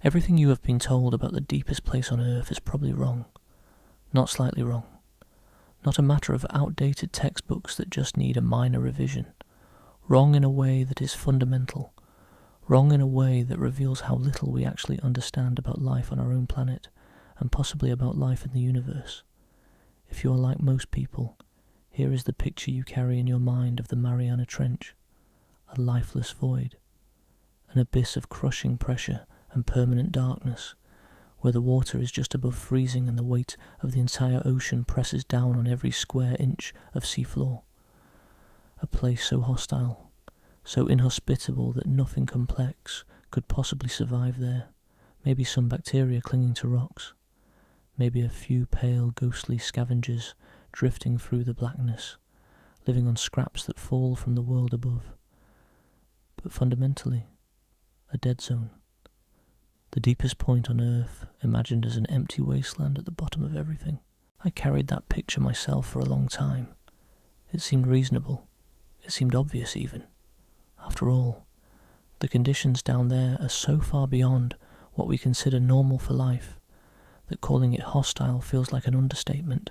Everything you have been told about the deepest place on Earth is probably wrong. Not slightly wrong. Not a matter of outdated textbooks that just need a minor revision. Wrong in a way that is fundamental. Wrong in a way that reveals how little we actually understand about life on our own planet, and possibly about life in the universe. If you are like most people, here is the picture you carry in your mind of the Mariana Trench. A lifeless void. An abyss of crushing pressure and permanent darkness, where the water is just above freezing and the weight of the entire ocean presses down on every square inch of seafloor. A place so hostile, so inhospitable that nothing complex could possibly survive there. Maybe some bacteria clinging to rocks. Maybe a few pale, ghostly scavengers drifting through the blackness, living on scraps that fall from the world above. But fundamentally, a dead zone. The deepest point on Earth, imagined as an empty wasteland at the bottom of everything. I carried that picture myself for a long time. It seemed reasonable. It seemed obvious even. After all, the conditions down there are so far beyond what we consider normal for life that calling it hostile feels like an understatement.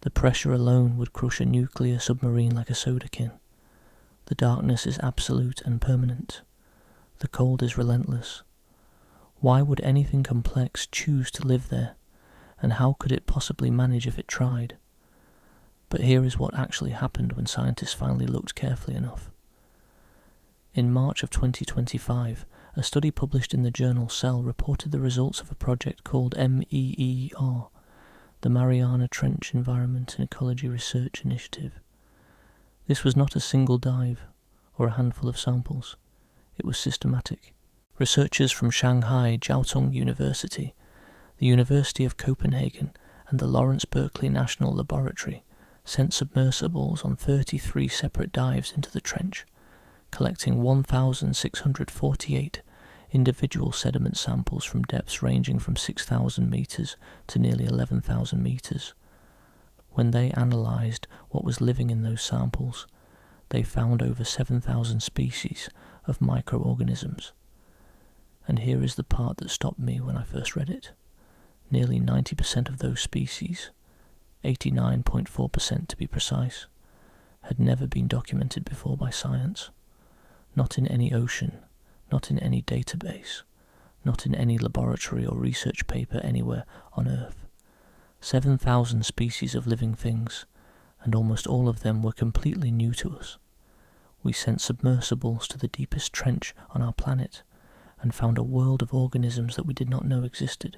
The pressure alone would crush a nuclear submarine like a soda can. The darkness is absolute and permanent. The cold is relentless. Why would anything complex choose to live there, and how could it possibly manage if it tried? But here is what actually happened when scientists finally looked carefully enough. In March of 2025, a study published in the journal Cell reported the results of a project called MEER, the Mariana Trench Environment and Ecology Research Initiative. This was not a single dive, or a handful of samples. It was systematic. Researchers from Shanghai Jiaotong University, the University of Copenhagen, and the Lawrence Berkeley National Laboratory sent submersibles on 33 separate dives into the trench, collecting 1,648 individual sediment samples from depths ranging from 6,000 metres to nearly 11,000 metres. When they analysed what was living in those samples, they found over 7,000 species of microorganisms. And here is the part that stopped me when I first read it. Nearly 90% of those species, 89.4% to be precise, had never been documented before by science. Not in any ocean, not in any database, not in any laboratory or research paper anywhere on Earth. 7,000 species of living things, and almost all of them were completely new to us. We sent submersibles to the deepest trench on our planet, and found a world of organisms that we did not know existed.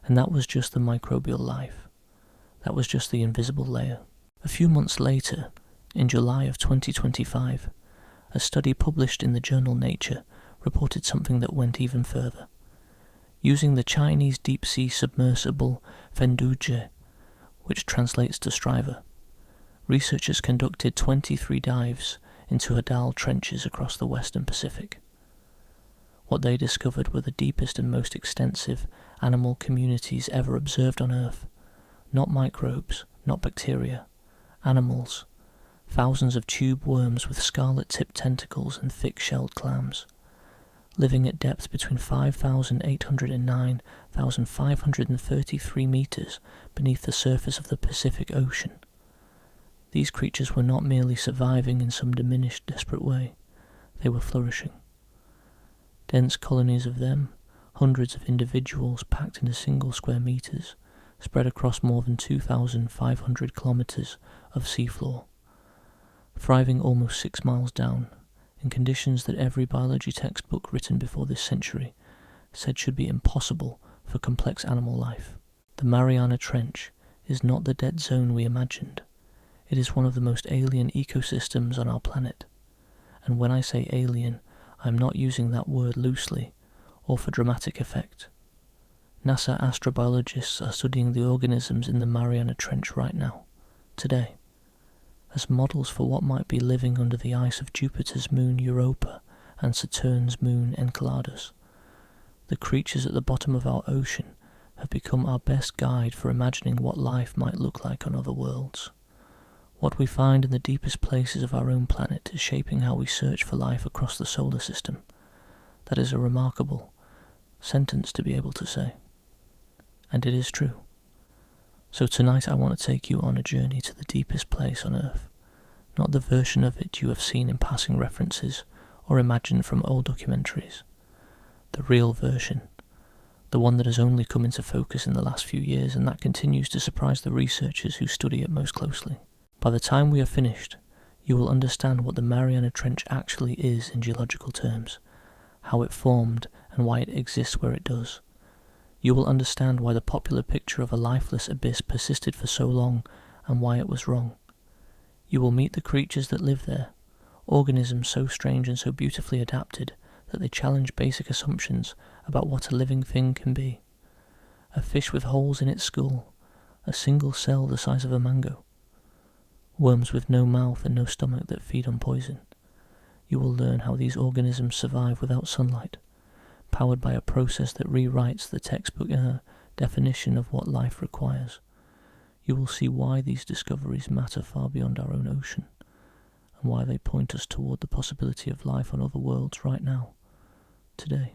And that was just the microbial life. That was just the invisible layer. A few months later, in July of 2025, a study published in the journal Nature reported something that went even further. Using the Chinese deep-sea submersible Fenduje, which translates to striver, researchers conducted 23 dives into Hadal trenches across the western Pacific. What they discovered were the deepest and most extensive animal communities ever observed on Earth. Not microbes, not bacteria, animals. Thousands of tube worms with scarlet-tipped tentacles and thick-shelled clams, living at depths between 5,800 and 9,533 metres beneath the surface of the Pacific Ocean. These creatures were not merely surviving in some diminished, desperate way. They were flourishing. Dense colonies of them, hundreds of individuals packed into single square metres, spread across more than 2,500 kilometres of seafloor, thriving almost 6 miles down, in conditions that every biology textbook written before this century said should be impossible for complex animal life. The Mariana Trench is not the dead zone we imagined. It is one of the most alien ecosystems on our planet. And when I say alien, I am not using that word loosely or for dramatic effect. NASA astrobiologists are studying the organisms in the Mariana Trench right now, today, as models for what might be living under the ice of Jupiter's moon Europa and Saturn's moon Enceladus. The creatures at the bottom of our ocean have become our best guide for imagining what life might look like on other worlds. What we find in the deepest places of our own planet is shaping how we search for life across the solar system. That is a remarkable sentence to be able to say. And it is true. So tonight I want to take you on a journey to the deepest place on Earth, not the version of it you have seen in passing references or imagined from old documentaries. The real version, the one that has only come into focus in the last few years and that continues to surprise the researchers who study it most closely. By the time we are finished, you will understand what the Mariana Trench actually is in geological terms, how it formed and why it exists where it does. You will understand why the popular picture of a lifeless abyss persisted for so long and why it was wrong. You will meet the creatures that live there, organisms so strange and so beautifully adapted that they challenge basic assumptions about what a living thing can be. A fish with holes in its skull, a single cell the size of a mango. Worms with no mouth and no stomach that feed on poison. You will learn how these organisms survive without sunlight, powered by a process that rewrites the textbook definition of what life requires. You will see why these discoveries matter far beyond our own ocean, and why they point us toward the possibility of life on other worlds right now, today,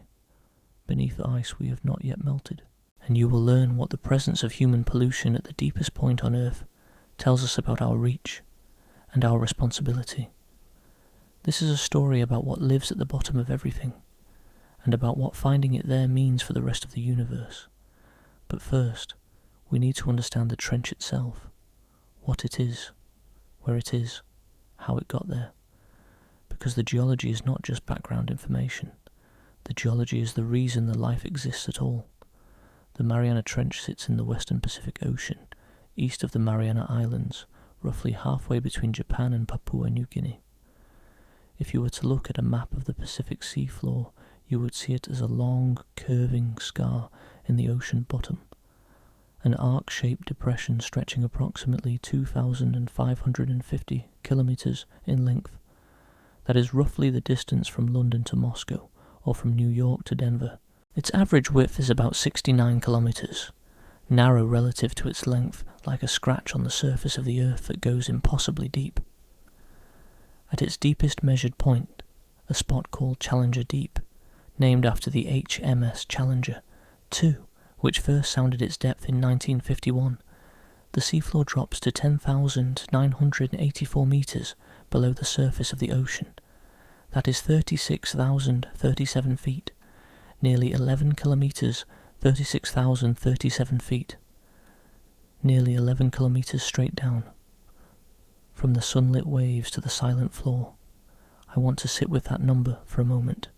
beneath ice we have not yet melted. And you will learn what the presence of human pollution at the deepest point on Earth tells us about our reach and our responsibility. This is a story about what lives at the bottom of everything, and about what finding it there means for the rest of the universe. But first, we need to understand the trench itself, what it is, where it is, how it got there. Because the geology is not just background information. The geology is the reason the life exists at all. The Mariana Trench sits in the western Pacific Ocean, east of the Mariana Islands, roughly halfway between Japan and Papua New Guinea. If you were to look at a map of the Pacific seafloor, you would see it as a long, curving scar in the ocean bottom, an arc-shaped depression stretching approximately 2,550 kilometers in length. That is roughly the distance from London to Moscow, or from New York to Denver. Its average width is about 69 kilometers, narrow relative to its length, like a scratch on the surface of the Earth that goes impossibly deep. At its deepest measured point, a spot called Challenger Deep, named after the HMS Challenger 2, which first sounded its depth in 1951, the seafloor drops to 10,984 meters below the surface of the ocean. That is 36,037 feet, nearly 11 kilometers, 36,037 feet, nearly 11 kilometers straight down. From the sunlit waves to the silent floor, I want to sit with that number for a moment,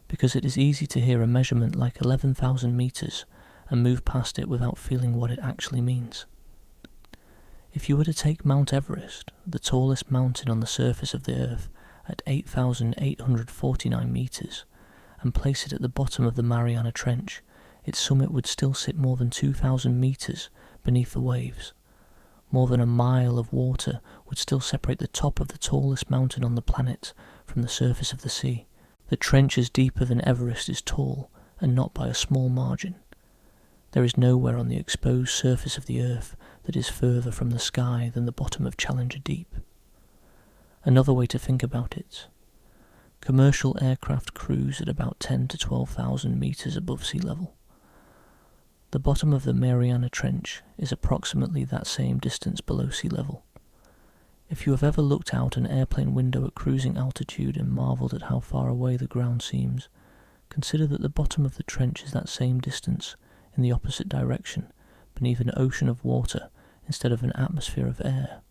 because it is easy to hear a measurement like 11,000 meters and move past it without feeling what it actually means. If you were to take Mount Everest, the tallest mountain on the surface of the Earth, at 8,849 meters, and place it at the bottom of the Mariana Trench, its summit would still sit more than 2,000 meters beneath the waves. More than a mile of water would still separate the top of the tallest mountain on the planet from the surface of the sea. The trench is deeper than Everest is tall, and not by a small margin. There is nowhere on the exposed surface of the Earth that is further from the sky than the bottom of Challenger Deep. Another way to think about it: commercial aircraft cruise at about 10 to 12,000 meters above sea level. The bottom of the Mariana Trench is approximately that same distance below sea level. If you have ever looked out an airplane window at cruising altitude and marvelled at how far away the ground seems, consider that the bottom of the trench is that same distance in the opposite direction, beneath an ocean of water instead of an atmosphere of air.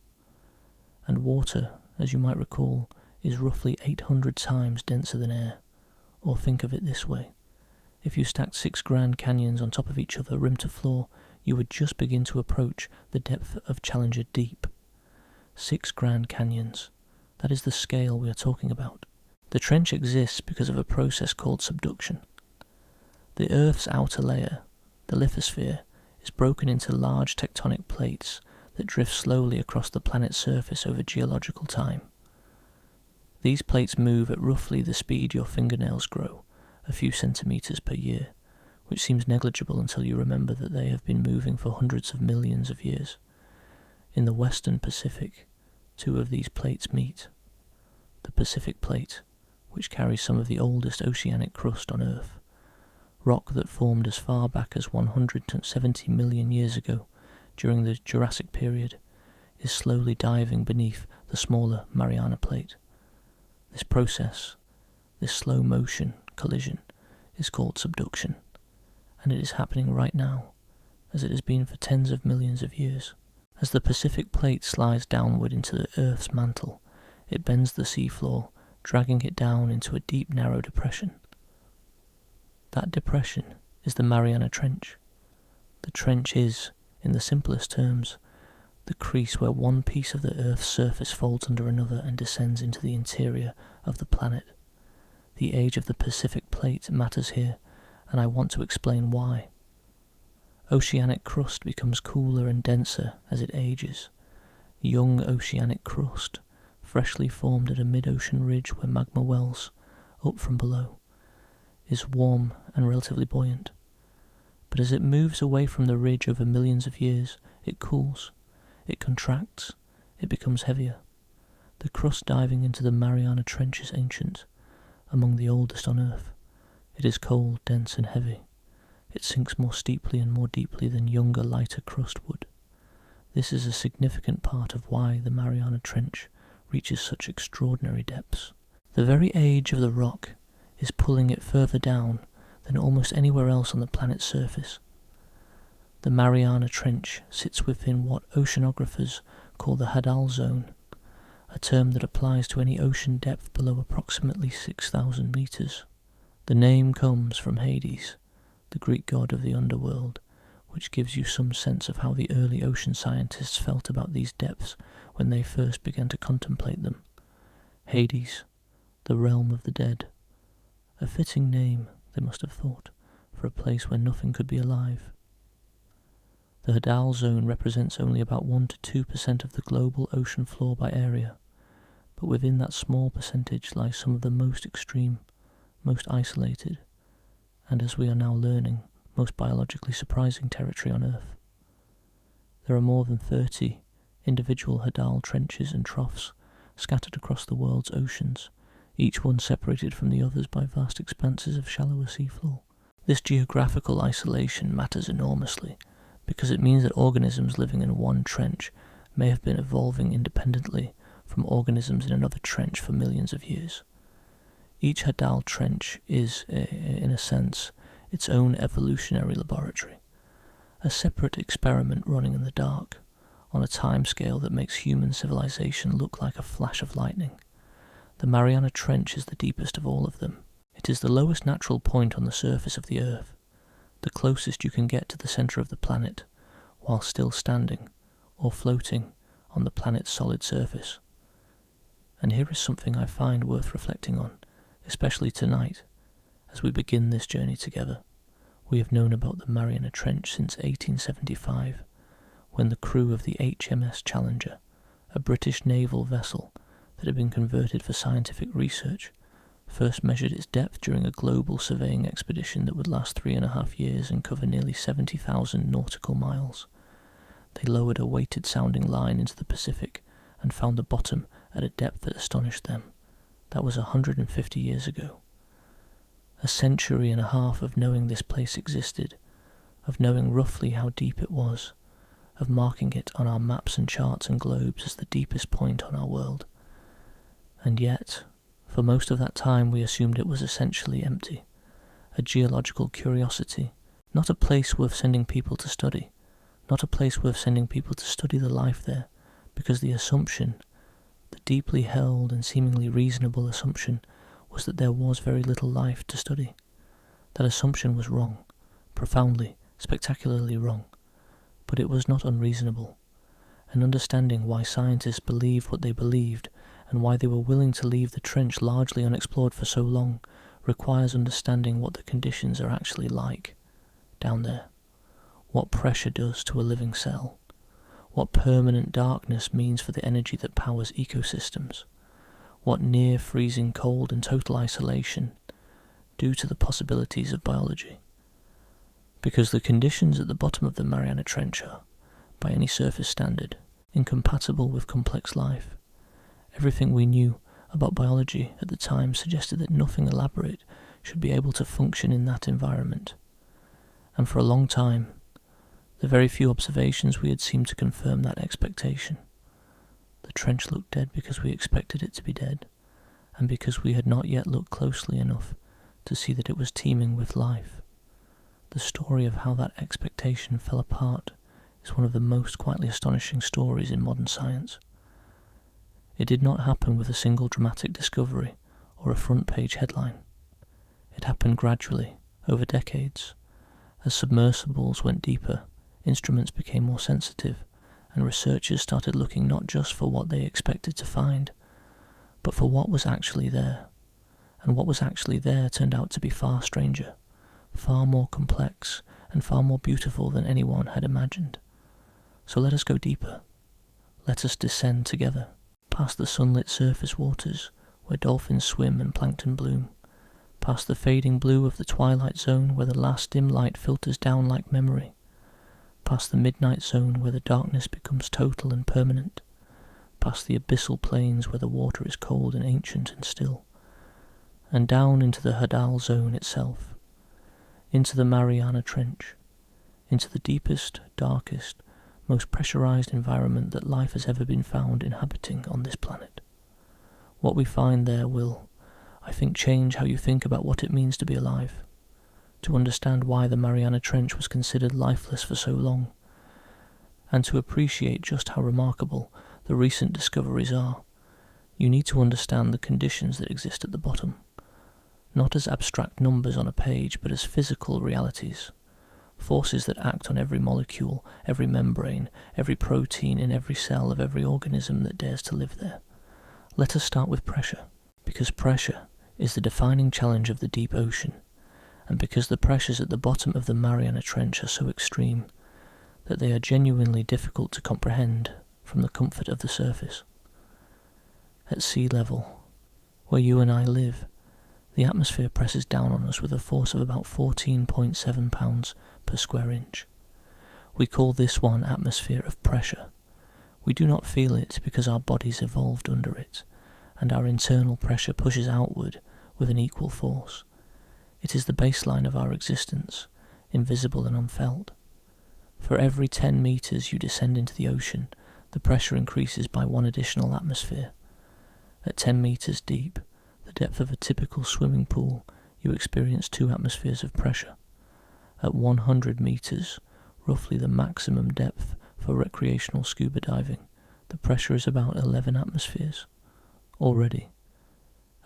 And water, as you might recall, is roughly 800 times denser than air. Or think of it this way: if you stacked 6 Grand Canyons on top of each other rim to floor, you would just begin to approach the depth of Challenger Deep. 6 Grand Canyons. That is the scale we are talking about. The trench exists because of a process called subduction. The Earth's outer layer, the lithosphere, is broken into large tectonic plates that drift slowly across the planet's surface over geological time. These plates move at roughly the speed your fingernails grow, a few centimeters per year, which seems negligible until you remember that they have been moving for hundreds of millions of years. In the western Pacific, 2 of these plates meet. The Pacific Plate, which carries some of the oldest oceanic crust on Earth, rock that formed as far back as 170 million years ago during the Jurassic period, is slowly diving beneath the smaller Mariana Plate. This process, this slow motion collision, is called subduction, and it is happening right now, as it has been for tens of millions of years. As the Pacific Plate slides downward into the Earth's mantle, it bends the seafloor, dragging it down into a deep, narrow depression. That depression is the Mariana Trench. The trench is, in the simplest terms, the crease where one piece of the Earth's surface folds under another and descends into the interior of the planet. The age of the Pacific Plate matters here, and I want to explain why. Oceanic crust becomes cooler and denser as it ages. Young oceanic crust, freshly formed at a mid-ocean ridge where magma wells up from below, is warm and relatively buoyant. But as it moves away from the ridge over millions of years, it cools, it contracts, it becomes heavier. The crust diving into the Mariana Trench is ancient, among the oldest on Earth. It is cold, dense and heavy. It sinks more steeply and more deeply than younger, lighter crust would. This is a significant part of why the Mariana Trench reaches such extraordinary depths. The very age of the rock is pulling it further down than almost anywhere else on the planet's surface. The Mariana Trench sits within what oceanographers call the Hadal Zone, a term that applies to any ocean depth below approximately 6,000 meters. The name comes from Hades, the Greek god of the underworld, which gives you some sense of how the early ocean scientists felt about these depths when they first began to contemplate them. Hades, the realm of the dead. A fitting name, they must have thought, for a place where nothing could be alive. The Hadal Zone represents only about 1 to 2% of the global ocean floor by area, but within that small percentage lies some of the most extreme, most isolated, and as we are now learning, most biologically surprising territory on Earth. There are more than 30 individual Hadal trenches and troughs scattered across the world's oceans, each one separated from the others by vast expanses of shallower seafloor. This geographical isolation matters enormously, because it means that organisms living in one trench may have been evolving independently from organisms in another trench for millions of years. Each Hadal trench is, in a sense, its own evolutionary laboratory, a separate experiment running in the dark, on a timescale that makes human civilization look like a flash of lightning. The Mariana Trench is the deepest of all of them. It is the lowest natural point on the surface of the Earth, the closest you can get to the centre of the planet, while still standing, or floating, on the planet's solid surface. And here is something I find worth reflecting on, especially tonight, as we begin this journey together. We have known about the Mariana Trench since 1875, when the crew of the HMS Challenger, a British naval vessel that had been converted for scientific research, first measured its depth during a global surveying expedition that would last 3.5 years and cover nearly 70,000 nautical miles. They lowered a weighted sounding line into the Pacific and found the bottom at a depth that astonished them. That was 150 years ago. A century and a half of knowing this place existed, of knowing roughly how deep it was, of marking it on our maps and charts and globes as the deepest point on our world. And yet, for most of that time we assumed it was essentially empty, a geological curiosity, not a place worth sending people to study, not a place worth sending people to study the life there, because the assumption, the deeply held and seemingly reasonable assumption, was that there was very little life to study. That assumption was wrong, profoundly, spectacularly wrong, but it was not unreasonable. And understanding why scientists believed what they believed, and why they were willing to leave the trench largely unexplored for so long, requires understanding what the conditions are actually like down there, what pressure does to a living cell, what permanent darkness means for the energy that powers ecosystems, what near freezing cold and total isolation do to the possibilities of biology. Because the conditions at the bottom of the Mariana Trench are, by any surface standard, incompatible with complex life. Everything we knew about biology at the time suggested that nothing elaborate should be able to function in that environment. And for a long time, the very few observations we had seemed to confirm that expectation. The trench looked dead because we expected it to be dead, and because we had not yet looked closely enough to see that it was teeming with life. The story of how that expectation fell apart is one of the most quietly astonishing stories in modern science. It did not happen with a single dramatic discovery or a front-page headline. It happened gradually, over decades. As submersibles went deeper, instruments became more sensitive, and researchers started looking not just for what they expected to find, but for what was actually there. And what was actually there turned out to be far stranger, far more complex, and far more beautiful than anyone had imagined. So let us go deeper. Let us descend together, past the sunlit surface waters where dolphins swim and plankton bloom, past the fading blue of the twilight zone where the last dim light filters down like memory, past the midnight zone where the darkness becomes total and permanent, past the abyssal plains where the water is cold and ancient and still, and down into the Hadal zone itself, into the Mariana Trench, into the deepest, darkest, most pressurized environment that life has ever been found inhabiting on this planet. What we find there will, I think, change how you think about what it means to be alive, to understand why the Mariana Trench was considered lifeless for so long, and to appreciate just how remarkable the recent discoveries are. You need to understand the conditions that exist at the bottom, not as abstract numbers on a page, but as physical realities, forces that act on every molecule, every membrane, every protein in every cell of every organism that dares to live there. Let us start with pressure, because pressure is the defining challenge of the deep ocean, and because the pressures at the bottom of the Mariana Trench are so extreme that they are genuinely difficult to comprehend from the comfort of the surface. At sea level, where you and I live, the atmosphere presses down on us with a force of about 14.7 pounds per square inch. We call this one atmosphere of pressure. We do not feel it because our bodies evolved under it, and our internal pressure pushes outward with an equal force. It is the baseline of our existence, invisible and unfelt. For every 10 meters you descend into the ocean, the pressure increases by 1 additional atmosphere. At 10 meters deep, the depth of a typical swimming pool, you experience 2 atmospheres of pressure. At 100 meters, roughly the maximum depth for recreational scuba diving, the pressure is about 11 atmospheres. Already,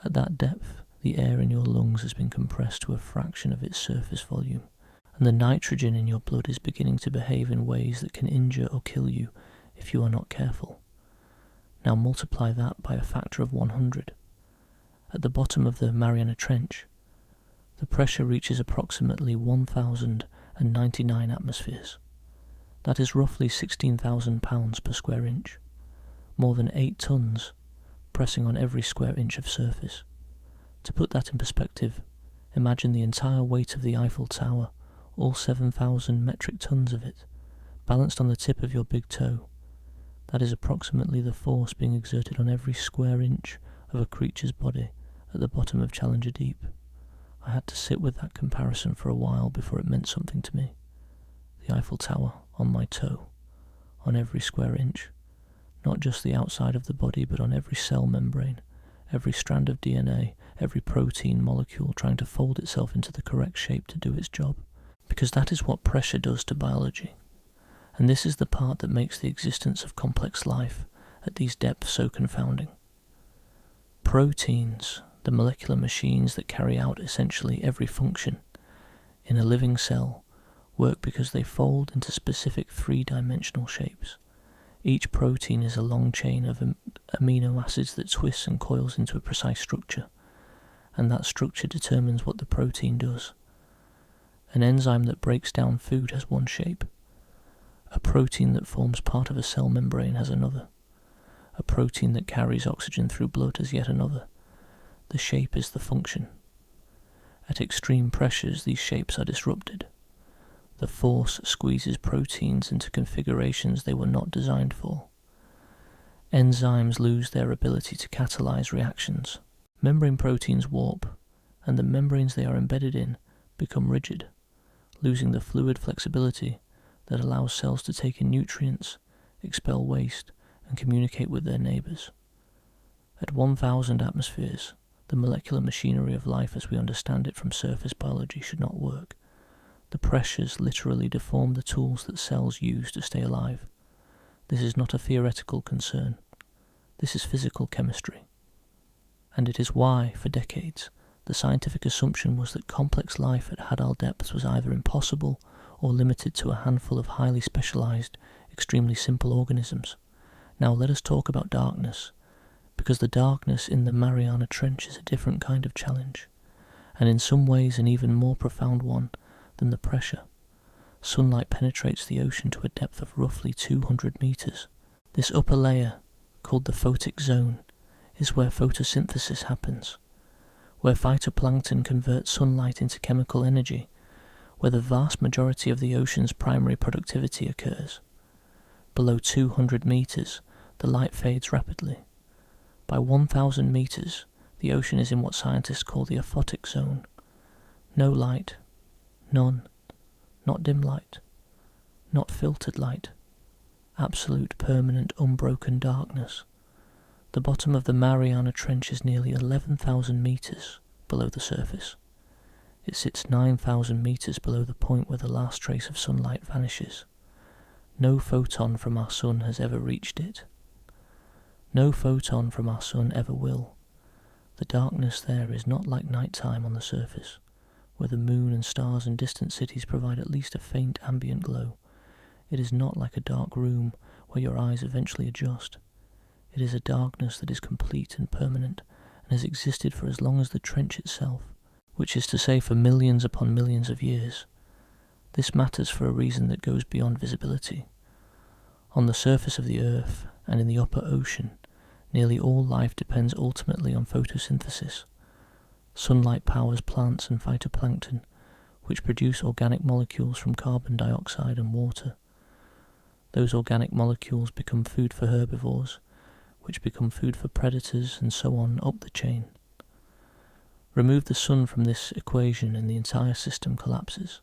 at that depth, the air in your lungs has been compressed to a fraction of its surface volume, and the nitrogen in your blood is beginning to behave in ways that can injure or kill you if you are not careful. Now multiply that by a factor of 100. At the bottom of the Mariana Trench, the pressure reaches approximately 1,099 atmospheres. That is roughly 16,000 pounds per square inch, more than 8 tons pressing on every square inch of surface. To put that in perspective, imagine the entire weight of the Eiffel Tower, all 7,000 metric tons of it, balanced on the tip of your big toe. That is approximately the force being exerted on every square inch of a creature's body at the bottom of Challenger Deep. I had to sit with that comparison for a while before it meant something to me. The Eiffel Tower on my toe, on every square inch, not just the outside of the body, but on every cell membrane, every strand of DNA, every protein molecule trying to fold itself into the correct shape to do its job. Because that is what pressure does to biology. And this is the part that makes the existence of complex life at these depths so confounding. Proteins, the molecular machines that carry out essentially every function in a living cell, work because they fold into specific 3-dimensional shapes. Each protein is a long chain of amino acids that twists and coils into a precise structure, and that structure determines what the protein does. An enzyme that breaks down food has one shape. A protein that forms part of a cell membrane has another. A protein that carries oxygen through blood has yet another. The shape is the function. At extreme pressures, these shapes are disrupted. The force squeezes proteins into configurations they were not designed for. Enzymes lose their ability to catalyze reactions. Membrane proteins warp, and the membranes they are embedded in become rigid, losing the fluid flexibility that allows cells to take in nutrients, expel waste, and communicate with their neighbours. At 1,000 atmospheres, the molecular machinery of life as we understand it from surface biology should not work. The pressures literally deform the tools that cells use to stay alive. This is not a theoretical concern. This is physical chemistry. And it is why, for decades, the scientific assumption was that complex life at Hadal depths was either impossible or limited to a handful of highly specialized, extremely simple organisms. Now let us talk about darkness, because the darkness in the Mariana Trench is a different kind of challenge, and in some ways an even more profound one than the pressure. Sunlight penetrates the ocean to a depth of roughly 200 meters. This upper layer, called the photic zone, is where photosynthesis happens, where phytoplankton converts sunlight into chemical energy, where the vast majority of the ocean's primary productivity occurs. Below 200 meters, the light fades rapidly. By 1,000 meters, the ocean is in what scientists call the aphotic zone. No light, none, not dim light, not filtered light, absolute, permanent, unbroken darkness. The bottom of the Mariana Trench is nearly 11,000 meters below the surface. It sits 9,000 meters below the point where the last trace of sunlight vanishes. No photon from our sun has ever reached it. No photon from our sun ever will. The darkness there is not like nighttime on the surface, where the moon and stars and distant cities provide at least a faint ambient glow. It is not like a dark room where your eyes eventually adjust. It is a darkness that is complete and permanent, and has existed for as long as the trench itself, which is to say for millions upon millions of years. This matters for a reason that goes beyond visibility. On the surface of the Earth and in the upper ocean, nearly all life depends ultimately on photosynthesis. Sunlight powers plants and phytoplankton, which produce organic molecules from carbon dioxide and water. Those organic molecules become food for herbivores, which become food for predators, and so on up the chain. Remove the sun from this equation and the entire system collapses.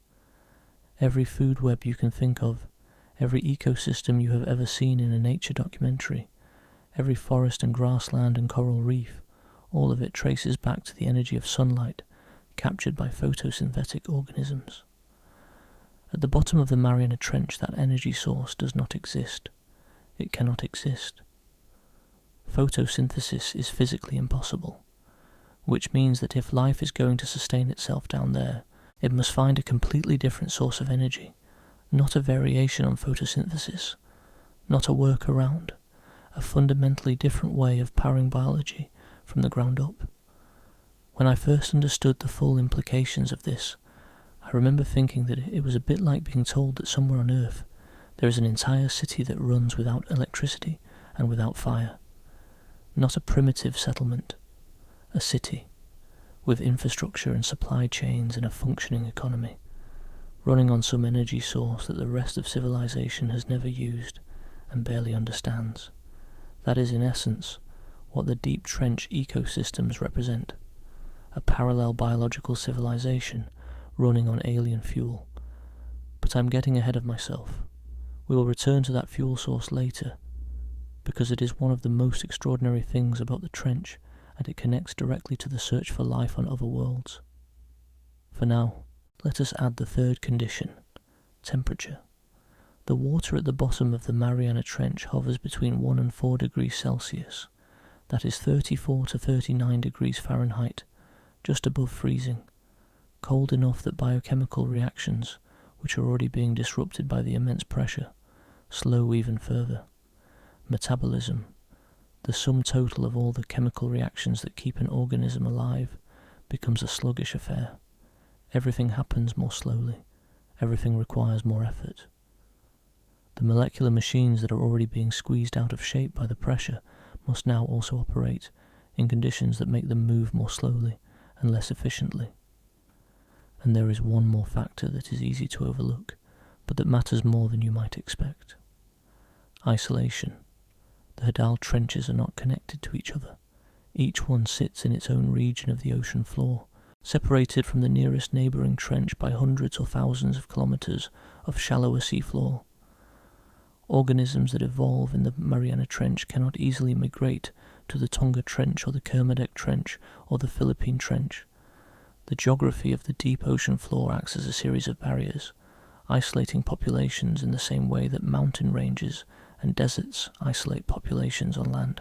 Every food web you can think of, every ecosystem you have ever seen in a nature documentary, every forest and grassland and coral reef, all of it traces back to the energy of sunlight captured by photosynthetic organisms. At the bottom of the Mariana Trench, that energy source does not exist. It cannot exist. Photosynthesis is physically impossible, which means that if life is going to sustain itself down there, it must find a completely different source of energy, not a variation on photosynthesis, not a workaround, a fundamentally different way of powering biology from the ground up. When I first understood the full implications of this, I remember thinking that it was a bit like being told that somewhere on Earth there is an entire city that runs without electricity and without fire. Not a primitive settlement, a city, with infrastructure and supply chains and a functioning economy, running on some energy source that the rest of civilization has never used and barely understands. That is in essence what the deep trench ecosystems represent, a parallel biological civilization running on alien fuel. But I'm getting ahead of myself. We will return to that fuel source later, because it is one of the most extraordinary things about the trench, and it connects directly to the search for life on other worlds. For now, let us add the third condition, temperature. The water at the bottom of the Mariana Trench hovers between 1 and 4 degrees Celsius, that is 34 to 39 degrees Fahrenheit, just above freezing, cold enough that biochemical reactions, which are already being disrupted by the immense pressure, slow even further. Metabolism, the sum total of all the chemical reactions that keep an organism alive, becomes a sluggish affair. Everything happens more slowly. Everything requires more effort. The molecular machines that are already being squeezed out of shape by the pressure must now also operate in conditions that make them move more slowly and less efficiently. And there is one more factor that is easy to overlook, but that matters more than you might expect. Isolation. The Hadal trenches are not connected to each other. Each one sits in its own region of the ocean floor, separated from the nearest neighbouring trench by hundreds or thousands of kilometres of shallower seafloor. Organisms that evolve in the Mariana Trench cannot easily migrate to the Tonga Trench or the Kermadec Trench or the Philippine Trench. The geography of the deep ocean floor acts as a series of barriers, isolating populations in the same way that mountain ranges and deserts isolate populations on land.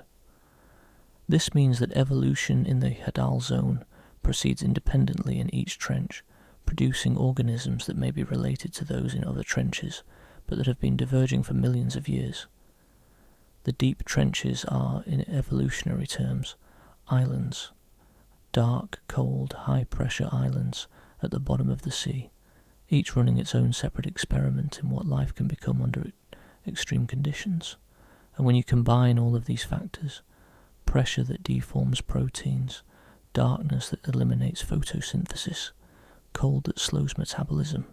This means that evolution in the Hadal zone proceeds independently in each trench, producing organisms that may be related to those in other trenches, but that have been diverging for millions of years. The deep trenches are, in evolutionary terms, islands, dark, cold, high-pressure islands at the bottom of the sea, each running its own separate experiment in what life can become under extreme conditions. And when you combine all of these factors, pressure that deforms proteins, darkness that eliminates photosynthesis, cold that slows metabolism,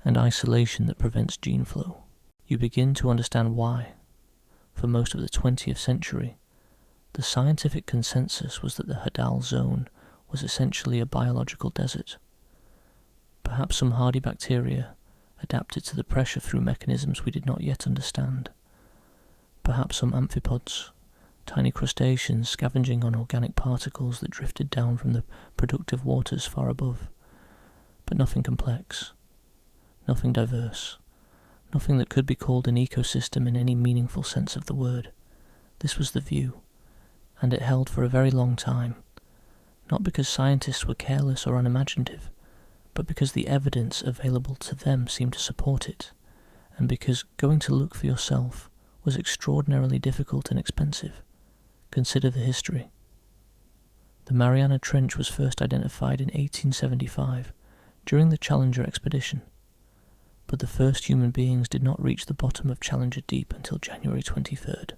and isolation that prevents gene flow, you begin to understand why, for most of the 20th century, the scientific consensus was that the Hadal zone was essentially a biological desert. Perhaps some hardy bacteria adapted to the pressure through mechanisms we did not yet understand. Perhaps some amphipods, tiny crustaceans scavenging on organic particles that drifted down from the productive waters far above. But nothing complex, nothing diverse, nothing that could be called an ecosystem in any meaningful sense of the word. This was the view, and it held for a very long time, not because scientists were careless or unimaginative, but because the evidence available to them seemed to support it, and because going to look for yourself was extraordinarily difficult and expensive. Consider the history. The Mariana Trench was first identified in 1875 during the Challenger expedition, but the first human beings did not reach the bottom of Challenger Deep until January 23rd,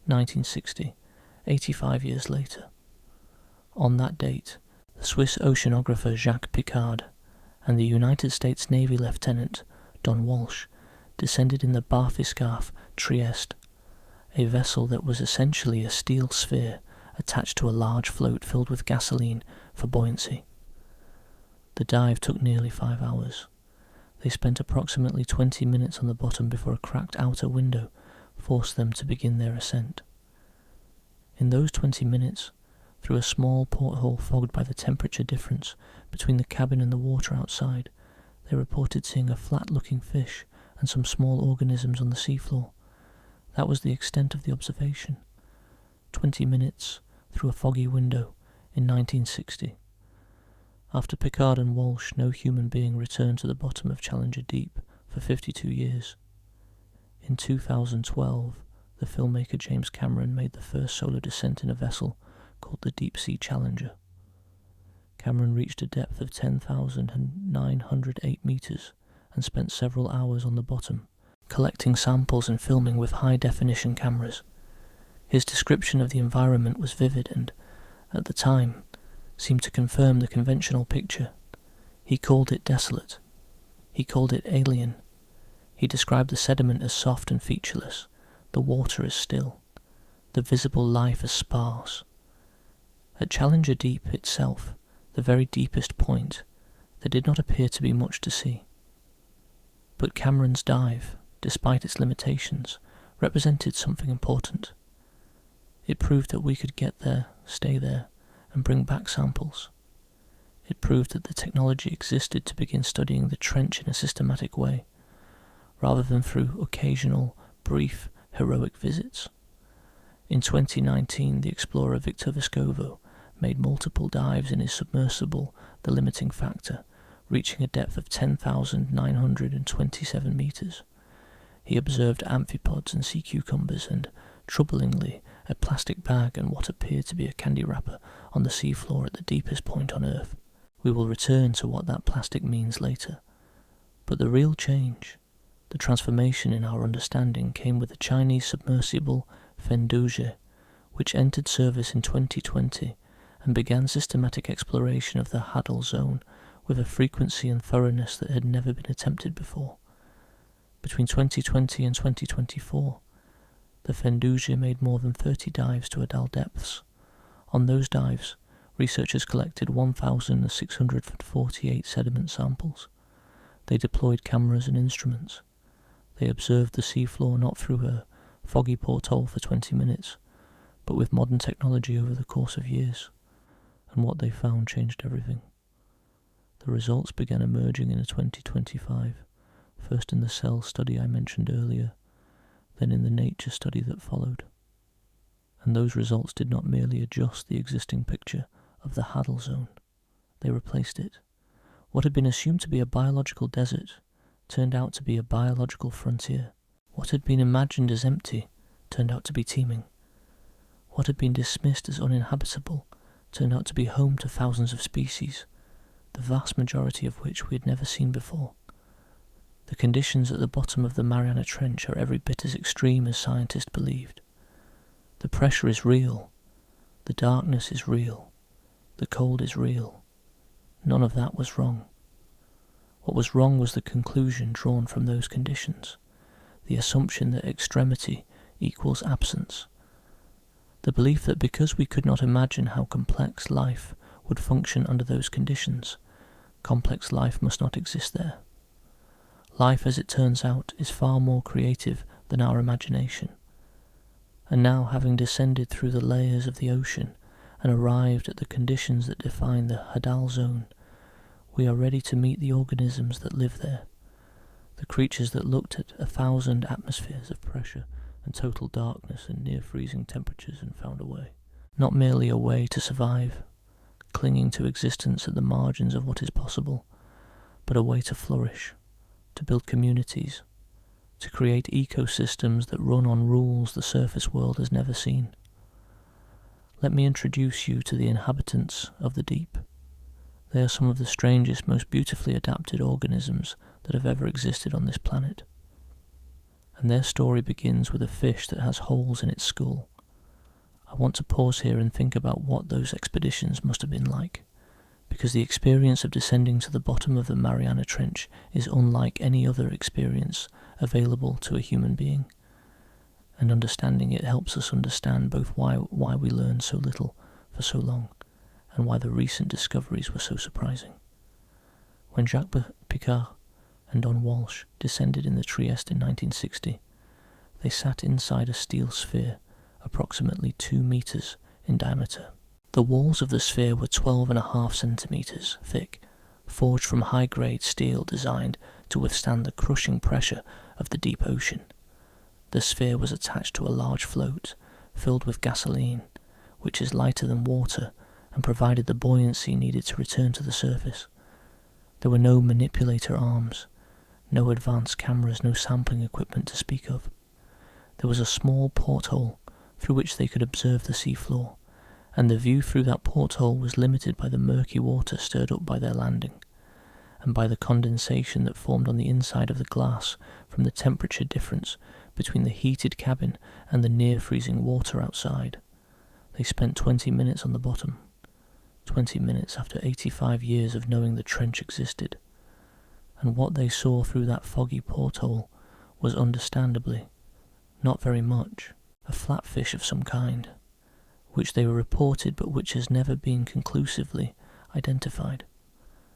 1960, 85 years later. On that date, the Swiss oceanographer Jacques Piccard and the United States Navy Lieutenant Don Walsh descended in the Barfiskaf Trieste, a vessel that was essentially a steel sphere attached to a large float filled with gasoline for buoyancy. The dive took nearly 5 hours. They spent approximately 20 minutes on the bottom before a cracked outer window forced them to begin their ascent. In those 20 minutes, through a small porthole fogged by the temperature difference between the cabin and the water outside, they reported seeing a flat-looking fish and some small organisms on the seafloor. That was the extent of the observation. 20 minutes through a foggy window in 1960. After Piccard and Walsh, no human being returned to the bottom of Challenger Deep for 52 years. In 2012, the filmmaker James Cameron made the first solo descent in a vessel called the Deep Sea Challenger. Cameron reached a depth of 10,908 meters and spent several hours on the bottom, collecting samples and filming with high-definition cameras. His description of the environment was vivid and, at the time, seemed to confirm the conventional picture. He called it desolate. He called it alien. He described the sediment as soft and featureless, the water as still, the visible life as sparse. At Challenger Deep itself, the very deepest point, there did not appear to be much to see. But Cameron's dive, despite its limitations, represented something important. It proved that we could get there, stay there, and bring back samples. It proved that the technology existed to begin studying the trench in a systematic way, rather than through occasional, brief, heroic visits. In 2019, the explorer Victor Vescovo made multiple dives in his submersible, the limiting factor, reaching a depth of 10,927 meters. He observed amphipods and sea cucumbers and, troublingly, a plastic bag and what appeared to be a candy wrapper on the seafloor at the deepest point on Earth. We will return to what that plastic means later. But the real change, the transformation in our understanding, came with the Chinese submersible Fenduje, which entered service in 2020 and began systematic exploration of the Hadal zone with a frequency and thoroughness that had never been attempted before. Between 2020 and 2024, the Fenduje made more than 30 dives to Hadal depths. On those dives, researchers collected 1,648 sediment samples. They deployed cameras and instruments. They observed the seafloor not through a foggy porthole for 20 minutes, but with modern technology over the course of years. And what they found changed everything. The results began emerging in 2025, first in the cell study I mentioned earlier, then in the nature study that followed. And those results did not merely adjust the existing picture of the Hadal Zone, they replaced it. What had been assumed to be a biological desert turned out to be a biological frontier. What had been imagined as empty turned out to be teeming. What had been dismissed as uninhabitable turned out to be home to thousands of species, the vast majority of which we had never seen before. The conditions at the bottom of the Mariana Trench are every bit as extreme as scientists believed. The pressure is real, the darkness is real, the cold is real. None of that was wrong. What was wrong was the conclusion drawn from those conditions, the assumption that extremity equals absence, the belief that because we could not imagine how complex life would function under those conditions, complex life must not exist there. Life, as it turns out, is far more creative than our imagination. And now, having descended through the layers of the ocean and arrived at the conditions that define the Hadal Zone, we are ready to meet the organisms that live there, the creatures that looked at 1,000 atmospheres of pressure and total darkness and near-freezing temperatures and found a way. Not merely a way to survive, clinging to existence at the margins of what is possible, but a way to flourish, to build communities, to create ecosystems that run on rules the surface world has never seen. Let me introduce you to the inhabitants of the deep. They are some of the strangest, most beautifully adapted organisms that have ever existed on this planet. And their story begins with a fish that has holes in its skull. I want to pause here and think about what those expeditions must have been like, because the experience of descending to the bottom of the Mariana Trench is unlike any other experience available to a human being, and understanding it helps us understand both why we learned so little for so long, and why the recent discoveries were so surprising. When Jacques Picard and Don Walsh descended in the Trieste in 1960, they sat inside a steel sphere approximately 2 meters in diameter. The walls of the sphere were 12.5 centimeters thick, forged from high-grade steel designed to withstand the crushing pressure of the deep ocean. The sphere was attached to a large float filled with gasoline, which is lighter than water and provided the buoyancy needed to return to the surface. There were no manipulator arms, no advanced cameras, no sampling equipment to speak of. There was a small porthole through which they could observe the seafloor, and the view through that porthole was limited by the murky water stirred up by their landing, and by the condensation that formed on the inside of the glass from the temperature difference between the heated cabin and the near-freezing water outside. They spent 20 minutes on the bottom, 20 minutes after 85 years of knowing the trench existed, and what they saw through that foggy porthole was understandably not very much, a flatfish of some kind, which they were reported but which has never been conclusively identified.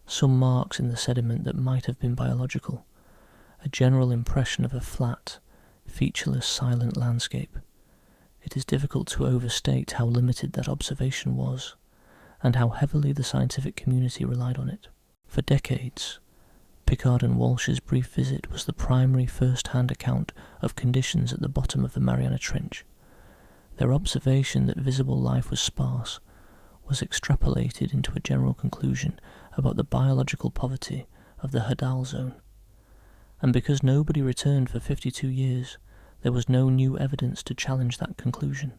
Some marks in the sediment that might have been biological, a general impression of a flat, featureless, silent landscape. It is difficult to overstate how limited that observation was, and how heavily the scientific community relied on it. For decades, Picard and Walsh's brief visit was the primary first-hand account of conditions at the bottom of the Mariana Trench. Their observation that visible life was sparse was extrapolated into a general conclusion about the biological poverty of the Hadal Zone. And because nobody returned for 52 years, there was no new evidence to challenge that conclusion.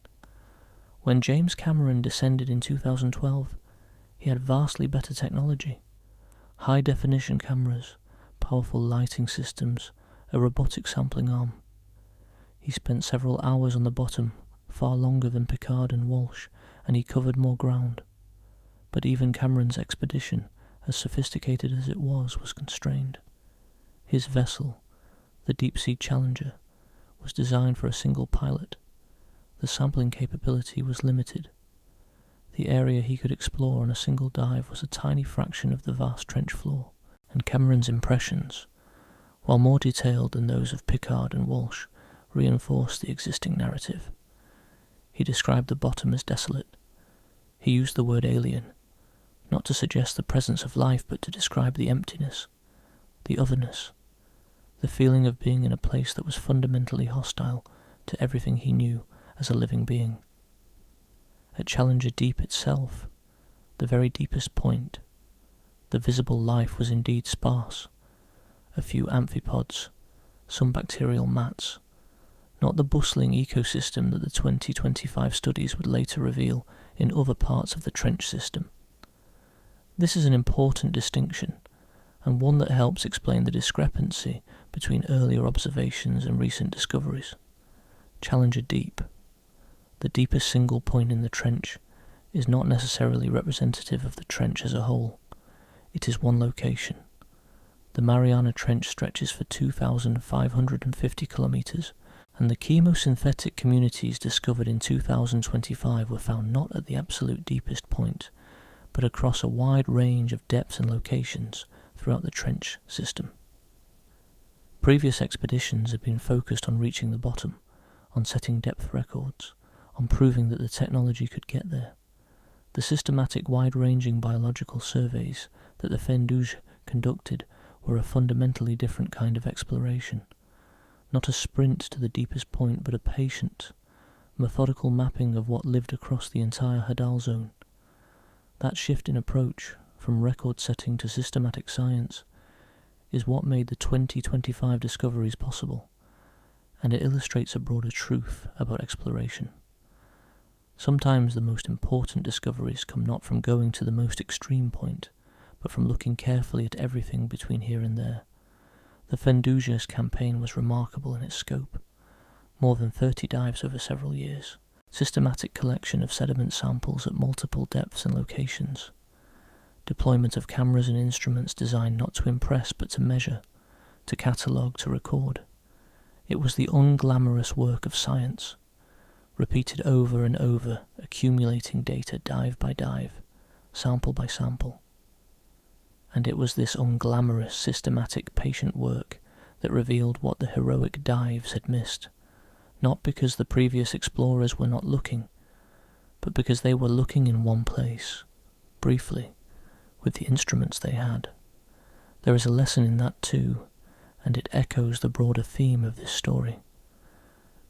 When James Cameron descended in 2012, he had vastly better technology. High-definition cameras, powerful lighting systems, a robotic sampling arm. He spent several hours on the bottom, far longer than Picard and Walsh, and he covered more ground. But even Cameron's expedition, as sophisticated as it was constrained. His vessel, the Deep-Sea Challenger, was designed for a single pilot. The sampling capability was limited. The area he could explore on a single dive was a tiny fraction of the vast trench floor, and Cameron's impressions, while more detailed than those of Pickard and Walsh, reinforced the existing narrative. He described the bottom as desolate. He used the word alien, not to suggest the presence of life, but to describe the emptiness, the otherness, the feeling of being in a place that was fundamentally hostile to everything he knew as a living being. At Challenger Deep itself, the very deepest point, the visible life was indeed sparse. A few amphipods, some bacterial mats, not the bustling ecosystem that the 2025 studies would later reveal in other parts of the trench system. This is an important distinction, and one that helps explain the discrepancy between earlier observations and recent discoveries. Challenger Deep, the deepest single point in the trench, is not necessarily representative of the trench as a whole. It is one location. The Mariana Trench stretches for 2,550 kilometres, and the chemosynthetic communities discovered in 2025 were found not at the absolute deepest point, but across a wide range of depths and locations throughout the trench system. Previous expeditions had been focused on reaching the bottom, on setting depth records, on proving that the technology could get there. The systematic wide-ranging biological surveys that the Fendouge conducted were a fundamentally different kind of exploration. Not a sprint to the deepest point, but a patient, methodical mapping of what lived across the entire Hadal zone. That shift in approach, from record-setting to systematic science, is what made the 2025 discoveries possible, and it illustrates a broader truth about exploration. Sometimes the most important discoveries come not from going to the most extreme point, but from looking carefully at everything between here and there. The Fendouges campaign was remarkable in its scope. More than 30 dives over several years, systematic collection of sediment samples at multiple depths and locations, deployment of cameras and instruments designed not to impress but to measure, to catalogue, to record. It was the unglamorous work of science, repeated over and over, accumulating data dive by dive, sample by sample. And it was this unglamorous, systematic, patient work that revealed what the heroic dives had missed, not because the previous explorers were not looking, but because they were looking in one place, briefly, with the instruments they had. There is a lesson in that too, and it echoes the broader theme of this story.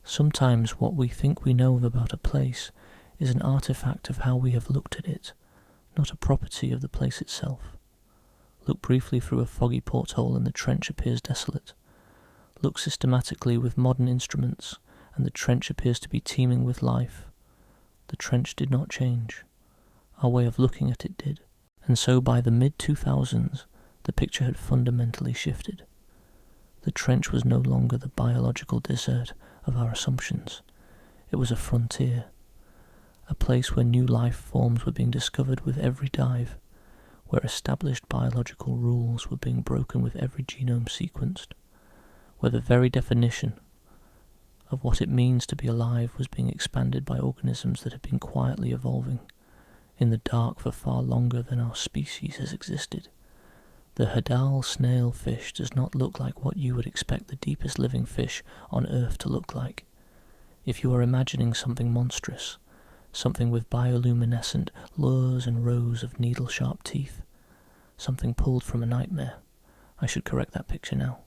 Sometimes what we think we know about a place is an artifact of how we have looked at it, not a property of the place itself. Look briefly through a foggy porthole and the trench appears desolate. Look systematically with modern instruments and the trench appears to be teeming with life. The trench did not change. Our way of looking at it did. And so by the mid-2000s, the picture had fundamentally shifted. The trench was no longer the biological desert of our assumptions. It was a frontier, a place where new life forms were being discovered with every dive, where established biological rules were being broken with every genome sequenced, where the very definition of what it means to be alive was being expanded by organisms that had been quietly evolving in the dark for far longer than our species has existed. The Hadal snailfish does not look like what you would expect the deepest living fish on Earth to look like. If you are imagining something monstrous, something with bioluminescent lures and rows of needle-sharp teeth, something pulled from a nightmare, I should correct that picture now.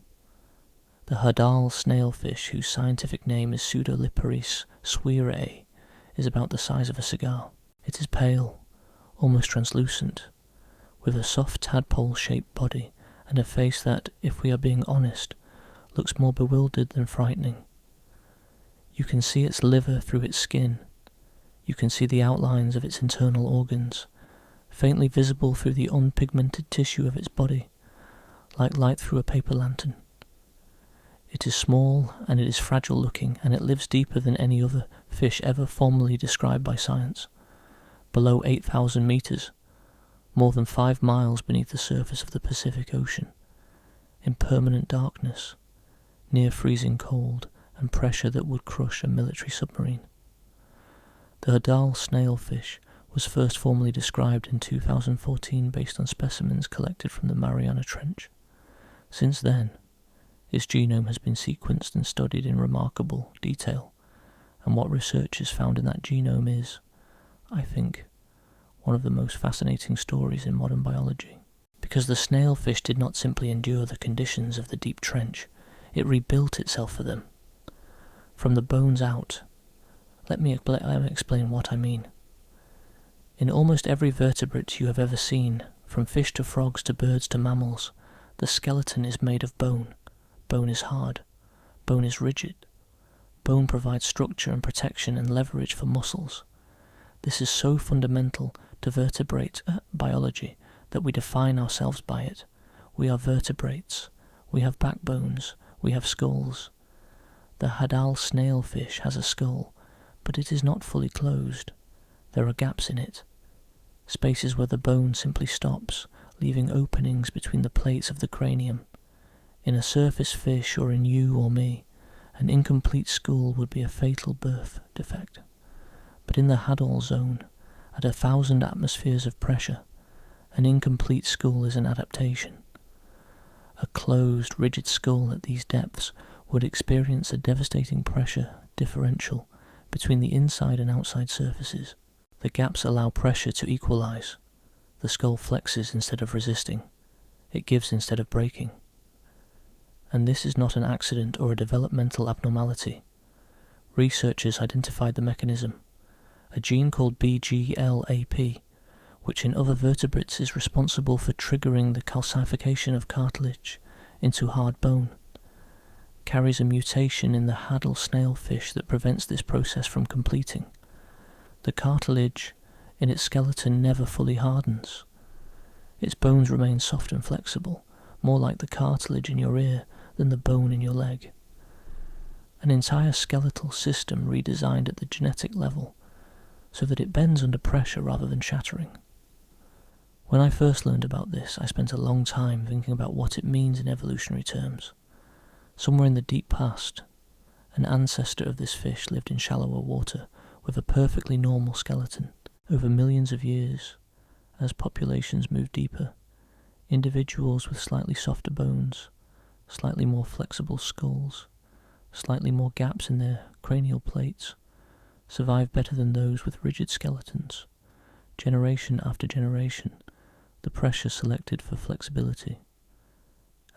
The Hadal snailfish, whose scientific name is Pseudoliparis suirae, is about the size of a cigar. It is pale, almost translucent, with a soft tadpole-shaped body and a face that, if we are being honest, looks more bewildered than frightening. You can see its liver through its skin. You can see the outlines of its internal organs, faintly visible through the unpigmented tissue of its body, like light through a paper lantern. It is small and it is fragile-looking, and it lives deeper than any other fish ever formally described by science, below 8,000 meters, more than 5 miles beneath the surface of the Pacific Ocean, in permanent darkness, near freezing cold and pressure that would crush a military submarine. The Hadal snailfish was first formally described in 2014 based on specimens collected from the Mariana Trench. Since then, its genome has been sequenced and studied in remarkable detail, and what researchers found in that genome is, I think, one of the most fascinating stories in modern biology. Because the snailfish did not simply endure the conditions of the deep trench, it rebuilt itself for them. From the bones out. Let me explain what I mean. In almost every vertebrate you have ever seen, from fish to frogs to birds to mammals, the skeleton is made of bone. Bone is hard. Bone is rigid. Bone provides structure and protection and leverage for muscles. This is so fundamental to vertebrate biology that we define ourselves by it. We are vertebrates. We have backbones. We have skulls. The Hadal snailfish has a skull, but it is not fully closed. There are gaps in it, spaces where the bone simply stops, leaving openings between the plates of the cranium. In a surface fish, or in you or me, an incomplete skull would be a fatal birth defect. But in the Hadal zone, at 1,000 atmospheres of pressure, an incomplete skull is an adaptation. A closed, rigid skull at these depths would experience a devastating pressure differential between the inside and outside surfaces. The gaps allow pressure to equalize. The skull flexes instead of resisting. It gives instead of breaking. And this is not an accident or a developmental abnormality. Researchers identified the mechanism, a gene called BGLAP, which in other vertebrates is responsible for triggering the calcification of cartilage into hard bone, carries a mutation in the Hadal snailfish that prevents this process from completing. The cartilage in its skeleton never fully hardens. Its bones remain soft and flexible, more like the cartilage in your ear than the bone in your leg. An entire skeletal system redesigned at the genetic level, so that it bends under pressure rather than shattering. When I first learned about this, I spent a long time thinking about what it means in evolutionary terms. Somewhere in the deep past, an ancestor of this fish lived in shallower water with a perfectly normal skeleton. Over millions of years, as populations moved deeper, individuals with slightly softer bones, slightly more flexible skulls, slightly more gaps in their cranial plates, survived better than those with rigid skeletons. Generation after generation, the pressure selected for flexibility.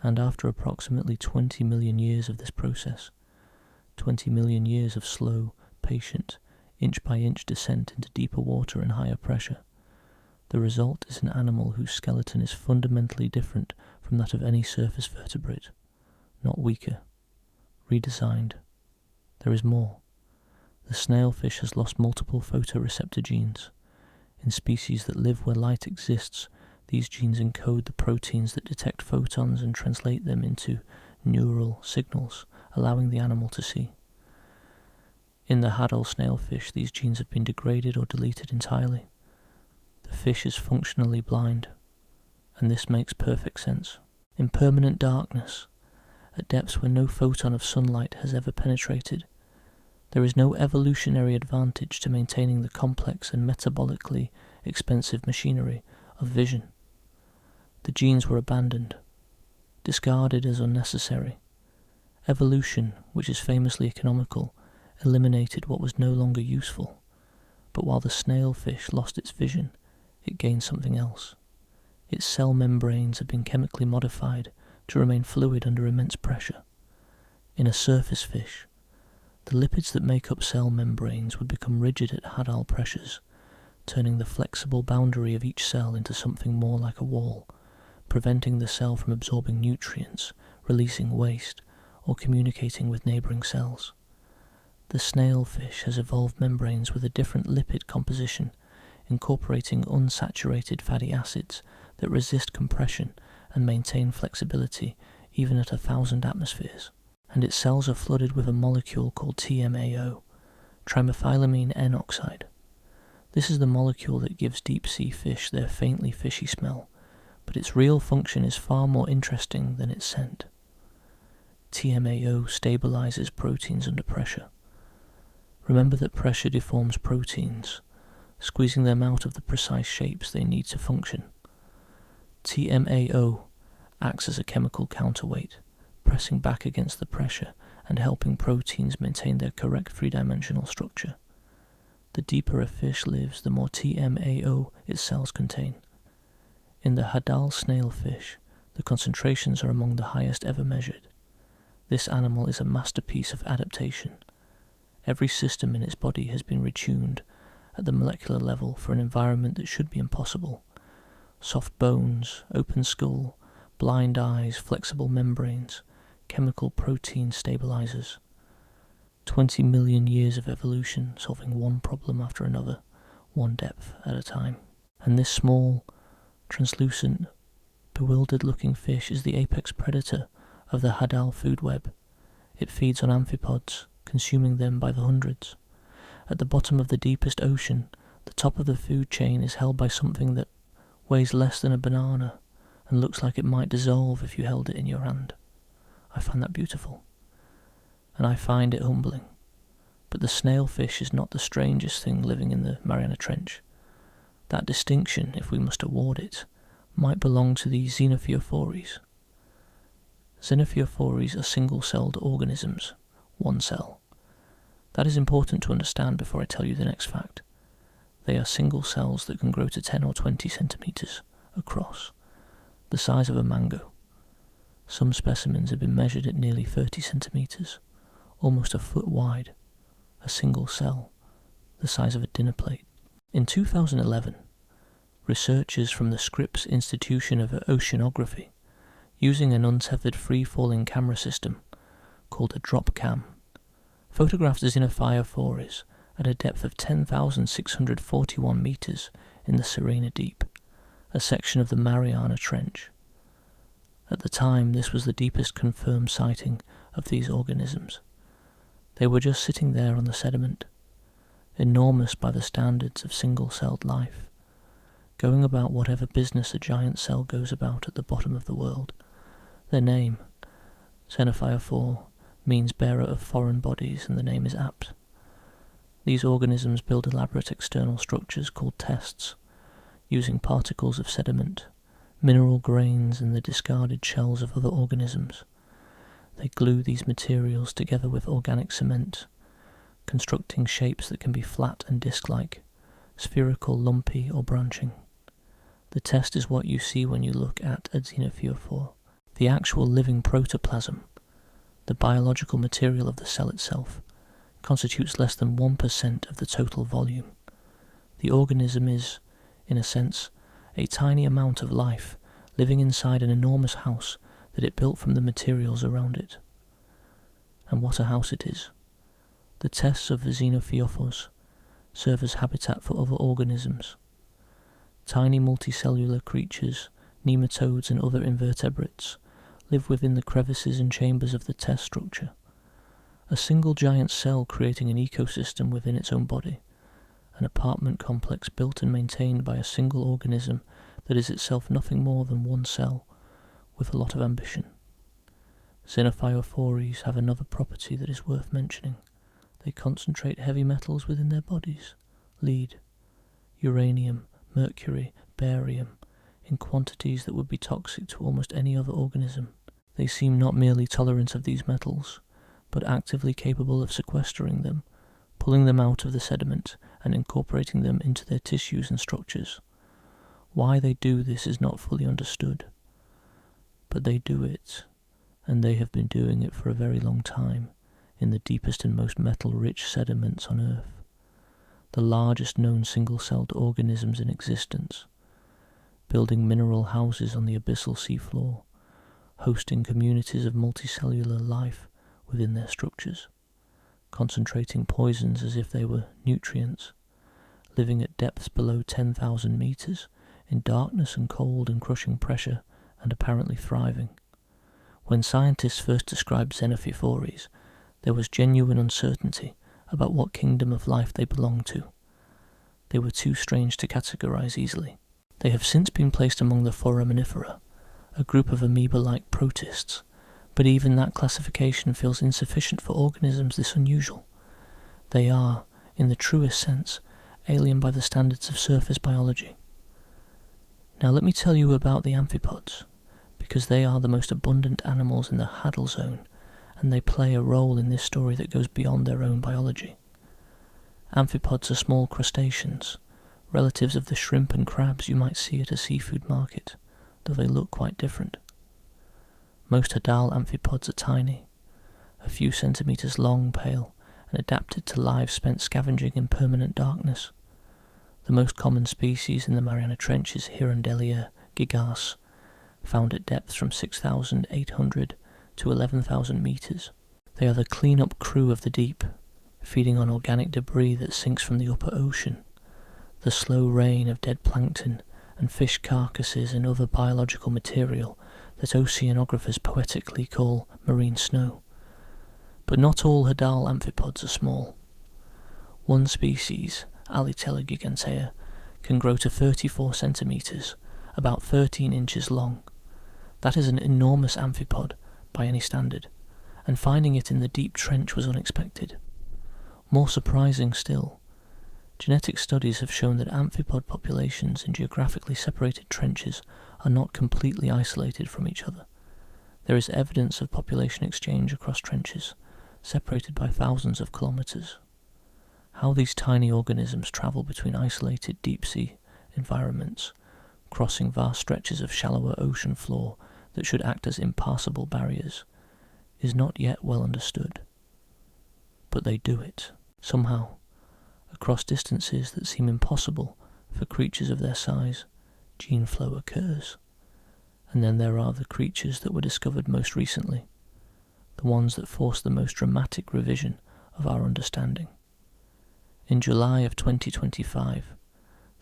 And after approximately 20 million years of this process, 20 million years of slow, patient, inch-by-inch descent into deeper water and higher pressure, the result is an animal whose skeleton is fundamentally different from that of any surface vertebrate, not weaker, redesigned. There is more. The snailfish has lost multiple photoreceptor genes. In species that live where light exists, these genes encode the proteins that detect photons and translate them into neural signals, allowing the animal to see. In the Hadal snailfish, these genes have been degraded or deleted entirely. The fish is functionally blind, and this makes perfect sense. In permanent darkness, at depths where no photon of sunlight has ever penetrated, there is no evolutionary advantage to maintaining the complex and metabolically expensive machinery of vision. The genes were abandoned, discarded as unnecessary. Evolution, which is famously economical, eliminated what was no longer useful, but while the snailfish lost its vision, it gained something else. Its cell membranes had been chemically modified to remain fluid under immense pressure. In a surface fish, the lipids that make up cell membranes would become rigid at Hadal pressures, turning the flexible boundary of each cell into something more like a wall, preventing the cell from absorbing nutrients, releasing waste, or communicating with neighbouring cells. The snailfish has evolved membranes with a different lipid composition, incorporating unsaturated fatty acids that resist compression and maintain flexibility even at 1,000 atmospheres. And its cells are flooded with a molecule called TMAO, trimethylamine N oxide. This is the molecule that gives deep-sea fish their faintly fishy smell, but its real function is far more interesting than its scent. TMAO stabilizes proteins under pressure. Remember that pressure deforms proteins. squeezing them out of the precise shapes they need to function. TMAO acts as a chemical counterweight, pressing back against the pressure and helping proteins maintain their correct three-dimensional structure. The deeper a fish lives, the more TMAO its cells contain. In the Hadal snailfish, the concentrations are among the highest ever measured. This animal is a masterpiece of adaptation. Every system in its body has been retuned at the molecular level for an environment that should be impossible. Soft bones, open skull, blind eyes, flexible membranes, chemical protein stabilizers. 20 million years of evolution solving one problem after another, one depth at a time. And this small, translucent, bewildered-looking fish is the apex predator of the Hadal food web. It feeds on amphipods, consuming them by the hundreds. At the bottom of the deepest ocean, the top of the food chain is held by something that weighs less than a banana and looks like it might dissolve if you held it in your hand. I find that beautiful, and I find it humbling. But the snailfish is not the strangest thing living in the Mariana Trench. That distinction, if we must award it, might belong to the Xenophyophores. Xenophyophores are single-celled organisms, one cell. That is important to understand before I tell you the next fact. They are single cells that can grow to 10 or 20 centimetres across, the size of a mango. Some specimens have been measured at nearly 30 centimetres, almost a foot wide, a single cell, the size of a dinner plate. In 2011, researchers from the Scripps Institution of Oceanography, using an untethered free-falling camera system called a drop cam, photographed Xenophyophores at a depth of 10,641 metres in the Serena Deep, a section of the Mariana Trench. At the time, this was the deepest confirmed sighting of these organisms. They were just sitting there on the sediment, enormous by the standards of single-celled life, going about whatever business a giant cell goes about at the bottom of the world. Their name, Xenophyophore, means bearer of foreign bodies, and the name is apt. These organisms build elaborate external structures called tests, using particles of sediment, mineral grains, and the discarded shells of other organisms. They glue these materials together with organic cement, constructing shapes that can be flat and disc-like, spherical, lumpy, or branching. The test is what you see when you look at a xenophyophore. The actual living protoplasm, the biological material of the cell itself, constitutes less than 1% of the total volume. The organism is, in a sense, a tiny amount of life living inside an enormous house that it built from the materials around it. And what a house it is. The tests of the xenophyophores serve as habitat for other organisms. Tiny multicellular creatures, nematodes and other invertebrates, live within the crevices and chambers of the test structure. A single giant cell creating an ecosystem within its own body, an apartment complex built and maintained by a single organism that is itself nothing more than one cell, with a lot of ambition. Xenophyophores have another property that is worth mentioning. They concentrate heavy metals within their bodies, lead, uranium, mercury, barium, in quantities that would be toxic to almost any other organism. They seem not merely tolerant of these metals, but actively capable of sequestering them, pulling them out of the sediment and incorporating them into their tissues and structures. Why they do this is not fully understood, but they do it, and they have been doing it for a very long time, in the deepest and most metal-rich sediments on Earth, the largest known single-celled organisms in existence, building mineral houses on the abyssal seafloor, hosting communities of multicellular life within their structures, concentrating poisons as if they were nutrients, living at depths below 10,000 meters, in darkness and cold and crushing pressure, and apparently thriving. When scientists first described xenophyophores, there was genuine uncertainty about what kingdom of life they belonged to. They were too strange to categorize easily. They have since been placed among the foraminifera, a group of amoeba-like protists, but even that classification feels insufficient for organisms this unusual. They are, in the truest sense, alien by the standards of surface biology. Now let me tell you about the amphipods, because they are the most abundant animals in the Hadal Zone, and they play a role in this story that goes beyond their own biology. Amphipods are small crustaceans, relatives of the shrimp and crabs you might see at a seafood market, though they look quite different. Most Hadal amphipods are tiny, a few centimetres long, pale, and adapted to lives spent scavenging in permanent darkness. The most common species in the Mariana Trench is Hirondelia gigas, found at depths from 6,800 to 11,000 metres. They are the clean-up crew of the deep, feeding on organic debris that sinks from the upper ocean, the slow rain of dead plankton and fish carcasses and other biological material that oceanographers poetically call marine snow. But not all Hadal amphipods are small. One species, Alitella gigantea, can grow to 34 centimetres, about 13 inches long. That is an enormous amphipod by any standard, and finding it in the deep trench was unexpected. More surprising still, genetic studies have shown that amphipod populations in geographically separated trenches are not completely isolated from each other. There is evidence of population exchange across trenches, separated by thousands of kilometres. How these tiny organisms travel between isolated deep-sea environments, crossing vast stretches of shallower ocean floor that should act as impassable barriers, is not yet well understood. But they do it, somehow, across distances that seem impossible for creatures of their size. Gene flow occurs. And then there are the creatures that were discovered most recently, the ones that forced the most dramatic revision of our understanding. In July of 2025,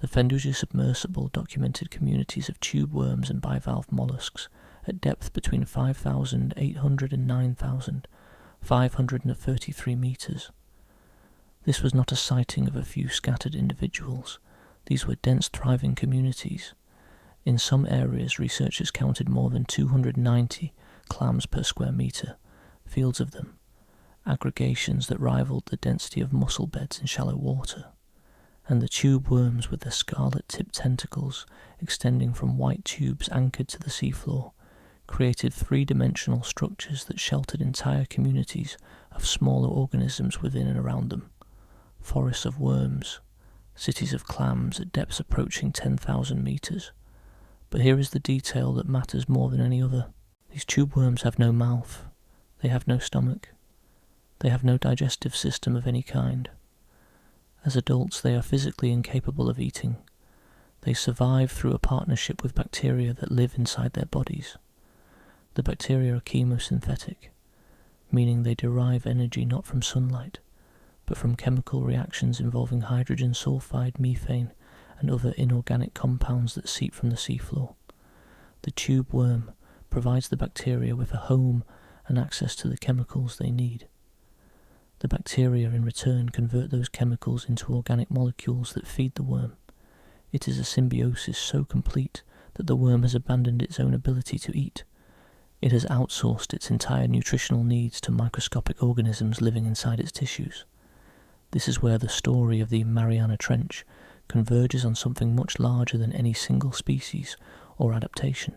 the Fenduja submersible documented communities of tube worms and bivalve mollusks at depth between 5,800 and 9,533 metres. This was not a sighting of a few scattered individuals. These were dense, thriving communities. In some areas, researchers counted more than 290 clams per square metre, fields of them, aggregations that rivaled the density of mussel beds in shallow water, and the tube worms with their scarlet-tipped tentacles extending from white tubes anchored to the seafloor created three-dimensional structures that sheltered entire communities of smaller organisms within and around them. Forests of worms, cities of clams at depths approaching 10,000 metres. But here is the detail that matters more than any other. These tube worms have no mouth, they have no stomach, they have no digestive system of any kind. As adults, they are physically incapable of eating. They survive through a partnership with bacteria that live inside their bodies. The bacteria are chemosynthetic, meaning they derive energy not from sunlight, but from chemical reactions involving hydrogen sulfide, methane, and other inorganic compounds that seep from the seafloor. The tube worm provides the bacteria with a home and access to the chemicals they need. The bacteria in return convert those chemicals into organic molecules that feed the worm. It is a symbiosis so complete that the worm has abandoned its own ability to eat. It has outsourced its entire nutritional needs to microscopic organisms living inside its tissues. This is where the story of the Mariana Trench converges on something much larger than any single species or adaptation.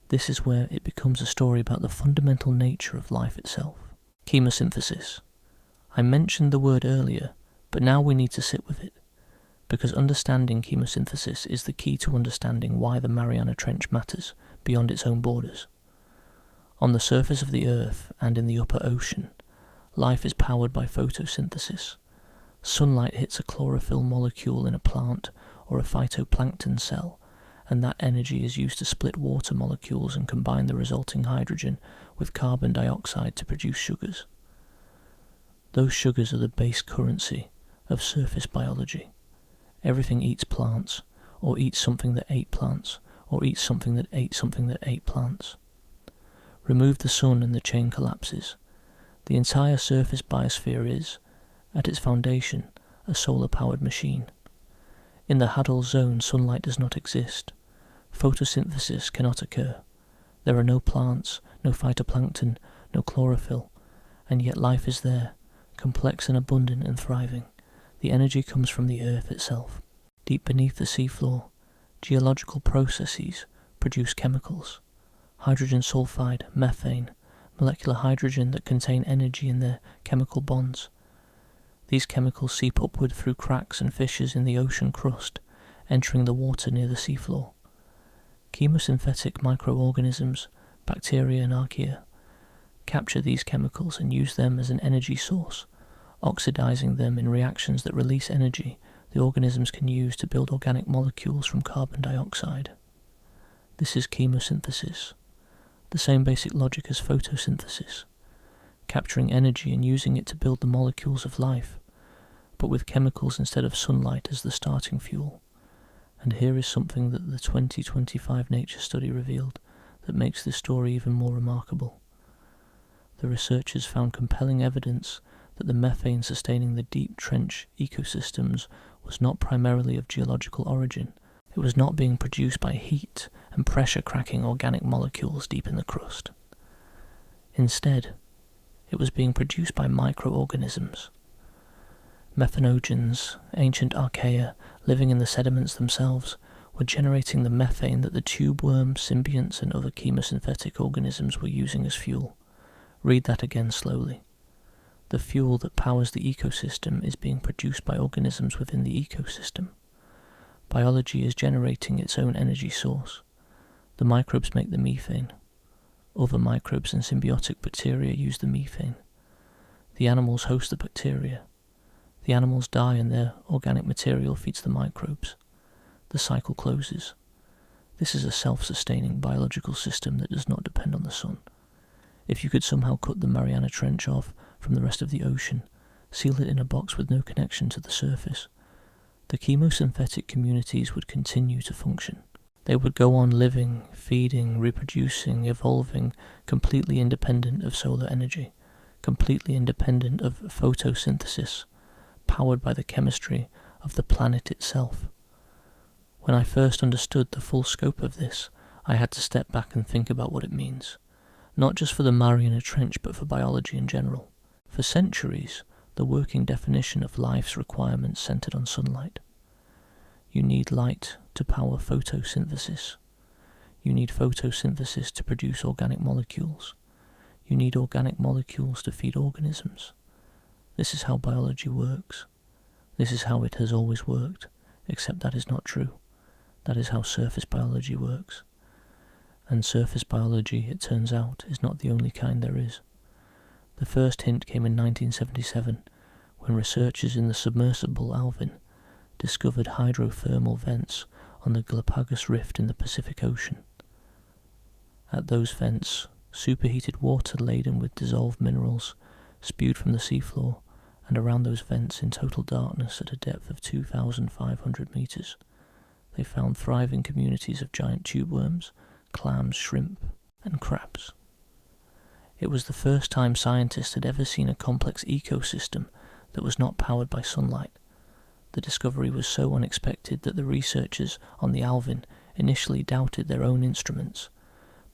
This is where it becomes a story about the fundamental nature of life itself. Chemosynthesis. I mentioned the word earlier, but now we need to sit with it, because understanding chemosynthesis is the key to understanding why the Mariana Trench matters beyond its own borders. On the surface of the Earth and in the upper ocean, life is powered by photosynthesis. Sunlight hits a chlorophyll molecule in a plant or a phytoplankton cell, and that energy is used to split water molecules and combine the resulting hydrogen with carbon dioxide to produce sugars. Those sugars are the base currency of surface biology. Everything eats plants, or eats something that ate plants, or eats something that ate something that ate plants. Remove the sun and the chain collapses. The entire surface biosphere is, at its foundation, a solar-powered machine. In the Hadal Zone, sunlight does not exist. Photosynthesis cannot occur. There are no plants, no phytoplankton, no chlorophyll, and yet life is there, complex and abundant and thriving. The energy comes from the Earth itself. Deep beneath the seafloor, geological processes produce chemicals, hydrogen sulfide, methane, molecular hydrogen that contain energy in their chemical bonds. These chemicals seep upward through cracks and fissures in the ocean crust, entering the water near the seafloor. Chemosynthetic microorganisms, bacteria and archaea, capture these chemicals and use them as an energy source, oxidizing them in reactions that release energy the organisms can use to build organic molecules from carbon dioxide. This is chemosynthesis, the same basic logic as photosynthesis, capturing energy and using it to build the molecules of life, but with chemicals instead of sunlight as the starting fuel. And here is something that the 2025 Nature study revealed that makes this story even more remarkable. The researchers found compelling evidence that the methane sustaining the deep trench ecosystems was not primarily of geological origin. It was not being produced by heat and pressure cracking organic molecules deep in the crust. Instead, it was being produced by microorganisms. Methanogens, ancient archaea living in the sediments themselves, were generating the methane that the tube worms, symbionts and other chemosynthetic organisms were using as fuel. Read that again slowly. The fuel that powers the ecosystem is being produced by organisms within the ecosystem. Biology is generating its own energy source. The microbes make the methane. Other microbes and symbiotic bacteria use the methane. The animals host the bacteria. The animals die and their organic material feeds the microbes. The cycle closes. This is a self-sustaining biological system that does not depend on the sun. If you could somehow cut the Mariana Trench off from the rest of the ocean, seal it in a box with no connection to the surface, the chemosynthetic communities would continue to function. They would go on living, feeding, reproducing, evolving, completely independent of solar energy, completely independent of photosynthesis, powered by the chemistry of the planet itself. When I first understood the full scope of this, I had to step back and think about what it means, not just for the Mariana Trench but for biology in general. For centuries, the working definition of life's requirements centered on sunlight. You need light to power photosynthesis. You need photosynthesis to produce organic molecules. You need organic molecules to feed organisms. This is how biology works. This is how it has always worked, except that is not true. That is how surface biology works. And surface biology, it turns out, is not the only kind there is. The first hint came in 1977, when researchers in the submersible Alvin discovered hydrothermal vents on the Galapagos Rift in the Pacific Ocean. At those vents, superheated water laden with dissolved minerals spewed from the seafloor, and around those vents in total darkness at a depth of 2,500 meters, they found thriving communities of giant tube worms, clams, shrimp, and crabs. It was the first time scientists had ever seen a complex ecosystem that was not powered by sunlight. The discovery was so unexpected that the researchers on the Alvin initially doubted their own instruments,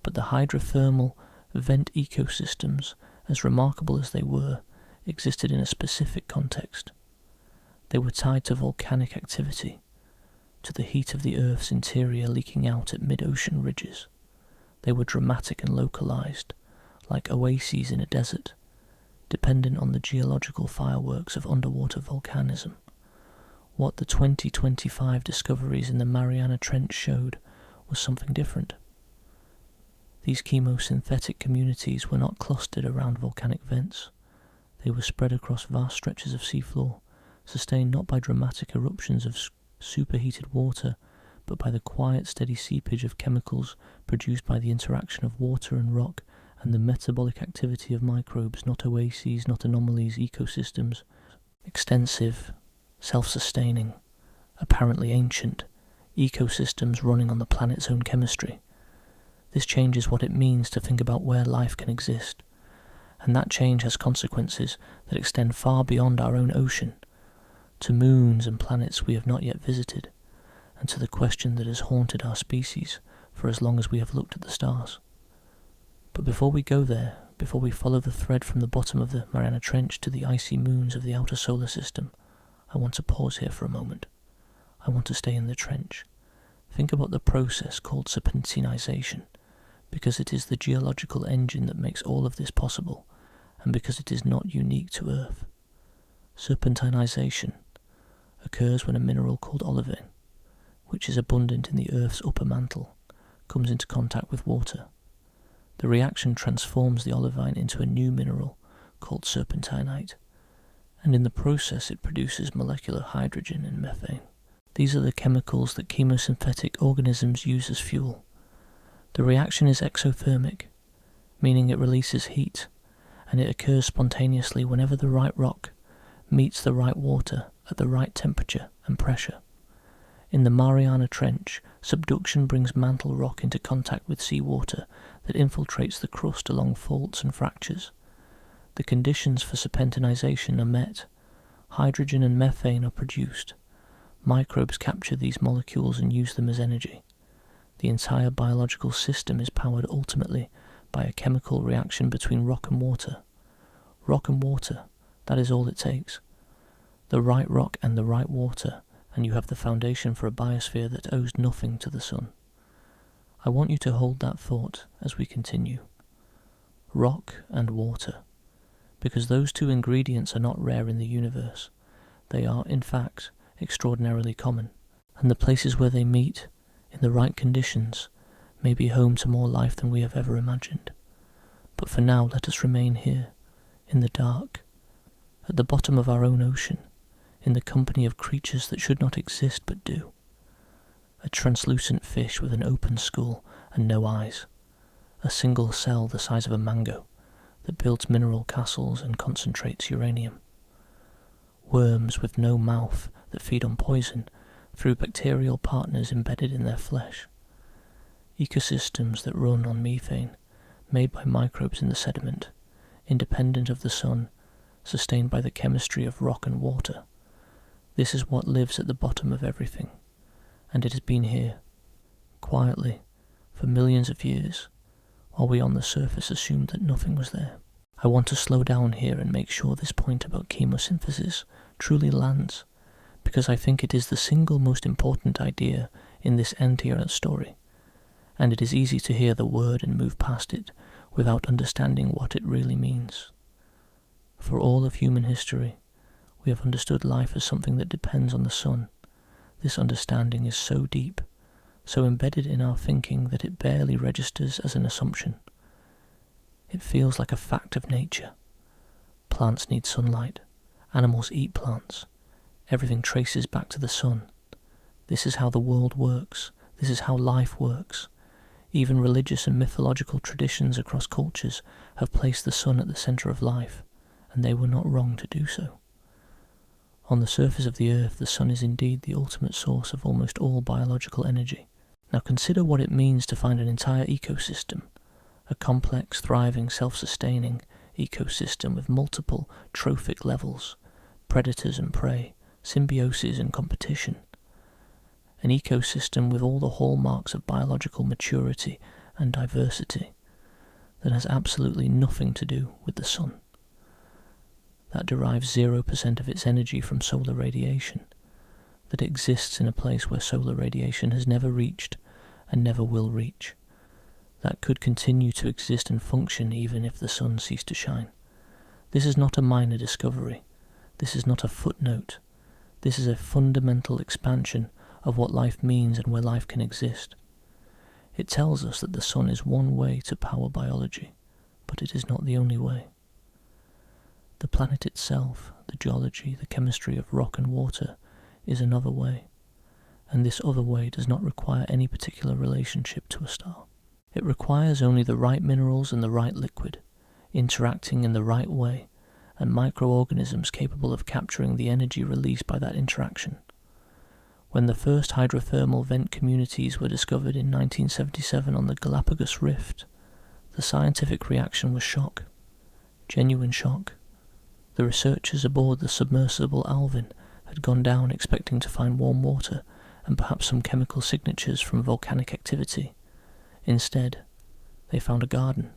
but the hydrothermal vent ecosystems, as remarkable as they were, existed in a specific context. They were tied to volcanic activity, to the heat of the Earth's interior leaking out at mid-ocean ridges. They were dramatic and localized, like oases in a desert, dependent on the geological fireworks of underwater volcanism. What the 2025 discoveries in the Mariana Trench showed was something different. These chemosynthetic communities were not clustered around volcanic vents. They were spread across vast stretches of seafloor, sustained not by dramatic eruptions of superheated water, but by the quiet, steady seepage of chemicals produced by the interaction of water and rock and the metabolic activity of microbes, not oases, not anomalies, ecosystems. Extensive, self-sustaining, apparently ancient, ecosystems running on the planet's own chemistry. This changes what it means to think about where life can exist, and that change has consequences that extend far beyond our own ocean, to moons and planets we have not yet visited, and to the question that has haunted our species for as long as we have looked at the stars. But before we go there, before we follow the thread from the bottom of the Mariana Trench to the icy moons of the outer solar system, I want to pause here for a moment. I want to stay in the trench. Think about the process called serpentinization, because it is the geological engine that makes all of this possible, and because it is not unique to Earth. Serpentinization occurs when a mineral called olivine, which is abundant in the Earth's upper mantle, comes into contact with water. The reaction transforms the olivine into a new mineral called serpentinite, and in the process it produces molecular hydrogen and methane. These are the chemicals that chemosynthetic organisms use as fuel. The reaction is exothermic, meaning it releases heat, and it occurs spontaneously whenever the right rock meets the right water at the right temperature and pressure. In the Mariana Trench, subduction brings mantle rock into contact with seawater that infiltrates the crust along faults and fractures. The conditions for serpentinization are met. Hydrogen and methane are produced. Microbes capture these molecules and use them as energy. The entire biological system is powered ultimately by a chemical reaction between rock and water. Rock and water, that is all it takes. The right rock and the right water, and you have the foundation for a biosphere that owes nothing to the sun. I want you to hold that thought as we continue. Rock and water, because those two ingredients are not rare in the universe. They are, in fact, extraordinarily common, and the places where they meet, in the right conditions, may be home to more life than we have ever imagined. But for now, let us remain here, in the dark, at the bottom of our own ocean, in the company of creatures that should not exist but do. A translucent fish with an open skull and no eyes, a single cell the size of a mango that builds mineral castles and concentrates uranium. Worms with no mouth that feed on poison through bacterial partners embedded in their flesh. Ecosystems that run on methane, made by microbes in the sediment, independent of the sun, sustained by the chemistry of rock and water. This is what lives at the bottom of everything, and it has been here, quietly, for millions of years, while we on the surface assumed that nothing was there. I want to slow down here and make sure this point about chemosynthesis truly lands, because I think it is the single most important idea in this entire story, and it is easy to hear the word and move past it without understanding what it really means. For all of human history, we have understood life as something that depends on the sun. This understanding is so deep, so embedded in our thinking that it barely registers as an assumption. It feels like a fact of nature. Plants need sunlight. Animals eat plants. Everything traces back to the sun. This is how the world works. This is how life works. Even religious and mythological traditions across cultures have placed the sun at the centre of life, and they were not wrong to do so. On the surface of the earth, the sun is indeed the ultimate source of almost all biological energy. Now consider what it means to find an entire ecosystem, a complex, thriving, self-sustaining ecosystem with multiple trophic levels, predators and prey, symbiosis and competition. An ecosystem with all the hallmarks of biological maturity and diversity that has absolutely nothing to do with the sun. That derives 0% of its energy from solar radiation, that exists in a place where solar radiation has never reached and never will reach, that could continue to exist and function even if the sun ceased to shine. This is not a minor discovery. This is not a footnote. This is a fundamental expansion of what life means and where life can exist. It tells us that the sun is one way to power biology, but it is not the only way. The planet itself, the geology, the chemistry of rock and water, is another way, and this other way does not require any particular relationship to a star. It requires only the right minerals and the right liquid, interacting in the right way, and microorganisms capable of capturing the energy released by that interaction. When the first hydrothermal vent communities were discovered in 1977 on the Galapagos Rift, the scientific reaction was shock, genuine shock. The researchers aboard the submersible Alvin had gone down expecting to find warm water and perhaps some chemical signatures from volcanic activity. Instead, they found a garden.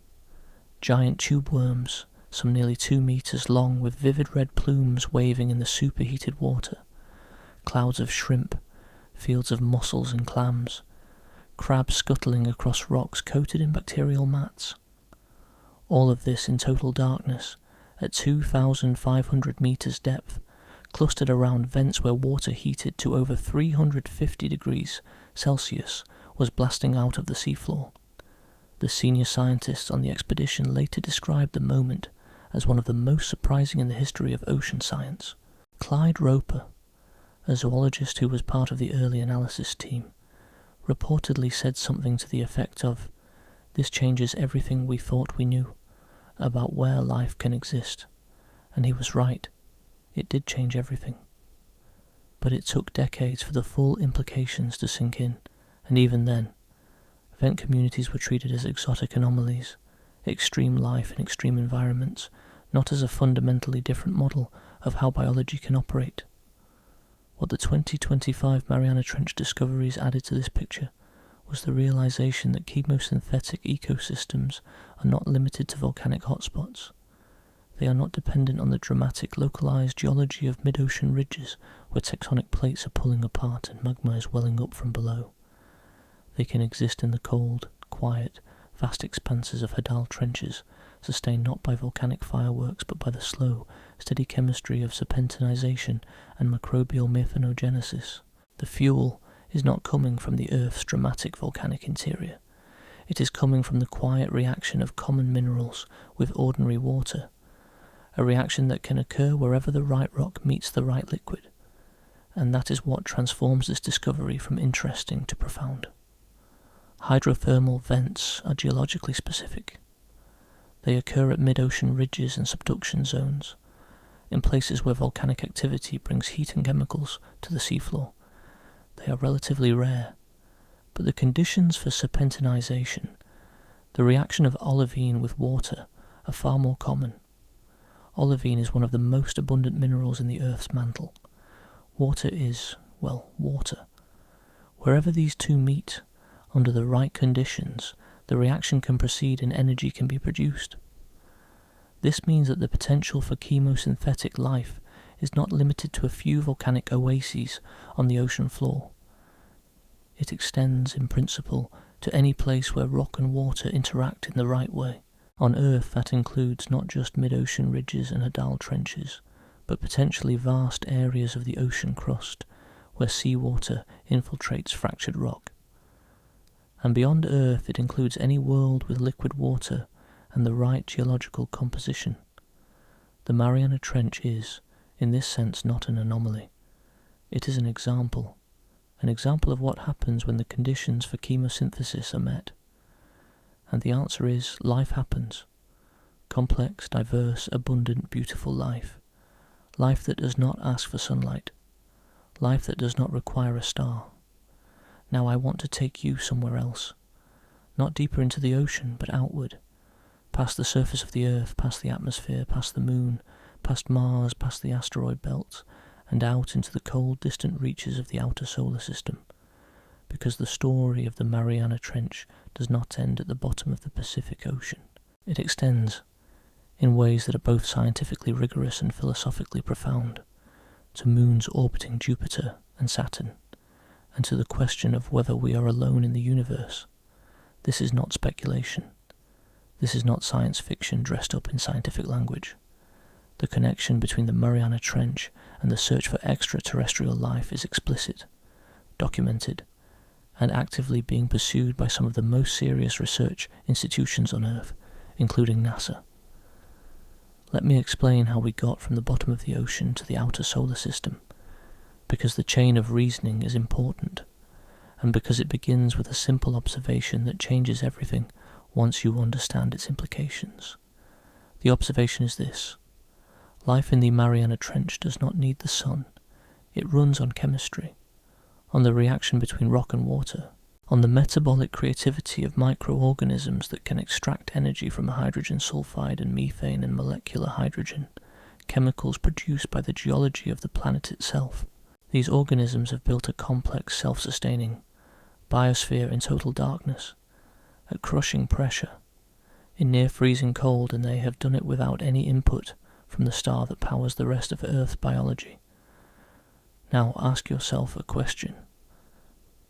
Giant tube worms, some nearly 2 meters long, with vivid red plumes waving in the superheated water, clouds of shrimp, fields of mussels and clams, crabs scuttling across rocks coated in bacterial mats. All of this in total darkness, at 2,500 meters depth, clustered around vents where water heated to over 350 degrees Celsius was blasting out of the seafloor. The senior scientists on the expedition later described the moment as one of the most surprising in the history of ocean science. Clyde Roper, a zoologist who was part of the early analysis team, reportedly said something to the effect of, "This changes everything we thought we knew about where life can exist." And he was right. It did change everything. But it took decades for the full implications to sink in, and even then, vent communities were treated as exotic anomalies, extreme life in extreme environments, not as a fundamentally different model of how biology can operate. What the 2025 Mariana Trench discoveries added to this picture was the realization that chemosynthetic ecosystems are not limited to volcanic hotspots. They are not dependent on the dramatic localized geology of mid-ocean ridges where tectonic plates are pulling apart and magma is welling up from below. They can exist in the cold, quiet, vast expanses of Hadal trenches, sustained not by volcanic fireworks but by the slow, steady chemistry of serpentinization and microbial methanogenesis. The fuel is not coming from the Earth's dramatic volcanic interior. It is coming from the quiet reaction of common minerals with ordinary water, a reaction that can occur wherever the right rock meets the right liquid, and that is what transforms this discovery from interesting to profound. Hydrothermal vents are geologically specific. They occur at mid-ocean ridges and subduction zones, in places where volcanic activity brings heat and chemicals to the seafloor. They are relatively rare, but the conditions for serpentinization, the reaction of olivine with water, are far more common. Olivine is one of the most abundant minerals in the Earth's mantle. Water is, well, water. Wherever these two meet, under the right conditions, the reaction can proceed and energy can be produced. This means that the potential for chemosynthetic life is not limited to a few volcanic oases on the ocean floor. It extends, in principle, to any place where rock and water interact in the right way. On Earth, that includes not just mid-ocean ridges and Hadal trenches, but potentially vast areas of the ocean crust, where seawater infiltrates fractured rock. And beyond Earth, it includes any world with liquid water and the right geological composition. The Mariana Trench is, in this sense, not an anomaly. It is an example of what happens when the conditions for chemosynthesis are met. And the answer is, life happens. Complex, diverse, abundant, beautiful life. Life that does not ask for sunlight. Life that does not require a star. Now I want to take you somewhere else. Not deeper into the ocean, but outward. Past the surface of the Earth, past the atmosphere, past the moon, past Mars, past the asteroid belt, and out into the cold, distant reaches of the outer solar system. Because the story of the Mariana Trench does not end at the bottom of the Pacific Ocean. It extends, in ways that are both scientifically rigorous and philosophically profound, to moons orbiting Jupiter and Saturn, and to the question of whether we are alone in the universe. This is not speculation. This is not science fiction dressed up in scientific language. The connection between the Mariana Trench and the search for extraterrestrial life is explicit, documented, and actively being pursued by some of the most serious research institutions on Earth, including NASA. Let me explain how we got from the bottom of the ocean to the outer solar system, because the chain of reasoning is important, and because it begins with a simple observation that changes everything once you understand its implications. The observation is this: life in the Mariana Trench does not need the sun. It runs on chemistry, on the reaction between rock and water, on the metabolic creativity of microorganisms that can extract energy from hydrogen sulfide and methane and molecular hydrogen, chemicals produced by the geology of the planet itself. These organisms have built a complex, self-sustaining biosphere in total darkness, at crushing pressure, in near freezing cold, and they have done it without any input from the star that powers the rest of Earth's biology. Now ask yourself a question.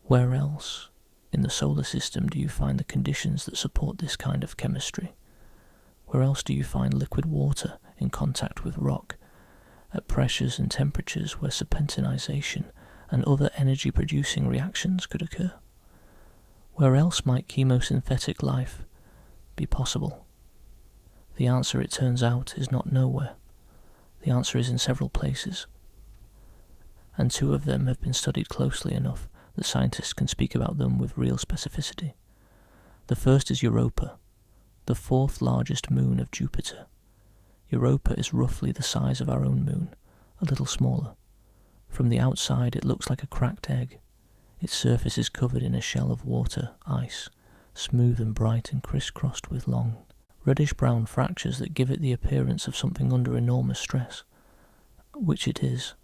Where else in the solar system do you find the conditions that support this kind of chemistry? Where else do you find liquid water in contact with rock at pressures and temperatures where serpentinization and other energy-producing reactions could occur? Where else might chemosynthetic life be possible? The answer, it turns out, is not nowhere. The answer is in several places, and two of them have been studied closely enough that scientists can speak about them with real specificity. The first is Europa, the fourth largest moon of Jupiter. Europa is roughly the size of our own moon, a little smaller. From the outside it looks like a cracked egg. Its surface is covered in a shell of water, ice, smooth and bright and crisscrossed with long, reddish-brown fractures that give it the appearance of something under enormous stress, which it is.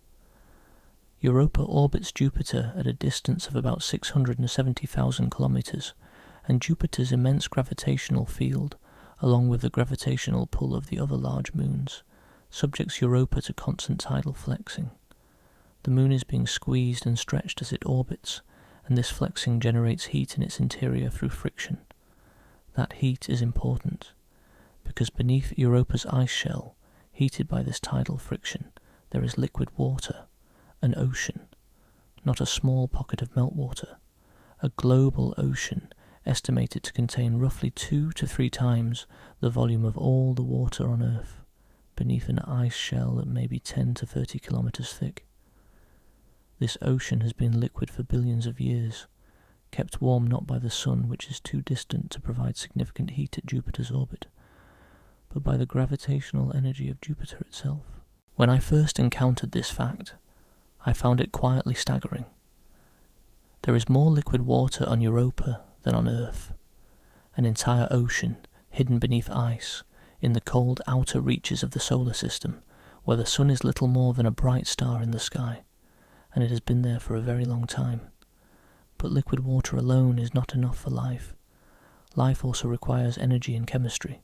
Europa orbits Jupiter at a distance of about 670,000 kilometers, and Jupiter's immense gravitational field, along with the gravitational pull of the other large moons, subjects Europa to constant tidal flexing. The moon is being squeezed and stretched as it orbits, and this flexing generates heat in its interior through friction. That heat is important, because beneath Europa's ice shell, heated by this tidal friction, there is liquid water, an ocean, not a small pocket of meltwater, a global ocean estimated to contain roughly 2 to 3 times the volume of all the water on Earth, beneath an ice shell that may be 10 to 30 kilometers thick. This ocean has been liquid for billions of years, kept warm not by the sun, which is too distant to provide significant heat at Jupiter's orbit, but by the gravitational energy of Jupiter itself. When I first encountered this fact, I found it quietly staggering. There is more liquid water on Europa than on Earth, an entire ocean hidden beneath ice in the cold outer reaches of the solar system, where the sun is little more than a bright star in the sky, and it has been there for a very long time. But liquid water alone is not enough for life. Life also requires energy and chemistry,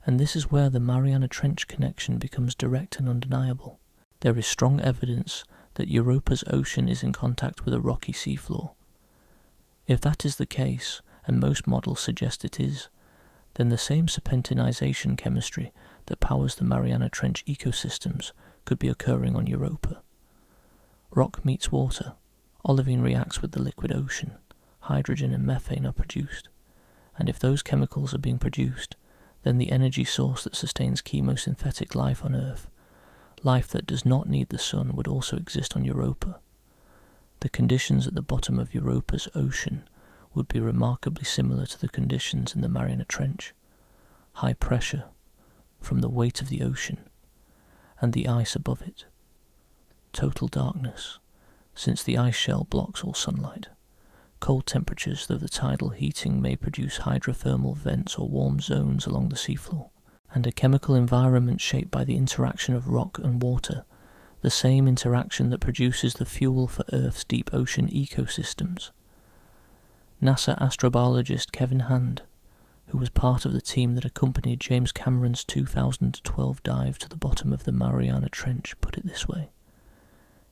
and this is where the Mariana Trench connection becomes direct and undeniable. There is strong evidence that Europa's ocean is in contact with a rocky seafloor. If that is the case, and most models suggest it is, then the same serpentinization chemistry that powers the Mariana Trench ecosystems could be occurring on Europa. Rock meets water, olivine reacts with the liquid ocean, hydrogen and methane are produced, and if those chemicals are being produced, then the energy source that sustains chemosynthetic life on Earth, life that does not need the sun, would also exist on Europa. The conditions at the bottom of Europa's ocean would be remarkably similar to the conditions in the Mariana Trench. High pressure from the weight of the ocean and the ice above it. Total darkness, since the ice shell blocks all sunlight. Cold temperatures, though the tidal heating may produce hydrothermal vents or warm zones along the seafloor, and a chemical environment shaped by the interaction of rock and water, the same interaction that produces the fuel for Earth's deep ocean ecosystems. NASA astrobiologist Kevin Hand, who was part of the team that accompanied James Cameron's 2012 dive to the bottom of the Mariana Trench, put it this way.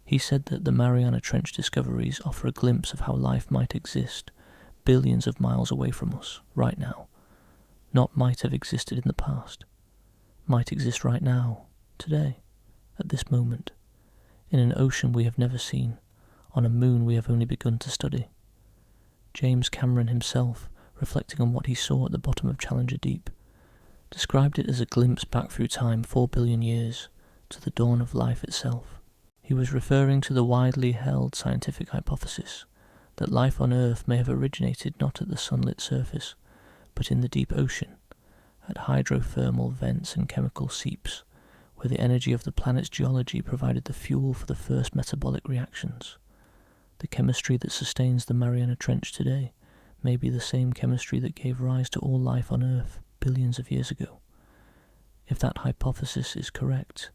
He said that the Mariana Trench discoveries offer a glimpse of how life might exist billions of miles away from us, right now. Not might have existed in the past. Might exist right now, today, at this moment, in an ocean we have never seen, on a moon we have only begun to study. James Cameron himself, reflecting on what he saw at the bottom of Challenger Deep, described it as a glimpse back through time 4 billion years, to the dawn of life itself. He was referring to the widely held scientific hypothesis that life on Earth may have originated not at the sunlit surface, but in the deep ocean, at hydrothermal vents and chemical seeps, where the energy of the planet's geology provided the fuel for the first metabolic reactions. The chemistry that sustains the Mariana Trench today may be the same chemistry that gave rise to all life on Earth billions of years ago. If that hypothesis is correct,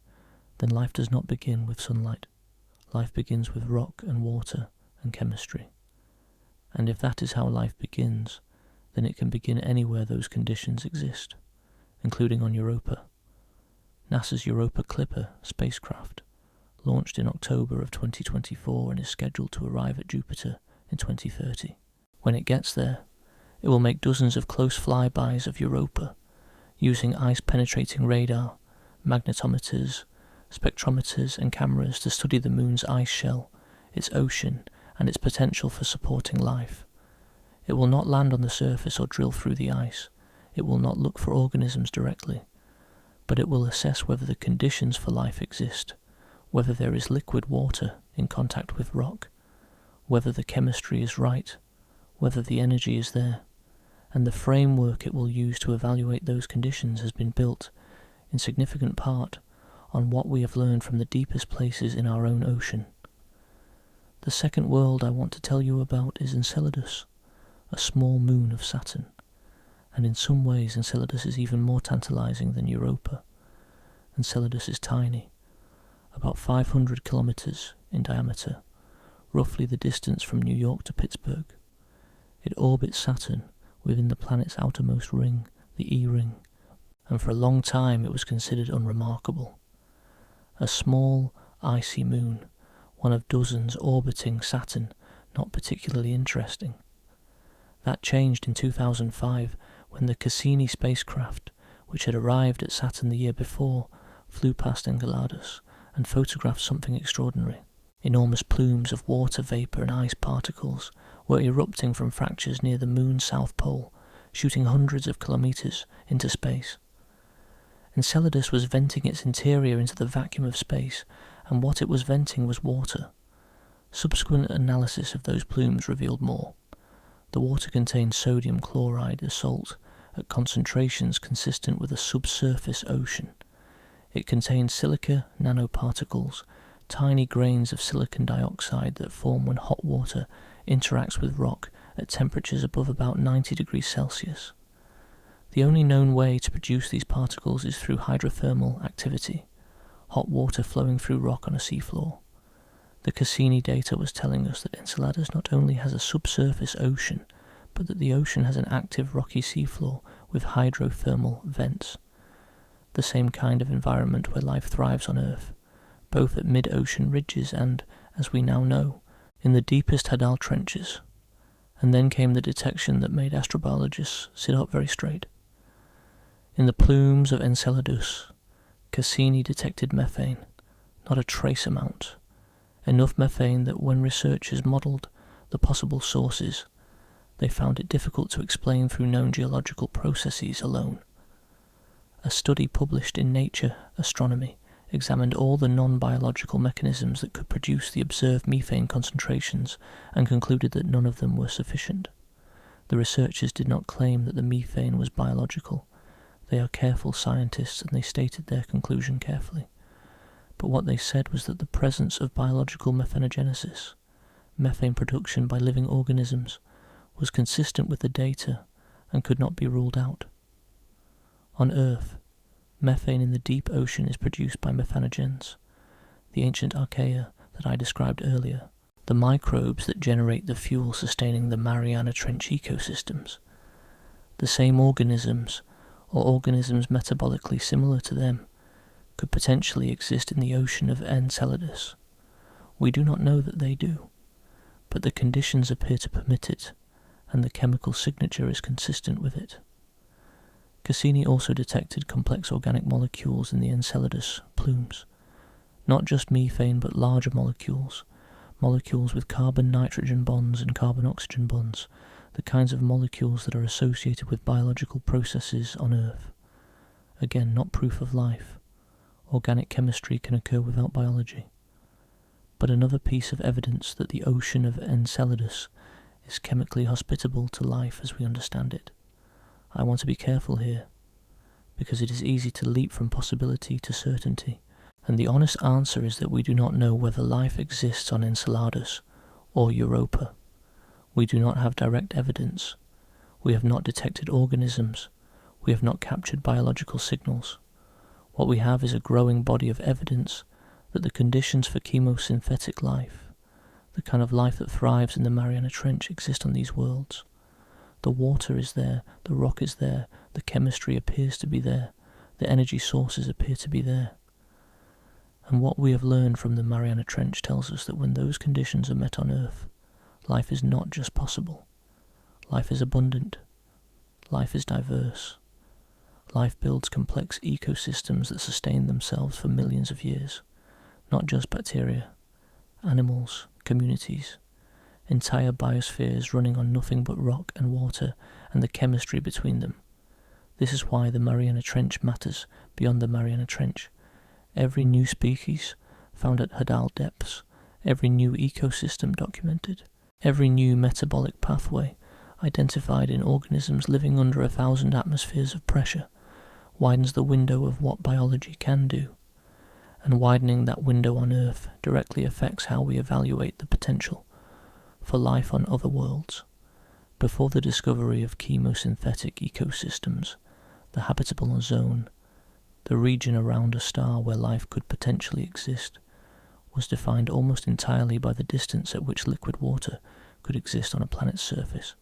then life does not begin with sunlight. Life begins with rock and water and chemistry. And if that is how life begins, then it can begin anywhere those conditions exist, including on Europa. NASA's Europa Clipper spacecraft launched in October of 2024 and is scheduled to arrive at Jupiter in 2030. When it gets there, it will make dozens of close flybys of Europa, using ice-penetrating radar, magnetometers, spectrometers and cameras to study the moon's ice shell, its ocean, and its potential for supporting life. It will not land on the surface or drill through the ice. It will not look for organisms directly, but it will assess whether the conditions for life exist, whether there is liquid water in contact with rock, whether the chemistry is right, whether the energy is there, and the framework it will use to evaluate those conditions has been built, in significant part, on what we have learned from the deepest places in our own ocean. The second world I want to tell you about is Enceladus, a small moon of Saturn, and in some ways Enceladus is even more tantalizing than Europa. Enceladus is tiny, about 500 kilometers in diameter, roughly the distance from New York to Pittsburgh. It orbits Saturn within the planet's outermost ring, the E-ring, and for a long time it was considered unremarkable. A small, icy moon, one of dozens orbiting Saturn, not particularly interesting. That changed in 2005 when the Cassini spacecraft, which had arrived at Saturn the year before, flew past Enceladus and photographed something extraordinary. Enormous plumes of water vapour and ice particles were erupting from fractures near the moon's south pole, shooting hundreds of kilometres into space. Enceladus was venting its interior into the vacuum of space, and what it was venting was water. Subsequent analysis of those plumes revealed more. The water contained sodium chloride, a salt, at concentrations consistent with a subsurface ocean. It contained silica nanoparticles, tiny grains of silicon dioxide that form when hot water interacts with rock at temperatures above about 90 degrees Celsius. The only known way to produce these particles is through hydrothermal activity, hot water flowing through rock on a seafloor. The Cassini data was telling us that Enceladus not only has a subsurface ocean, but that the ocean has an active rocky seafloor with hydrothermal vents, the same kind of environment where life thrives on Earth, both at mid-ocean ridges and, as we now know, in the deepest Hadal trenches. And then came the detection that made astrobiologists sit up very straight. In the plumes of Enceladus, Cassini detected methane, not a trace amount, enough methane that when researchers modelled the possible sources, they found it difficult to explain through known geological processes alone. A study published in Nature Astronomy examined all the non-biological mechanisms that could produce the observed methane concentrations and concluded that none of them were sufficient. The researchers did not claim that the methane was biological. They are careful scientists and they stated their conclusion carefully. But what they said was that the presence of biological methanogenesis, methane production by living organisms, was consistent with the data and could not be ruled out. On Earth, methane in the deep ocean is produced by methanogens, the ancient archaea that I described earlier, the microbes that generate the fuel sustaining the Mariana Trench ecosystems. The same organisms, or organisms metabolically similar to them, could potentially exist in the ocean of Enceladus. We do not know that they do, but the conditions appear to permit it, and the chemical signature is consistent with it. Cassini also detected complex organic molecules in the Enceladus plumes, not just methane but larger molecules, molecules with carbon-nitrogen bonds and carbon-oxygen bonds, the kinds of molecules that are associated with biological processes on Earth. Again, not proof of life. Organic chemistry can occur without biology. But another piece of evidence that the ocean of Enceladus is chemically hospitable to life as we understand it. I want to be careful here, because it is easy to leap from possibility to certainty, and the honest answer is that we do not know whether life exists on Enceladus or Europa. We do not have direct evidence. We have not detected organisms. We have not captured biological signals. What we have is a growing body of evidence that the conditions for chemosynthetic life, the kind of life that thrives in the Mariana Trench, exist on these worlds. The water is there, the rock is there, the chemistry appears to be there, the energy sources appear to be there. And what we have learned from the Mariana Trench tells us that when those conditions are met on Earth, life is not just possible. Life is abundant. Life is diverse. Life builds complex ecosystems that sustain themselves for millions of years. Not just bacteria, animals, communities, entire biospheres running on nothing but rock and water and the chemistry between them. This is why the Mariana Trench matters beyond the Mariana Trench. Every new species found at Hadal depths, every new ecosystem documented, every new metabolic pathway identified in organisms living under 1,000 atmospheres of pressure widens the window of what biology can do, and widening that window on Earth directly affects how we evaluate the potential for life on other worlds. Before the discovery of chemosynthetic ecosystems, the habitable zone, the region around a star where life could potentially exist, was defined almost entirely by the distance at which liquid water could exist on a planet's surface.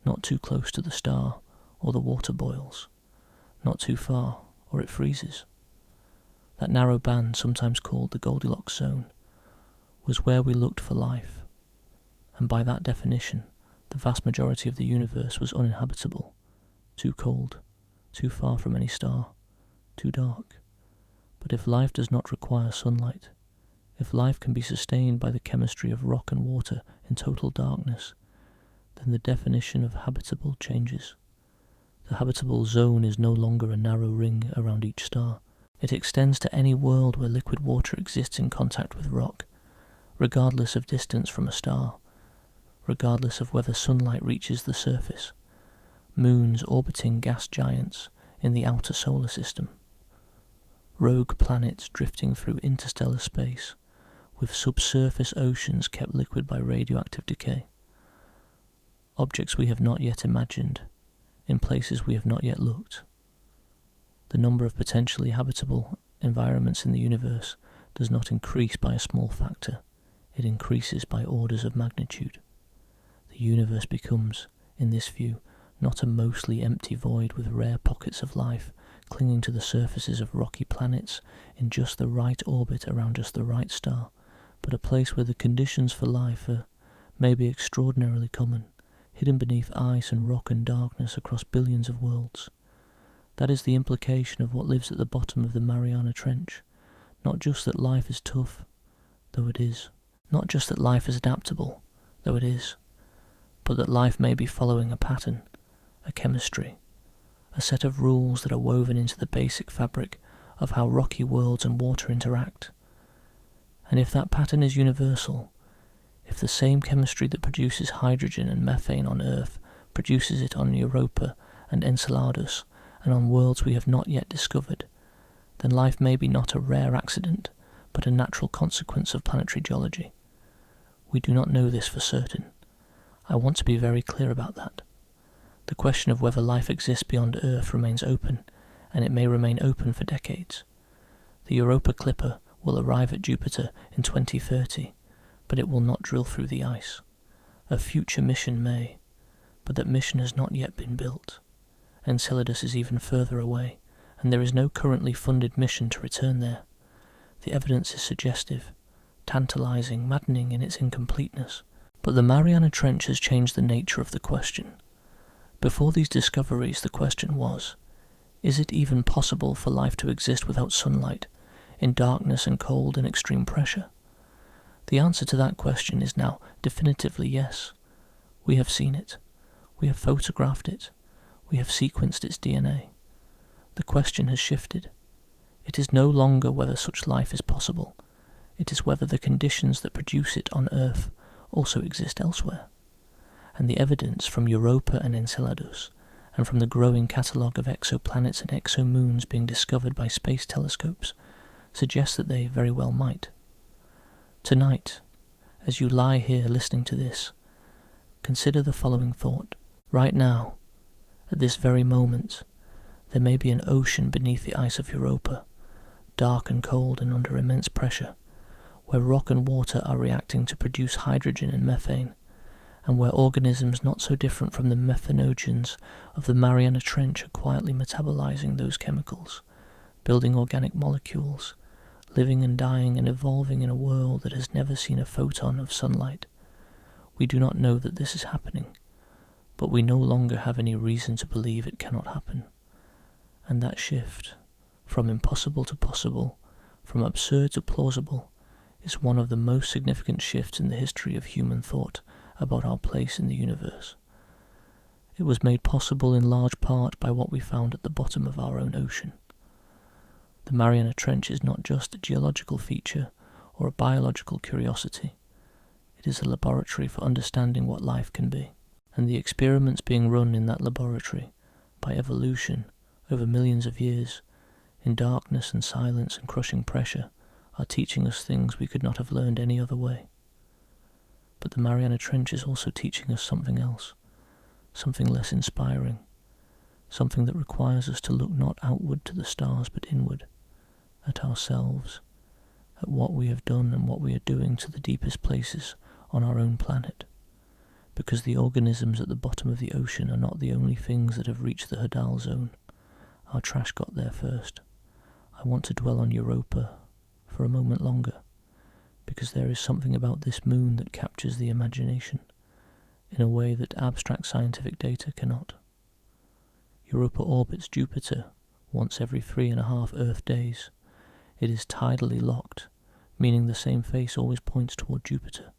Not too close to the star, or the water boils. Not too far, or it freezes. That narrow band, sometimes called the Goldilocks zone, was where we looked for life, and by that definition, the vast majority of the universe was uninhabitable, too cold, too far from any star, too dark. But if life does not require sunlight, if life can be sustained by the chemistry of rock and water in total darkness, then the definition of habitable changes. The habitable zone is no longer a narrow ring around each star. It extends to any world where liquid water exists in contact with rock, regardless of distance from a star, regardless of whether sunlight reaches the surface. Moons orbiting gas giants in the outer solar system. Rogue planets drifting through interstellar space, with subsurface oceans kept liquid by radioactive decay. Objects we have not yet imagined, in places we have not yet looked. The number of potentially habitable environments in the universe does not increase by a small factor, it increases by orders of magnitude. The universe becomes, in this view, not a mostly empty void with rare pockets of life clinging to the surfaces of rocky planets in just the right orbit around just the right star, but a place where the conditions for life are maybe extraordinarily common, hidden beneath ice and rock and darkness across billions of worlds. That is the implication of what lives at the bottom of the Mariana Trench. Not just that life is tough, though it is. Not just that life is adaptable, though it is. But that life may be following a pattern, a chemistry, a set of rules that are woven into the basic fabric of how rocky worlds and water interact. And if that pattern is universal, if the same chemistry that produces hydrogen and methane on Earth produces it on Europa and Enceladus and on worlds we have not yet discovered, then life may be not a rare accident, but a natural consequence of planetary geology. We do not know this for certain. I want to be very clear about that. The question of whether life exists beyond Earth remains open, and it may remain open for decades. The Europa Clipper will arrive at Jupiter in 2030, but it will not drill through the ice. A future mission may, but that mission has not yet been built. Enceladus is even further away, and there is no currently funded mission to return there. The evidence is suggestive, tantalizing, maddening in its incompleteness. But the Mariana Trench has changed the nature of the question. Before these discoveries, the question was, is it even possible for life to exist without sunlight, in darkness and cold and extreme pressure? The answer to that question is now definitively yes. We have seen it. We have photographed it. We have sequenced its DNA. The question has shifted. It is no longer whether such life is possible. It is whether the conditions that produce it on Earth also exist elsewhere. And the evidence from Europa and Enceladus, and from the growing catalogue of exoplanets and exomoons being discovered by space telescopes, suggests that they very well might. Tonight, as you lie here listening to this, consider the following thought. Right now, at this very moment, there may be an ocean beneath the ice of Europa, dark and cold and under immense pressure, where rock and water are reacting to produce hydrogen and methane, and where organisms not so different from the methanogens of the Mariana Trench are quietly metabolizing those chemicals, building organic molecules, living and dying and evolving in a world that has never seen a photon of sunlight. We do not know that this is happening, but we no longer have any reason to believe it cannot happen. And that shift, from impossible to possible, from absurd to plausible, is one of the most significant shifts in the history of human thought about our place in the universe. It was made possible in large part by what we found at the bottom of our own ocean. The Mariana Trench is not just a geological feature or a biological curiosity. It is a laboratory for understanding what life can be, and the experiments being run in that laboratory, by evolution, over millions of years, in darkness and silence and crushing pressure, are teaching us things we could not have learned any other way. But the Mariana Trench is also teaching us something else, something less inspiring, something that requires us to look not outward to the stars but inward, at ourselves, at what we have done and what we are doing to the deepest places on our own planet, because the organisms at the bottom of the ocean are not the only things that have reached the Hadal zone. Our trash got there first. I want to dwell on Europa for a moment longer, because there is something about this moon that captures the imagination in a way that abstract scientific data cannot. Europa orbits Jupiter once every 3.5 Earth days. It is tidally locked, meaning the same face always points toward Jupiter,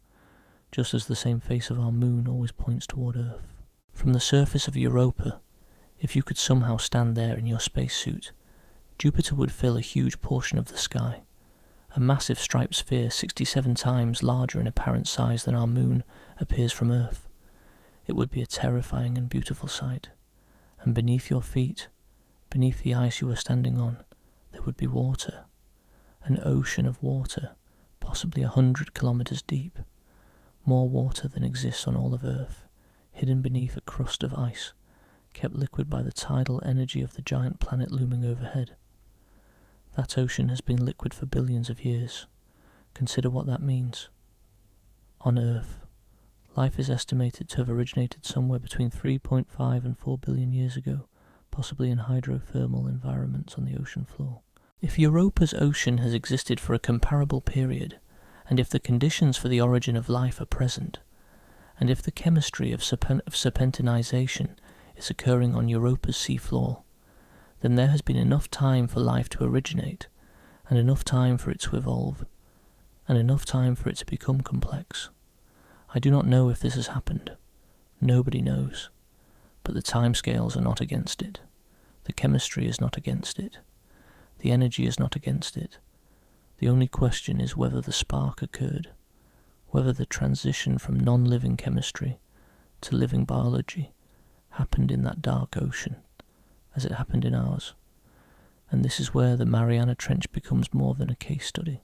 just as the same face of our moon always points toward Earth. From the surface of Europa, if you could somehow stand there in your spacesuit, Jupiter would fill a huge portion of the sky. A massive striped sphere 67 times larger in apparent size than our moon appears from Earth. It would be a terrifying and beautiful sight, and beneath your feet, beneath the ice you are standing on, there would be water, an ocean of water, possibly 100 kilometers deep, more water than exists on all of Earth, hidden beneath a crust of ice, kept liquid by the tidal energy of the giant planet looming overhead. That ocean has been liquid for billions of years. Consider what that means. On Earth, life is estimated to have originated somewhere between 3.5 and 4 billion years ago, possibly in hydrothermal environments on the ocean floor. If Europa's ocean has existed for a comparable period, and if the conditions for the origin of life are present, and if the chemistry of serpentinization is occurring on Europa's seafloor, then there has been enough time for life to originate, and enough time for it to evolve, and enough time for it to become complex. I do not know if this has happened. Nobody knows. But the timescales are not against it. The chemistry is not against it. The energy is not against it. The only question is whether the spark occurred, whether the transition from non-living chemistry to living biology happened in that dark ocean, as it happened in ours. And this is where the Mariana Trench becomes more than a case study.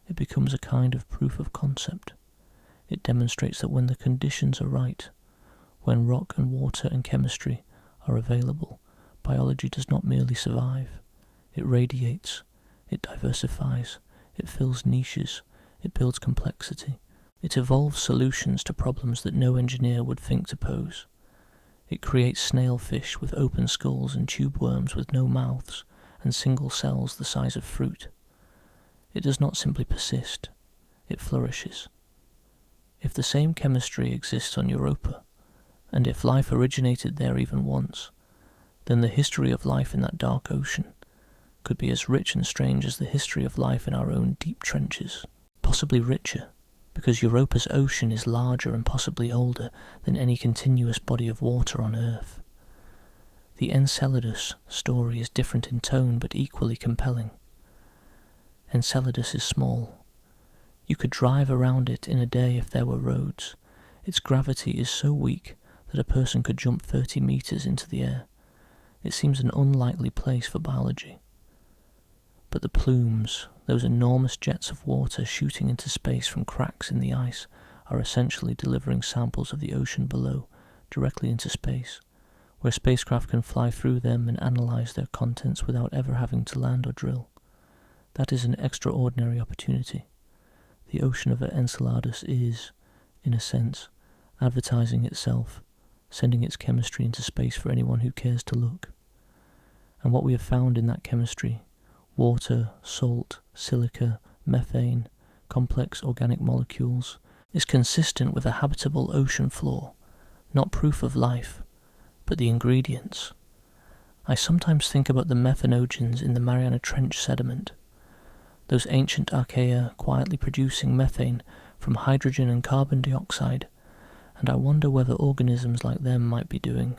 It becomes a kind of proof of concept. It demonstrates that when the conditions are right, when rock and water and chemistry are available, biology does not merely survive. It radiates, it diversifies, it fills niches, it builds complexity. It evolves solutions to problems that no engineer would think to pose. It creates snailfish with open skulls and tube worms with no mouths and single cells the size of fruit. It does not simply persist, it flourishes. If the same chemistry exists on Europa, and if life originated there even once, then the history of life in that dark ocean could be as rich and strange as the history of life in our own deep trenches, possibly richer, because Europa's ocean is larger and possibly older than any continuous body of water on Earth. The Enceladus story is different in tone but equally compelling. Enceladus is small. You could drive around it in a day if there were roads. Its gravity is so weak that a person could jump 30 meters into the air. It seems an unlikely place for biology. But the plumes, those enormous jets of water shooting into space from cracks in the ice, are essentially delivering samples of the ocean below directly into space, where spacecraft can fly through them and analyze their contents without ever having to land or drill. That is an extraordinary opportunity. The ocean of Enceladus is, in a sense, advertising itself, sending its chemistry into space for anyone who cares to look. And what we have found in that chemistry, water, salt, silica, methane, complex organic molecules, is consistent with a habitable ocean floor, not proof of life, but the ingredients. I sometimes think about the methanogens in the Mariana Trench sediment, those ancient archaea quietly producing methane from hydrogen and carbon dioxide, and I wonder whether organisms like them might be doing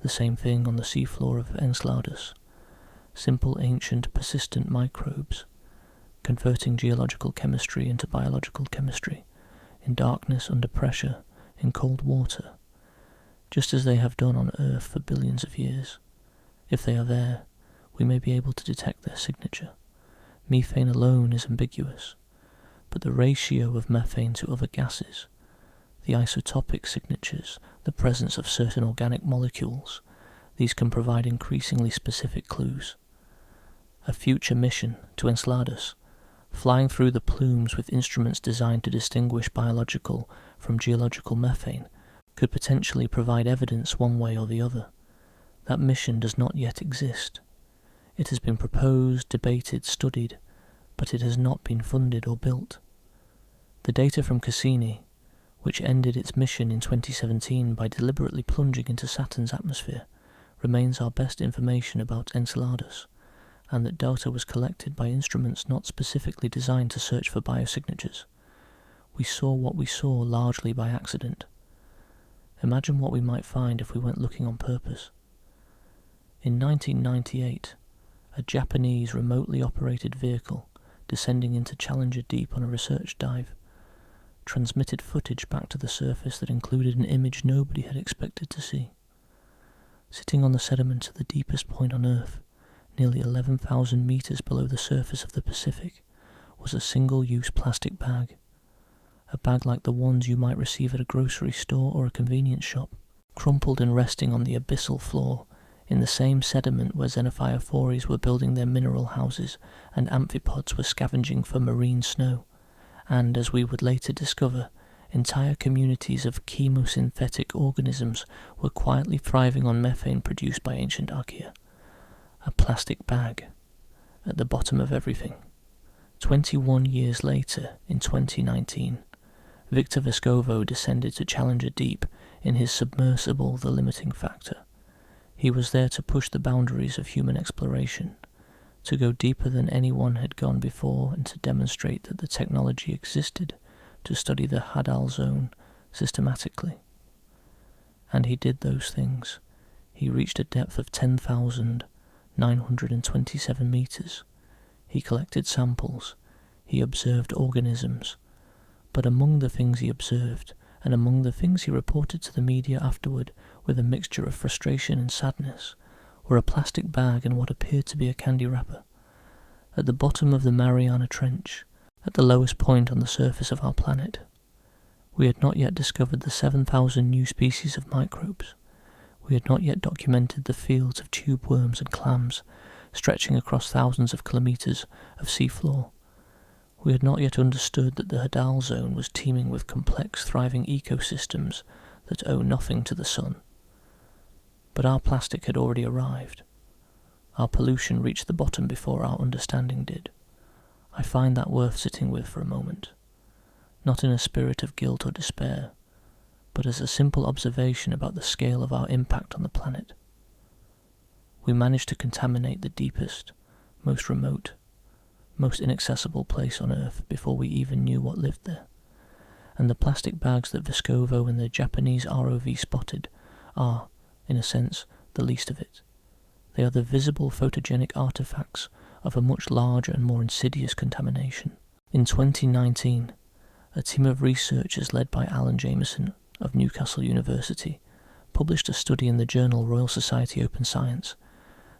the same thing on the seafloor of Enceladus. Simple, ancient, persistent microbes, converting geological chemistry into biological chemistry, in darkness, under pressure, in cold water, just as they have done on Earth for billions of years. If they are there, we may be able to detect their signature. Methane alone is ambiguous, but the ratio of methane to other gases, the isotopic signatures, the presence of certain organic molecules, these can provide increasingly specific clues. A future mission to Enceladus, flying through the plumes with instruments designed to distinguish biological from geological methane, could potentially provide evidence one way or the other. That mission does not yet exist. It has been proposed, debated, studied, but it has not been funded or built. The data from Cassini, which ended its mission in 2017 by deliberately plunging into Saturn's atmosphere, remains our best information about Enceladus, and that data was collected by instruments not specifically designed to search for biosignatures. We saw what we saw largely by accident. Imagine what we might find if we went looking on purpose. In 1998, a Japanese remotely operated vehicle descending into Challenger Deep on a research dive transmitted footage back to the surface that included an image nobody had expected to see. Sitting on the sediment at the deepest point on Earth, nearly 11,000 meters below the surface of the Pacific, was a single-use plastic bag. A bag like the ones you might receive at a grocery store or a convenience shop, crumpled and resting on the abyssal floor, in the same sediment where xenophyophores were building their mineral houses and amphipods were scavenging for marine snow, and, as we would later discover, entire communities of chemosynthetic organisms were quietly thriving on methane produced by ancient archaea. A plastic bag, at the bottom of everything. 21 years later, in 2019, Victor Vescovo descended to Challenger Deep in his submersible The Limiting Factor. He was there to push the boundaries of human exploration, to go deeper than anyone had gone before and to demonstrate that the technology existed to study the Hadal Zone systematically. And he did those things. He reached a depth of 10,927 meters. He collected samples. He observed organisms. But among the things he observed, and among the things he reported to the media afterward with a mixture of frustration and sadness, were a plastic bag and what appeared to be a candy wrapper. At the bottom of the Mariana Trench, at the lowest point on the surface of our planet, we had not yet discovered the 7,000 new species of microbes. We had not yet documented the fields of tube worms and clams stretching across thousands of kilometers of seafloor. We had not yet understood that the Hadal Zone was teeming with complex, thriving ecosystems that owe nothing to the sun. But our plastic had already arrived. Our pollution reached the bottom before our understanding did. I find that worth sitting with for a moment, not in a spirit of guilt or despair, but as a simple observation about the scale of our impact on the planet. We managed to contaminate the deepest, most remote, most inaccessible place on Earth before we even knew what lived there, and the plastic bags that Vescovo and the Japanese ROV spotted are, in a sense, the least of it. They are the visible photogenic artifacts of a much larger and more insidious contamination. In 2019, a team of researchers led by Alan Jameson of Newcastle University published a study in the journal Royal Society Open Science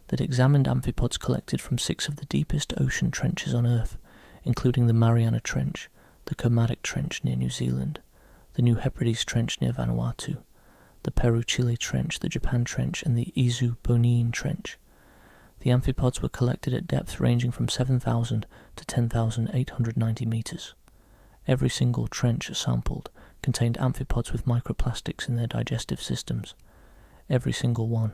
that examined amphipods collected from 6 of the deepest ocean trenches on Earth, including the Mariana Trench, the Kermadec Trench near New Zealand, the New Hebrides Trench near Vanuatu, the Peru-Chile Trench, the Japan Trench, and the Izu-Bonin Trench. The amphipods were collected at depths ranging from 7,000 to 10,890 meters. Every single trench sampled contained amphipods with microplastics in their digestive systems, every single one.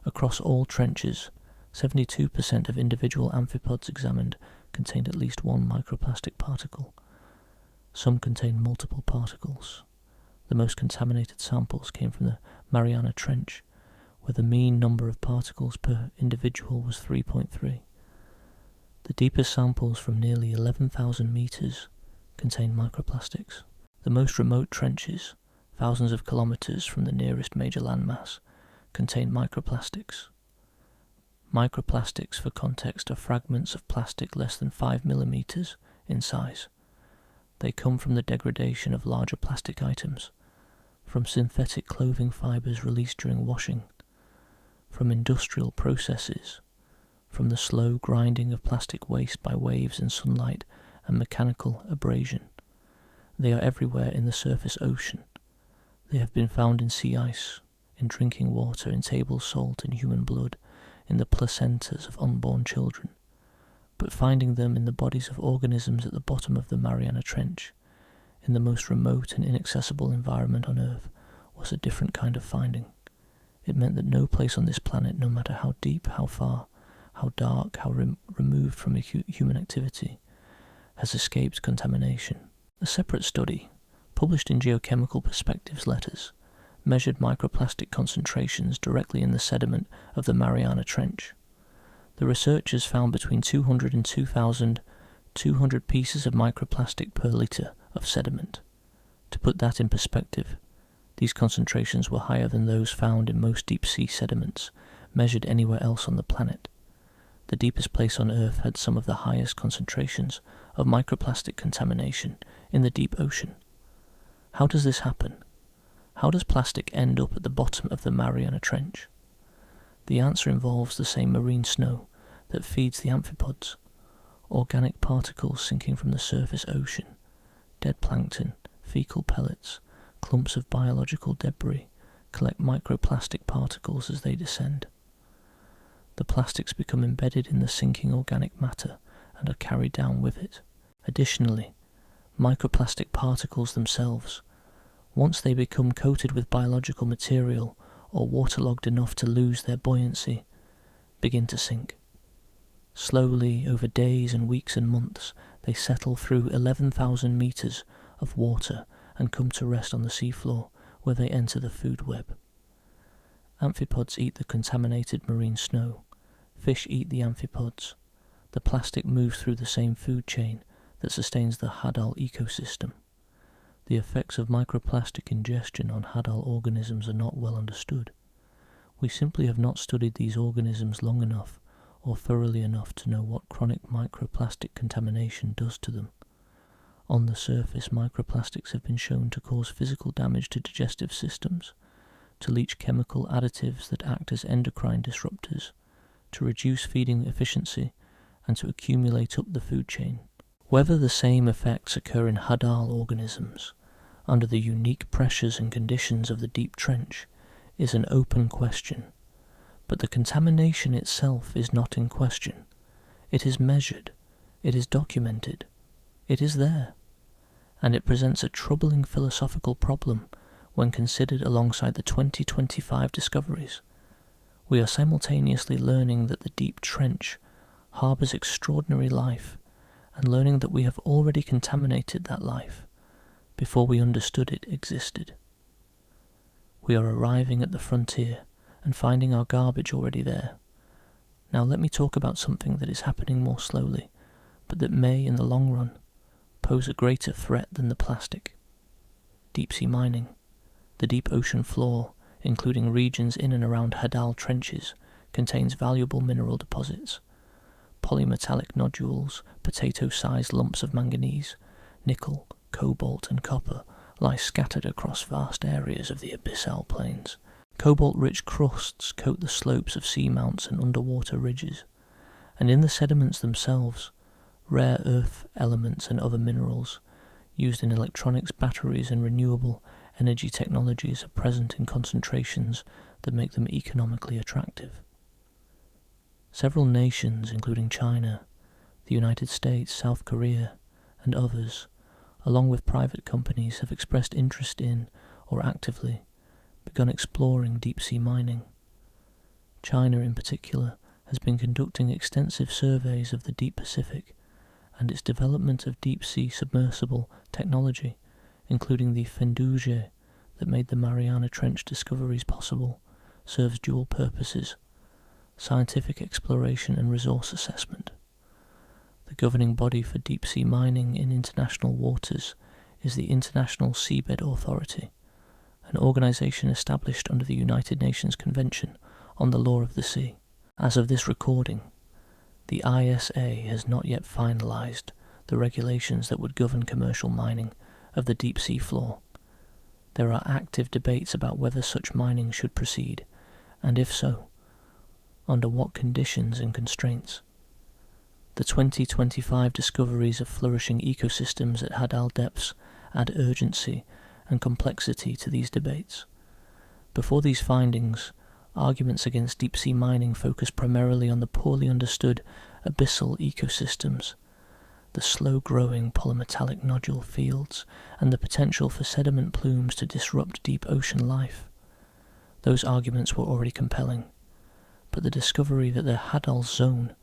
Across all trenches, 72% of individual amphipods examined contained at least one microplastic particle. Some contained multiple particles. The most contaminated samples came from the Mariana Trench, where the mean number of particles per individual was 3.3. The deepest samples from nearly 11,000 meters contained microplastics. The most remote trenches, thousands of kilometers from the nearest major landmass, contained microplastics. Microplastics, for context, are fragments of plastic less than 5 millimeters in size. They come from the degradation of larger plastic items, from synthetic clothing fibers released during washing, from industrial processes, from the slow grinding of plastic waste by waves and sunlight and mechanical abrasion. They are everywhere in the surface ocean. They have been found in sea ice, in drinking water, in table salt, in human blood, in the placentas of unborn children. But finding them in the bodies of organisms at the bottom of the Mariana Trench, in the most remote and inaccessible environment on Earth, was a different kind of finding. It meant that no place on this planet, no matter how deep, how far, how dark, how removed from human activity, has escaped contamination. A separate study, published in Geochemical Perspectives Letters, measured microplastic concentrations directly in the sediment of the Mariana Trench. The researchers found between 200 and 2,200 pieces of microplastic per litre of sediment. To put that in perspective, these concentrations were higher than those found in most deep-sea sediments, measured anywhere else on the planet. The deepest place on Earth had some of the highest concentrations of microplastic contamination in the deep ocean. How does this happen? How does plastic end up at the bottom of the Mariana Trench? The answer involves the same marine snow that feeds the amphipods, organic particles sinking from the surface ocean, dead plankton, fecal pellets, clumps of biological debris collect microplastic particles as they descend. The plastics become embedded in the sinking organic matter and are carried down with it. Additionally, microplastic particles themselves, once they become coated with biological material or waterlogged enough to lose their buoyancy, begin to sink. Slowly, over days and weeks and months, they settle through 11,000 meters of water and come to rest on the seafloor, where they enter the food web. Amphipods eat the contaminated marine snow. Fish eat the amphipods. The plastic moves through the same food chain that sustains the hadal ecosystem. The effects of microplastic ingestion on hadal organisms are not well understood. We simply have not studied these organisms long enough or thoroughly enough to know what chronic microplastic contamination does to them. On the surface, microplastics have been shown to cause physical damage to digestive systems, to leach chemical additives that act as endocrine disruptors, to reduce feeding efficiency, and to accumulate up the food chain. Whether the same effects occur in hadal organisms, under the unique pressures and conditions of the deep trench, is an open question. But the contamination itself is not in question. It is measured, it is documented, it is there, and it presents a troubling philosophical problem when considered alongside the 2025 discoveries. We are simultaneously learning that the deep trench harbours extraordinary life, and learning that we have already contaminated that life before we understood it existed. We are arriving at the frontier and finding our garbage already there. Now let me talk about something that is happening more slowly, but that may, in the long run, pose a greater threat than the plastic. Deep-sea mining. The deep ocean floor, including regions in and around hadal trenches, contains valuable mineral deposits. Polymetallic nodules, potato-sized lumps of manganese, nickel, cobalt and copper lie scattered across vast areas of the abyssal plains. Cobalt-rich crusts coat the slopes of seamounts and underwater ridges, and in the sediments themselves, rare earth elements and other minerals used in electronics, batteries and renewable energy technologies are present in concentrations that make them economically attractive. Several nations, including China, the United States, South Korea, and others, along with private companies, have expressed interest in, or actively begun exploring deep-sea mining. China, in particular, has been conducting extensive surveys of the deep Pacific, and its development of deep-sea submersible technology, including the Fendouje that made the Mariana Trench discoveries possible, serves dual purposes: scientific exploration and resource assessment. The governing body for deep-sea mining in international waters is the International Seabed Authority, an organisation established under the United Nations Convention on the Law of the Sea. As of this recording, the ISA has not yet finalised the regulations that would govern commercial mining of the deep sea floor. There are active debates about whether such mining should proceed, and if so, under what conditions and constraints. The 2025 discoveries of flourishing ecosystems at Hadal depths add urgency and complexity to these debates. Before these findings, arguments against deep-sea mining focus primarily on the poorly understood abyssal ecosystems, the slow-growing polymetallic nodule fields, and the potential for sediment plumes to disrupt deep ocean life. Those arguments were already compelling, but the discovery that the Hadal zone,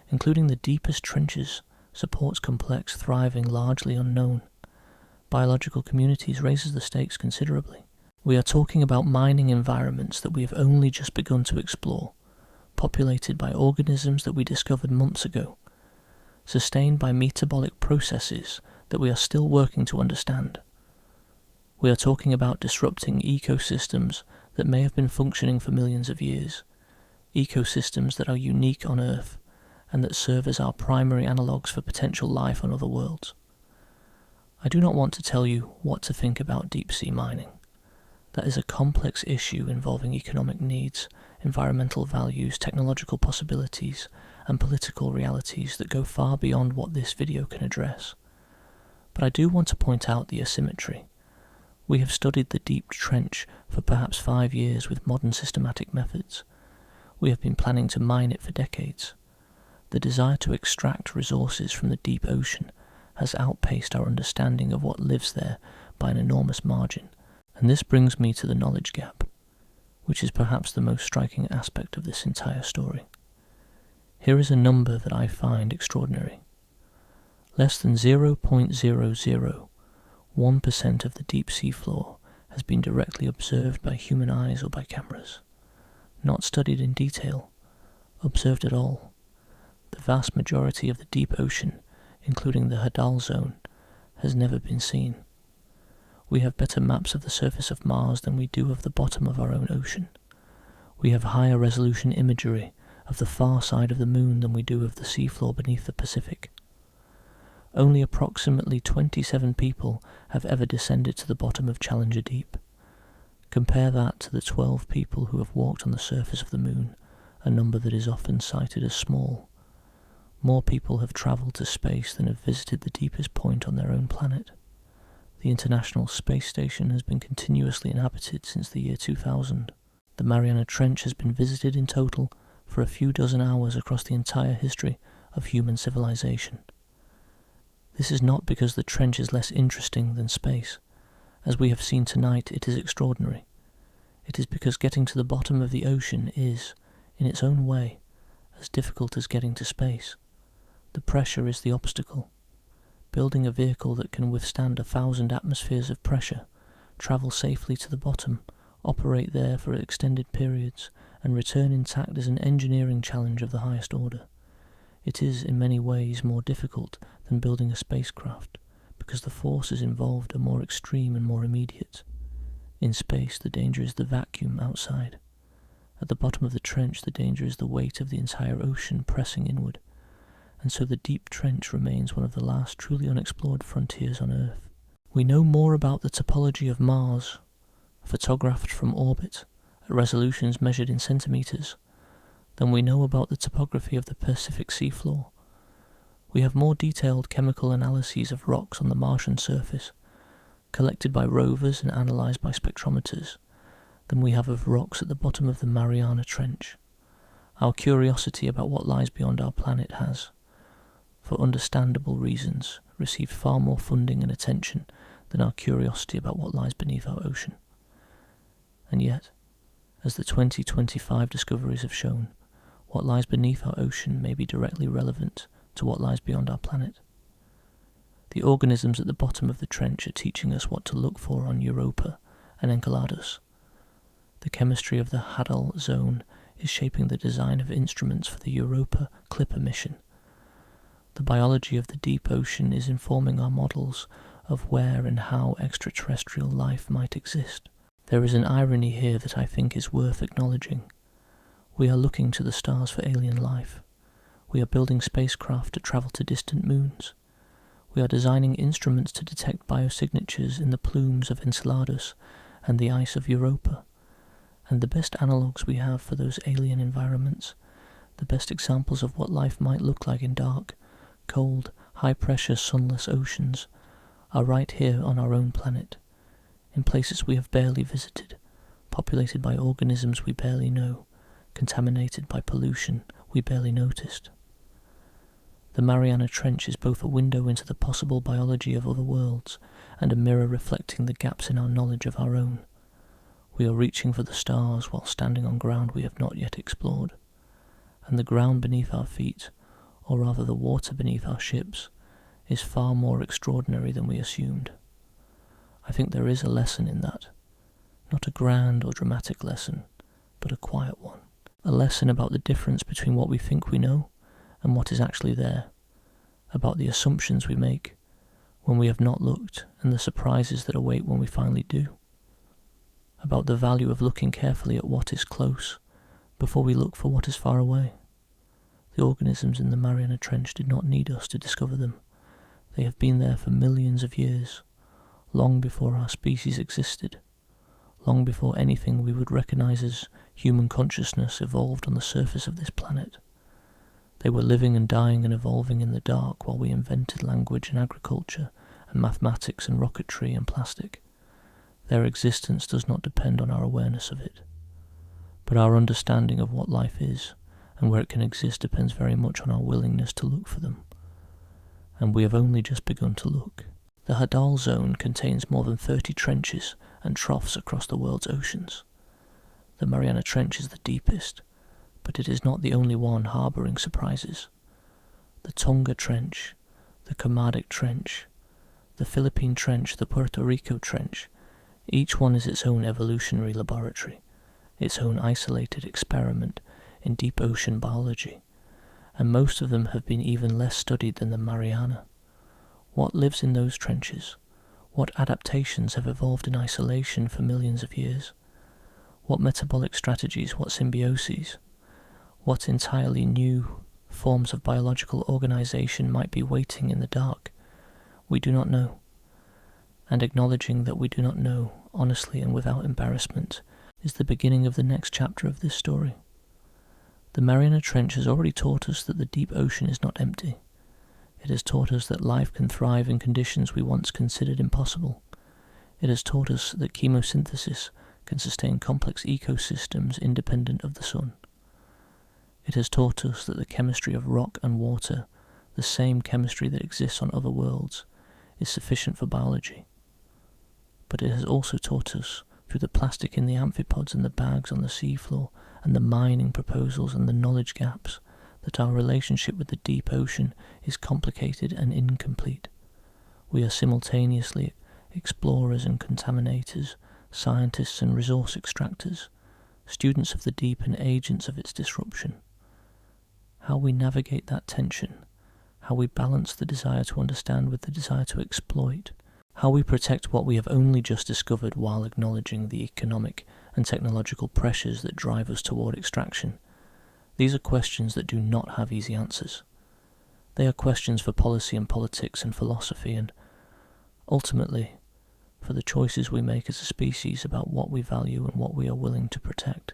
including the deepest trenches, supports complex, thriving, largely unknown biological communities raises the stakes considerably. We are talking about mining environments that we have only just begun to explore, populated by organisms that we discovered months ago, sustained by metabolic processes that we are still working to understand. We are talking about disrupting ecosystems that may have been functioning for millions of years, ecosystems that are unique on Earth and that serve as our primary analogues for potential life on other worlds. I do not want to tell you what to think about deep-sea mining. That is a complex issue involving economic needs, environmental values, technological possibilities, and political realities that go far beyond what this video can address. But I do want to point out the asymmetry. We have studied the deep trench for perhaps 5 years with modern systematic methods. We have been planning to mine it for decades. The desire to extract resources from the deep ocean has outpaced our understanding of what lives there by an enormous margin, and this brings me to the knowledge gap, which is perhaps the most striking aspect of this entire story. Here is a number that I find extraordinary. Less than 0.001% of the deep sea floor has been directly observed by human eyes or by cameras. Not studied in detail, observed at all. The vast majority of the deep ocean, including the Hadal zone, has never been seen. We have better maps of the surface of Mars than we do of the bottom of our own ocean. We have higher resolution imagery of the far side of the moon than we do of the seafloor beneath the Pacific. Only approximately 27 people have ever descended to the bottom of Challenger Deep. Compare that to the 12 people who have walked on the surface of the moon, a number that is often cited as small. More people have travelled to space than have visited the deepest point on their own planet. The International Space Station has been continuously inhabited since the year 2000. The Mariana Trench has been visited in total for a few dozen hours across the entire history of human civilization. This is not because the trench is less interesting than space. As we have seen tonight, it is extraordinary. It is because getting to the bottom of the ocean is, in its own way, as difficult as getting to space. The pressure is the obstacle. Building a vehicle that can withstand 1,000 atmospheres of pressure, travel safely to the bottom, operate there for extended periods, and return intact is an engineering challenge of the highest order. It is, in many ways, more difficult than building a spacecraft, because the forces involved are more extreme and more immediate. In space, the danger is the vacuum outside. At the bottom of the trench, the danger is the weight of the entire ocean pressing inward, and so the deep trench remains one of the last truly unexplored frontiers on Earth. We know more about the topology of Mars, photographed from orbit at resolutions measured in centimetres, than we know about the topography of the Pacific seafloor. We have more detailed chemical analyses of rocks on the Martian surface, collected by rovers and analysed by spectrometers, than we have of rocks at the bottom of the Mariana Trench. Our curiosity about what lies beyond our planet has, for understandable reasons, received far more funding and attention than our curiosity about what lies beneath our ocean. And yet, as the 2025 discoveries have shown, what lies beneath our ocean may be directly relevant to what lies beyond our planet. The organisms at the bottom of the trench are teaching us what to look for on Europa and Enceladus. The chemistry of the Hadal zone is shaping the design of instruments for the Europa Clipper mission. The biology of the deep ocean is informing our models of where and how extraterrestrial life might exist. There is an irony here that I think is worth acknowledging. We are looking to the stars for alien life. We are building spacecraft to travel to distant moons. We are designing instruments to detect biosignatures in the plumes of Enceladus and the ice of Europa. And the best analogues we have for those alien environments, the best examples of what life might look like in dark, cold, high-pressure, sunless oceans, are right here on our own planet, in places we have barely visited, populated by organisms we barely know, contaminated by pollution we barely noticed. The Mariana Trench is both a window into the possible biology of other worlds and a mirror reflecting the gaps in our knowledge of our own. We are reaching for the stars while standing on ground we have not yet explored, and the ground beneath our feet, or rather the water beneath our ships, is far more extraordinary than we assumed. I think there is a lesson in that, not a grand or dramatic lesson, but a quiet one. A lesson about the difference between what we think we know and what is actually there, about the assumptions we make when we have not looked and the surprises that await when we finally do, about the value of looking carefully at what is close before we look for what is far away. The organisms in the Mariana Trench did not need us to discover them. They have been there for millions of years, long before our species existed, long before anything we would recognize as human consciousness evolved on the surface of this planet. They were living and dying and evolving in the dark while we invented language and agriculture and mathematics and rocketry and plastic. Their existence does not depend on our awareness of it, but our understanding of what life is and where it can exist depends very much on our willingness to look for them. And we have only just begun to look. The Hadal zone contains more than 30 trenches and troughs across the world's oceans. The Mariana Trench is the deepest, but it is not the only one harbouring surprises. The Tonga Trench, the Kermadec Trench, the Philippine Trench, the Puerto Rico Trench, each one is its own evolutionary laboratory, its own isolated experiment in deep ocean biology, and most of them have been even less studied than the Mariana. What lives in those trenches? What adaptations have evolved in isolation for millions of years? What metabolic strategies, what symbioses, what entirely new forms of biological organization might be waiting in the dark? We do not know. And acknowledging that we do not know, honestly and without embarrassment, is the beginning of the next chapter of this story. The Mariana Trench has already taught us that the deep ocean is not empty. It has taught us that life can thrive in conditions we once considered impossible. It has taught us that chemosynthesis can sustain complex ecosystems independent of the sun. It has taught us that the chemistry of rock and water, the same chemistry that exists on other worlds, is sufficient for biology. But it has also taught us, through the plastic in the amphipods and the bags on the seafloor, and the mining proposals and the knowledge gaps, that our relationship with the deep ocean is complicated and incomplete. We are simultaneously explorers and contaminators, scientists and resource extractors, students of the deep and agents of its disruption. How we navigate that tension, how we balance the desire to understand with the desire to exploit, how we protect what we have only just discovered while acknowledging the economic and technological pressures that drive us toward extraction. These are questions that do not have easy answers. They are questions for policy and politics and philosophy and, ultimately, for the choices we make as a species about what we value and what we are willing to protect.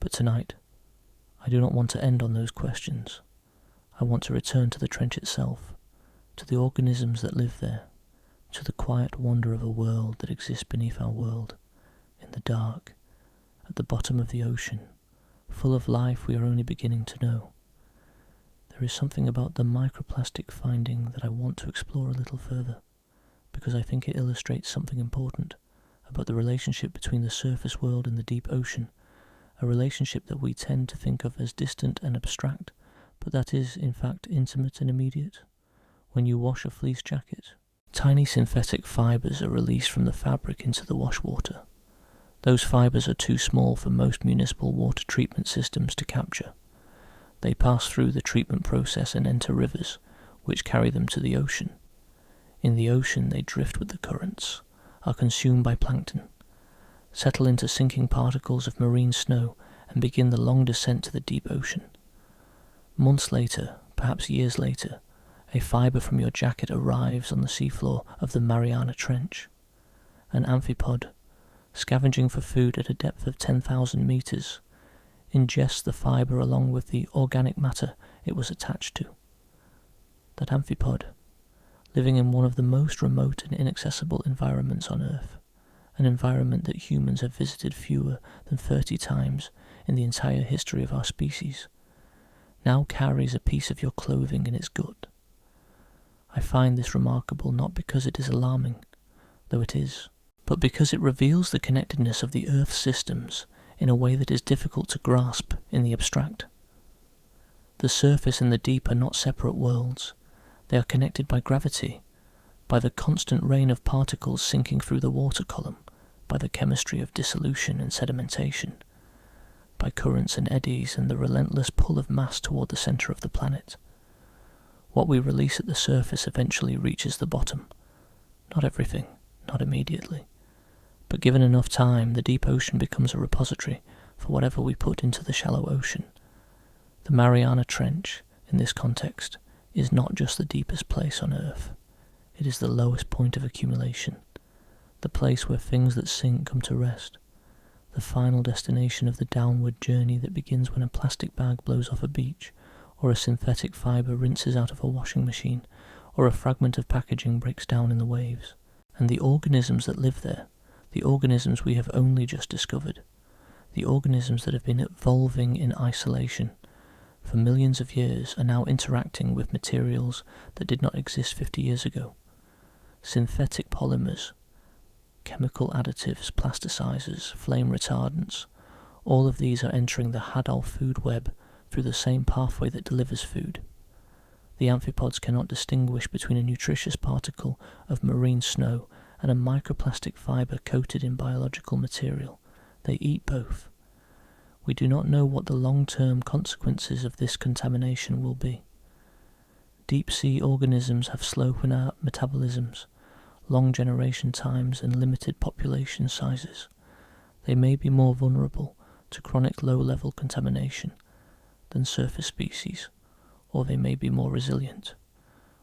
But tonight, I do not want to end on those questions. I want to return to the trench itself, to the organisms that live there, to the quiet wonder of a world that exists beneath our world, in the dark, at the bottom of the ocean, full of life we are only beginning to know. There is something about the microplastic finding that I want to explore a little further, because I think it illustrates something important about the relationship between the surface world and the deep ocean, a relationship that we tend to think of as distant and abstract, but that is, in fact, intimate and immediate. When you wash a fleece jacket, tiny synthetic fibres are released from the fabric into the wash water. Those fibres are too small for most municipal water treatment systems to capture. They pass through the treatment process and enter rivers, which carry them to the ocean. In the ocean they drift with the currents, are consumed by plankton, settle into sinking particles of marine snow, and begin the long descent to the deep ocean. Months later, perhaps years later, a fibre from your jacket arrives on the seafloor of the Mariana Trench. An amphipod, scavenging for food at a depth of 10,000 metres, ingests the fibre along with the organic matter it was attached to. That amphipod, living in one of the most remote and inaccessible environments on Earth, an environment that humans have visited fewer than 30 times in the entire history of our species, now carries a piece of your clothing in its gut. I find this remarkable not because it is alarming, though it is, but because it reveals the connectedness of the Earth's systems in a way that is difficult to grasp in the abstract. The surface and the deep are not separate worlds. They are connected by gravity, by the constant rain of particles sinking through the water column, by the chemistry of dissolution and sedimentation, by currents and eddies and the relentless pull of mass toward the centre of the planet. What we release at the surface eventually reaches the bottom. Not everything, not immediately. But given enough time, the deep ocean becomes a repository for whatever we put into the shallow ocean. The Mariana Trench, in this context, is not just the deepest place on Earth. It is the lowest point of accumulation, the place where things that sink come to rest, the final destination of the downward journey that begins when a plastic bag blows off a beach, or a synthetic fibre rinses out of a washing machine, or a fragment of packaging breaks down in the waves. And the organisms that live there, the organisms we have only just discovered, the organisms that have been evolving in isolation for millions of years, are now interacting with materials that did not exist 50 years ago. Synthetic polymers, chemical additives, plasticizers, flame retardants, all of these are entering the Hadal food web through the same pathway that delivers food. The amphipods cannot distinguish between a nutritious particle of marine snow and a microplastic fibre coated in biological material. They eat both. We do not know what the long-term consequences of this contamination will be. Deep-sea organisms have slow metabolisms, long generation times and limited population sizes. They may be more vulnerable to chronic low-level contamination than surface species, or they may be more resilient.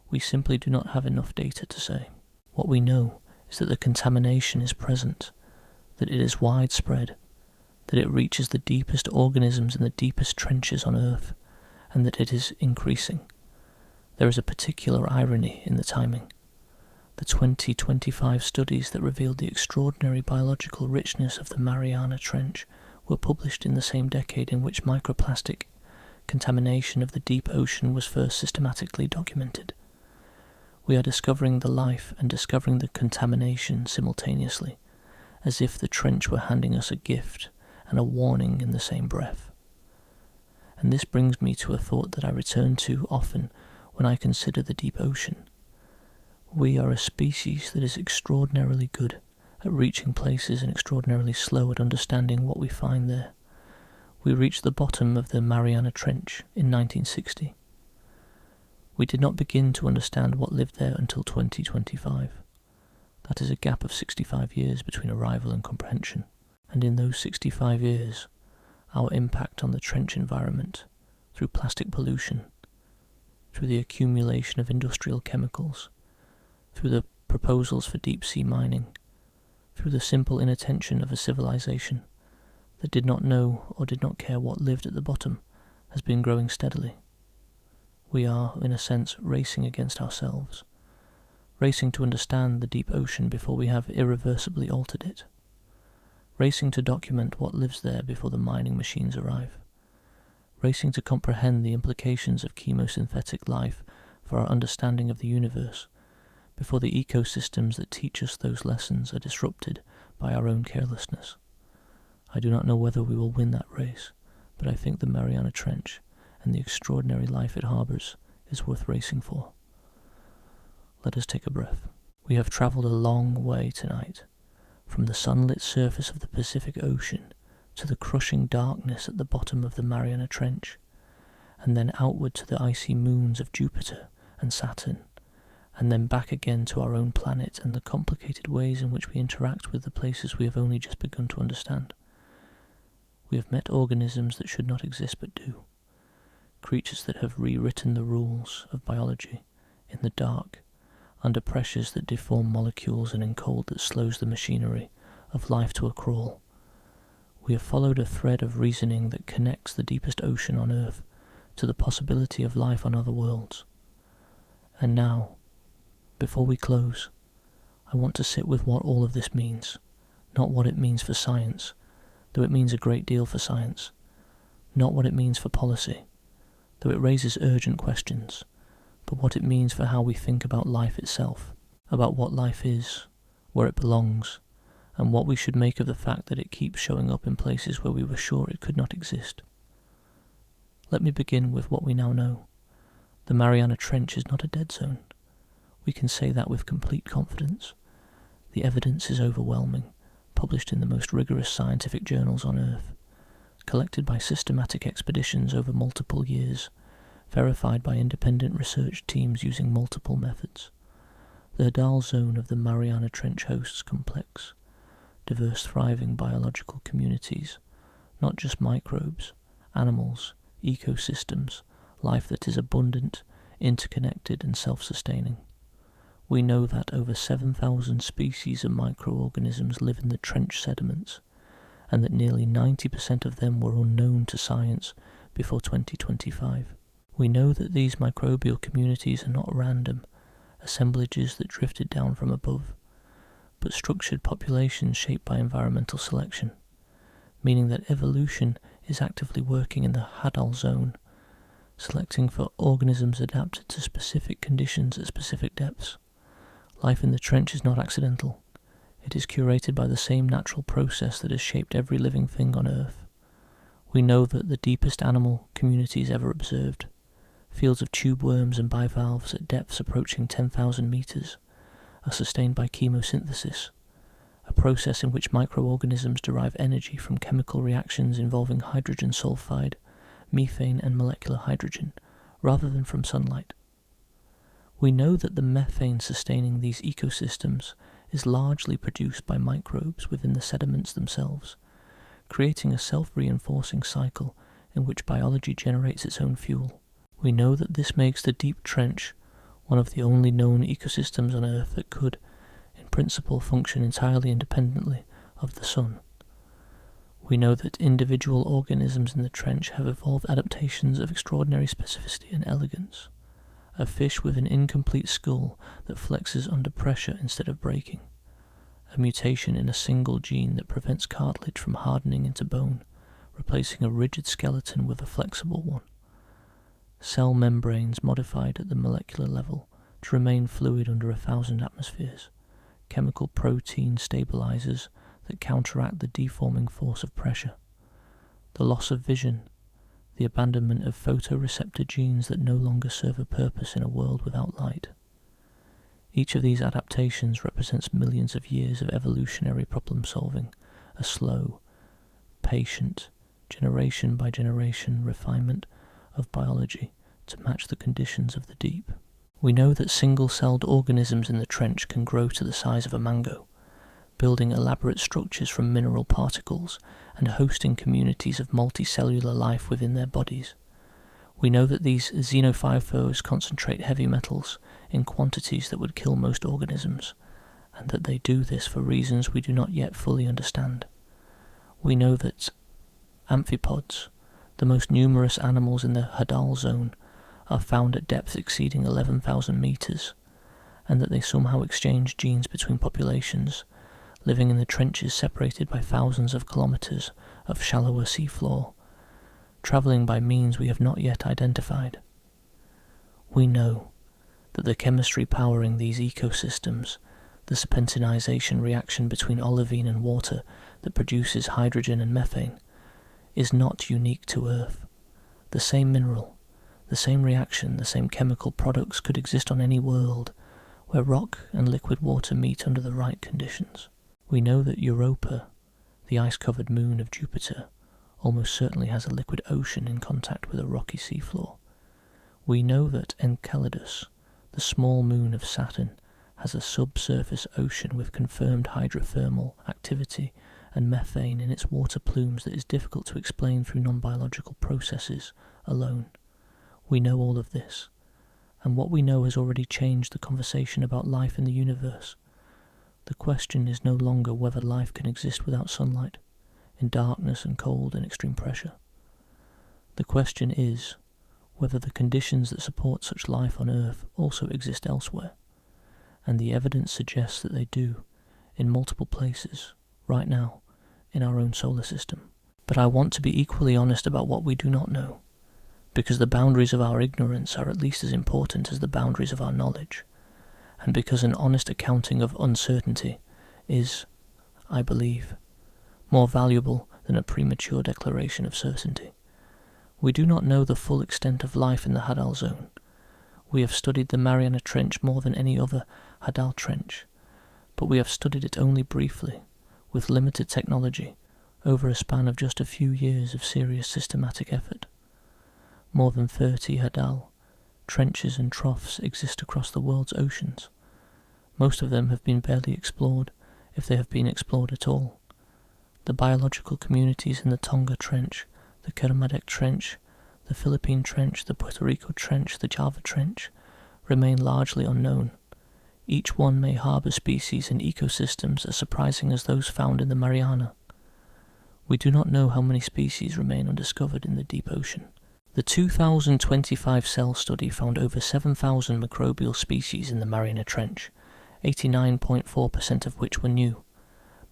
We simply do not have enough data to say. What we know is that the contamination is present, that it is widespread, that it reaches the deepest organisms in the deepest trenches on Earth, and that it is increasing. There is a particular irony in the timing. The 2025 studies that revealed the extraordinary biological richness of the Mariana Trench were published in the same decade in which microplastic contamination of the deep ocean was first systematically documented. We are discovering the life and discovering the contamination simultaneously, as if the trench were handing us a gift and a warning in the same breath. And this brings me to a thought that I return to often when I consider the deep ocean. We are a species that is extraordinarily good at reaching places and extraordinarily slow at understanding what we find there. We reached the bottom of the Mariana Trench in 1960. We did not begin to understand what lived there until 2025. That is a gap of 65 years between arrival and comprehension. And in those 65 years, our impact on the trench environment, through plastic pollution, through the accumulation of industrial chemicals, through the proposals for deep-sea mining, through the simple inattention of a civilization that did not know or did not care what lived at the bottom, has been growing steadily. We are, in a sense, racing against ourselves, racing to understand the deep ocean before we have irreversibly altered it, racing to document what lives there before the mining machines arrive, racing to comprehend the implications of chemosynthetic life for our understanding of the universe, before the ecosystems that teach us those lessons are disrupted by our own carelessness. I do not know whether we will win that race, but I think the Mariana Trench and the extraordinary life it harbours is worth racing for. Let us take a breath. We have travelled a long way tonight, from the sunlit surface of the Pacific Ocean to the crushing darkness at the bottom of the Mariana Trench, and then outward to the icy moons of Jupiter and Saturn, and then back again to our own planet and the complicated ways in which we interact with the places we have only just begun to understand. We have met organisms that should not exist but do, creatures that have rewritten the rules of biology in the dark, under pressures that deform molecules and in cold that slows the machinery of life to a crawl. We have followed a thread of reasoning that connects the deepest ocean on Earth to the possibility of life on other worlds. And now, before we close, I want to sit with what all of this means, not what it means for science, though it means a great deal for science, not what it means for policy, though it raises urgent questions, but what it means for how we think about life itself, about what life is, where it belongs, and what we should make of the fact that it keeps showing up in places where we were sure it could not exist. Let me begin with what we now know. The Mariana Trench is not a dead zone. We can say that with complete confidence. The evidence is overwhelming, published in the most rigorous scientific journals on Earth, collected by systematic expeditions over multiple years, verified by independent research teams using multiple methods. The Hadal zone of the Mariana Trench hosts complex, diverse, thriving biological communities, not just microbes, animals, ecosystems, life that is abundant, interconnected and self-sustaining. We know that over 7,000 species of microorganisms live in the trench sediments, and that nearly 90% of them were unknown to science before 2025. We know that these microbial communities are not random assemblages that drifted down from above, but structured populations shaped by environmental selection, meaning that evolution is actively working in the Hadal zone, selecting for organisms adapted to specific conditions at specific depths. Life in the trench is not accidental. It is curated by the same natural process that has shaped every living thing on Earth. We know that the deepest animal communities ever observed, fields of tube worms and bivalves at depths approaching 10,000 meters, are sustained by chemosynthesis, a process in which microorganisms derive energy from chemical reactions involving hydrogen sulfide, methane and molecular hydrogen, rather than from sunlight. We know that the methane sustaining these ecosystems is largely produced by microbes within the sediments themselves, creating a self-reinforcing cycle in which biology generates its own fuel. We know that this makes the deep trench one of the only known ecosystems on Earth that could, in principle, function entirely independently of the sun. We know that individual organisms in the trench have evolved adaptations of extraordinary specificity and elegance. A fish with an incomplete skull that flexes under pressure instead of breaking. A mutation in a single gene that prevents cartilage from hardening into bone, replacing a rigid skeleton with a flexible one. Cell membranes modified at the molecular level to remain fluid under 1,000 atmospheres. Chemical protein stabilizers that counteract the deforming force of pressure. The loss of vision, the abandonment of photoreceptor genes that no longer serve a purpose in a world without light. Each of these adaptations represents millions of years of evolutionary problem-solving, a slow, patient, generation by generation refinement of biology to match the conditions of the deep. We know that single-celled organisms in the trench can grow to the size of a mango, building elaborate structures from mineral particles and hosting communities of multicellular life within their bodies. We know that these xenophyphos concentrate heavy metals in quantities that would kill most organisms, and that they do this for reasons we do not yet fully understand. We know that amphipods, the most numerous animals in the Hadal zone, are found at depths exceeding 11,000 meters, and that they somehow exchange genes between populations, living in the trenches separated by thousands of kilometers of shallower seafloor, travelling by means we have not yet identified. We know that the chemistry powering these ecosystems, the serpentinization reaction between olivine and water that produces hydrogen and methane, is not unique to Earth. The same mineral, the same reaction, the same chemical products could exist on any world where rock and liquid water meet under the right conditions. We know that Europa, the ice-covered moon of Jupiter, almost certainly has a liquid ocean in contact with a rocky seafloor. We know that Enceladus, the small moon of Saturn, has a subsurface ocean with confirmed hydrothermal activity and methane in its water plumes that is difficult to explain through non-biological processes alone. We know all of this, and what we know has already changed the conversation about life in the universe. The question is no longer whether life can exist without sunlight, in darkness and cold and extreme pressure. The question is whether the conditions that support such life on Earth also exist elsewhere, and the evidence suggests that they do, in multiple places, right now, in our own solar system. But I want to be equally honest about what we do not know, because the boundaries of our ignorance are at least as important as the boundaries of our knowledge, and because an honest accounting of uncertainty is, I believe, more valuable than a premature declaration of certainty. We do not know the full extent of life in the Hadal Zone. We have studied the Mariana Trench more than any other Hadal Trench, but we have studied it only briefly, with limited technology, over a span of just a few years of serious systematic effort. More than 30 Hadal trenches and troughs exist across the world's oceans. Most of them have been barely explored, if they have been explored at all. The biological communities in the Tonga Trench, the Kermadec Trench, the Philippine Trench, the Puerto Rico Trench, the Java Trench, remain largely unknown. Each one may harbour species and ecosystems as surprising as those found in the Mariana. We do not know how many species remain undiscovered in the deep ocean. The 2025 cell study found over 7,000 microbial species in the Mariana Trench, 89.4% of which were new,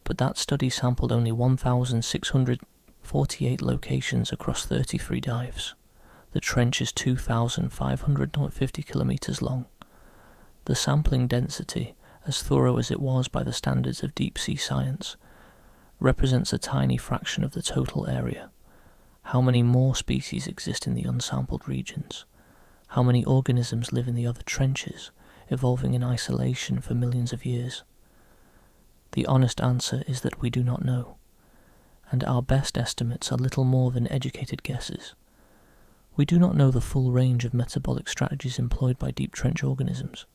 but that study sampled only 1,648 locations across 33 dives. The trench is 2,550 kilometres long. The sampling density, as thorough as it was by the standards of deep-sea science, represents a tiny fraction of the total area. How many more species exist in the unsampled regions? How many organisms live in the other trenches, evolving in isolation for millions of years? The honest answer is that we do not know, and our best estimates are little more than educated guesses. We do not know the full range of metabolic strategies employed by deep trench organisms.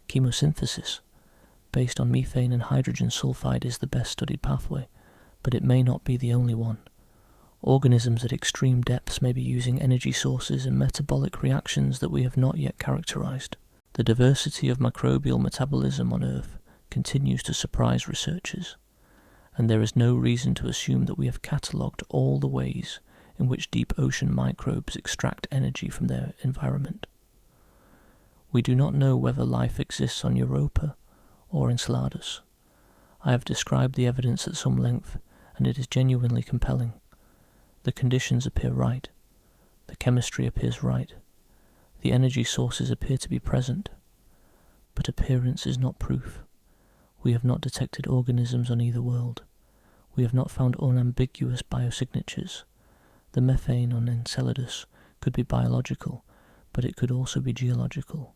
Chemosynthesis, based on methane and hydrogen sulfide, is the best studied pathway, but it may not be the only one. Organisms at extreme depths may be using energy sources and metabolic reactions that we have not yet characterized. The diversity of microbial metabolism on Earth continues to surprise researchers, and there is no reason to assume that we have catalogued all the ways in which deep ocean microbes extract energy from their environment. We do not know whether life exists on Europa or Enceladus. I have described the evidence at some length, and it is genuinely compelling. The conditions appear right. The chemistry appears right. The energy sources appear to be present. But appearance is not proof. We have not detected organisms on either world. We have not found unambiguous biosignatures. The methane on Enceladus could be biological, but it could also be geological.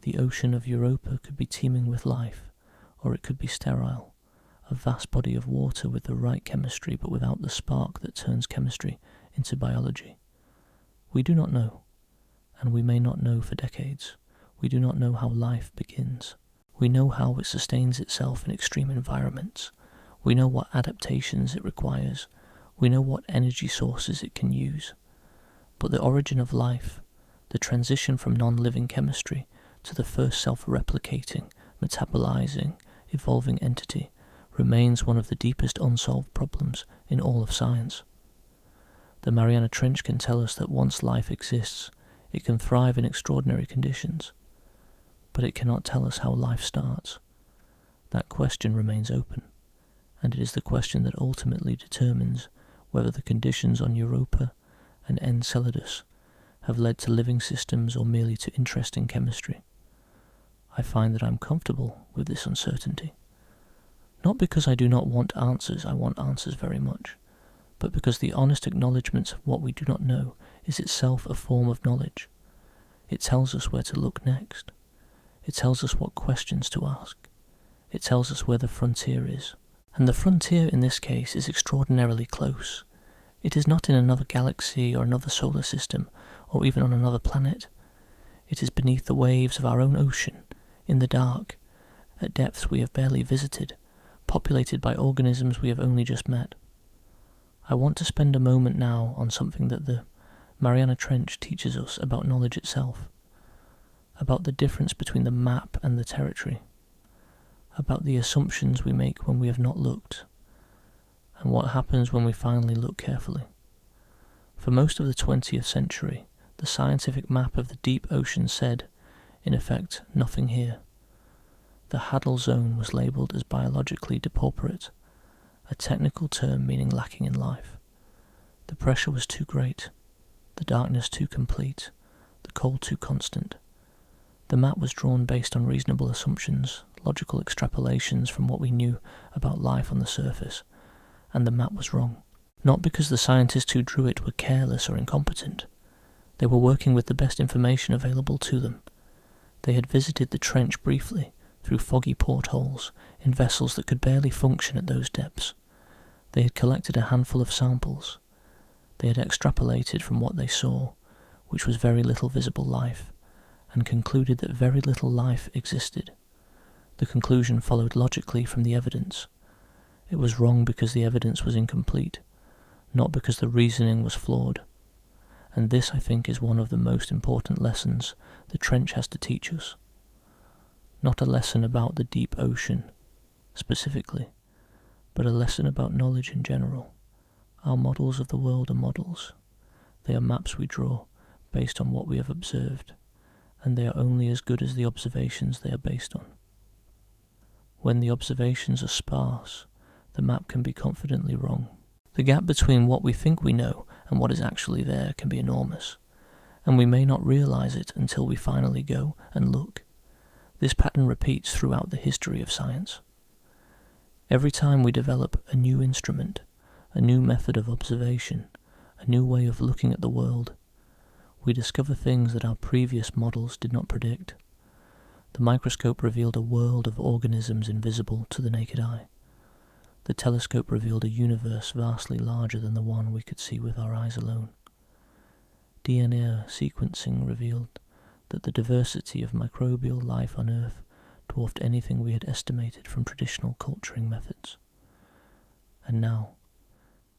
The ocean of Europa could be teeming with life, or it could be sterile, a vast body of water with the right chemistry but without the spark that turns chemistry into biology. We do not know, and we may not know for decades. We do not know how life begins. We know how it sustains itself in extreme environments. We know what adaptations it requires. We know what energy sources it can use. But the origin of life, the transition from non-living chemistry to the first self-replicating, metabolizing, evolving entity, remains one of the deepest unsolved problems in all of science. The Mariana Trench can tell us that once life exists, it can thrive in extraordinary conditions, but it cannot tell us how life starts. That question remains open, and it is the question that ultimately determines whether the conditions on Europa and Enceladus have led to living systems or merely to interesting chemistry. I find that I'm comfortable with this uncertainty. Not because I do not want answers, I want answers very much, but because the honest acknowledgement of what we do not know is itself a form of knowledge. It tells us where to look next. It tells us what questions to ask. It tells us where the frontier is. And the frontier in this case is extraordinarily close. It is not in another galaxy or another solar system, or even on another planet. It is beneath the waves of our own ocean, in the dark, at depths we have barely visited, populated by organisms we have only just met. I want to spend a moment now on something that the Mariana Trench teaches us about knowledge itself, about the difference between the map and the territory, about the assumptions we make when we have not looked, and what happens when we finally look carefully. For most of the 20th century, the scientific map of the deep ocean said, in effect, nothing here. The Hadal Zone was labelled as biologically depauperate, a technical term meaning lacking in life. The pressure was too great, the darkness too complete, the cold too constant. The map was drawn based on reasonable assumptions, logical extrapolations from what we knew about life on the surface, and the map was wrong. Not because the scientists who drew it were careless or incompetent. They were working with the best information available to them. They had visited the trench briefly, through foggy portholes, in vessels that could barely function at those depths. They had collected a handful of samples. They had extrapolated from what they saw, which was very little visible life, and concluded that very little life existed. The conclusion followed logically from the evidence. It was wrong because the evidence was incomplete, not because the reasoning was flawed. And this, I think, is one of the most important lessons the trench has to teach us. Not a lesson about the deep ocean, specifically, but a lesson about knowledge in general. Our models of the world are models. They are maps we draw, based on what we have observed, and they are only as good as the observations they are based on. When the observations are sparse, the map can be confidently wrong. The gap between what we think we know and what is actually there can be enormous, and we may not realize it until we finally go and look. This pattern repeats throughout the history of science. Every time we develop a new instrument, a new method of observation, a new way of looking at the world, we discover things that our previous models did not predict. The microscope revealed a world of organisms invisible to the naked eye. The telescope revealed a universe vastly larger than the one we could see with our eyes alone. DNA sequencing revealed that the diversity of microbial life on Earth dwarfed anything we had estimated from traditional culturing methods. And now,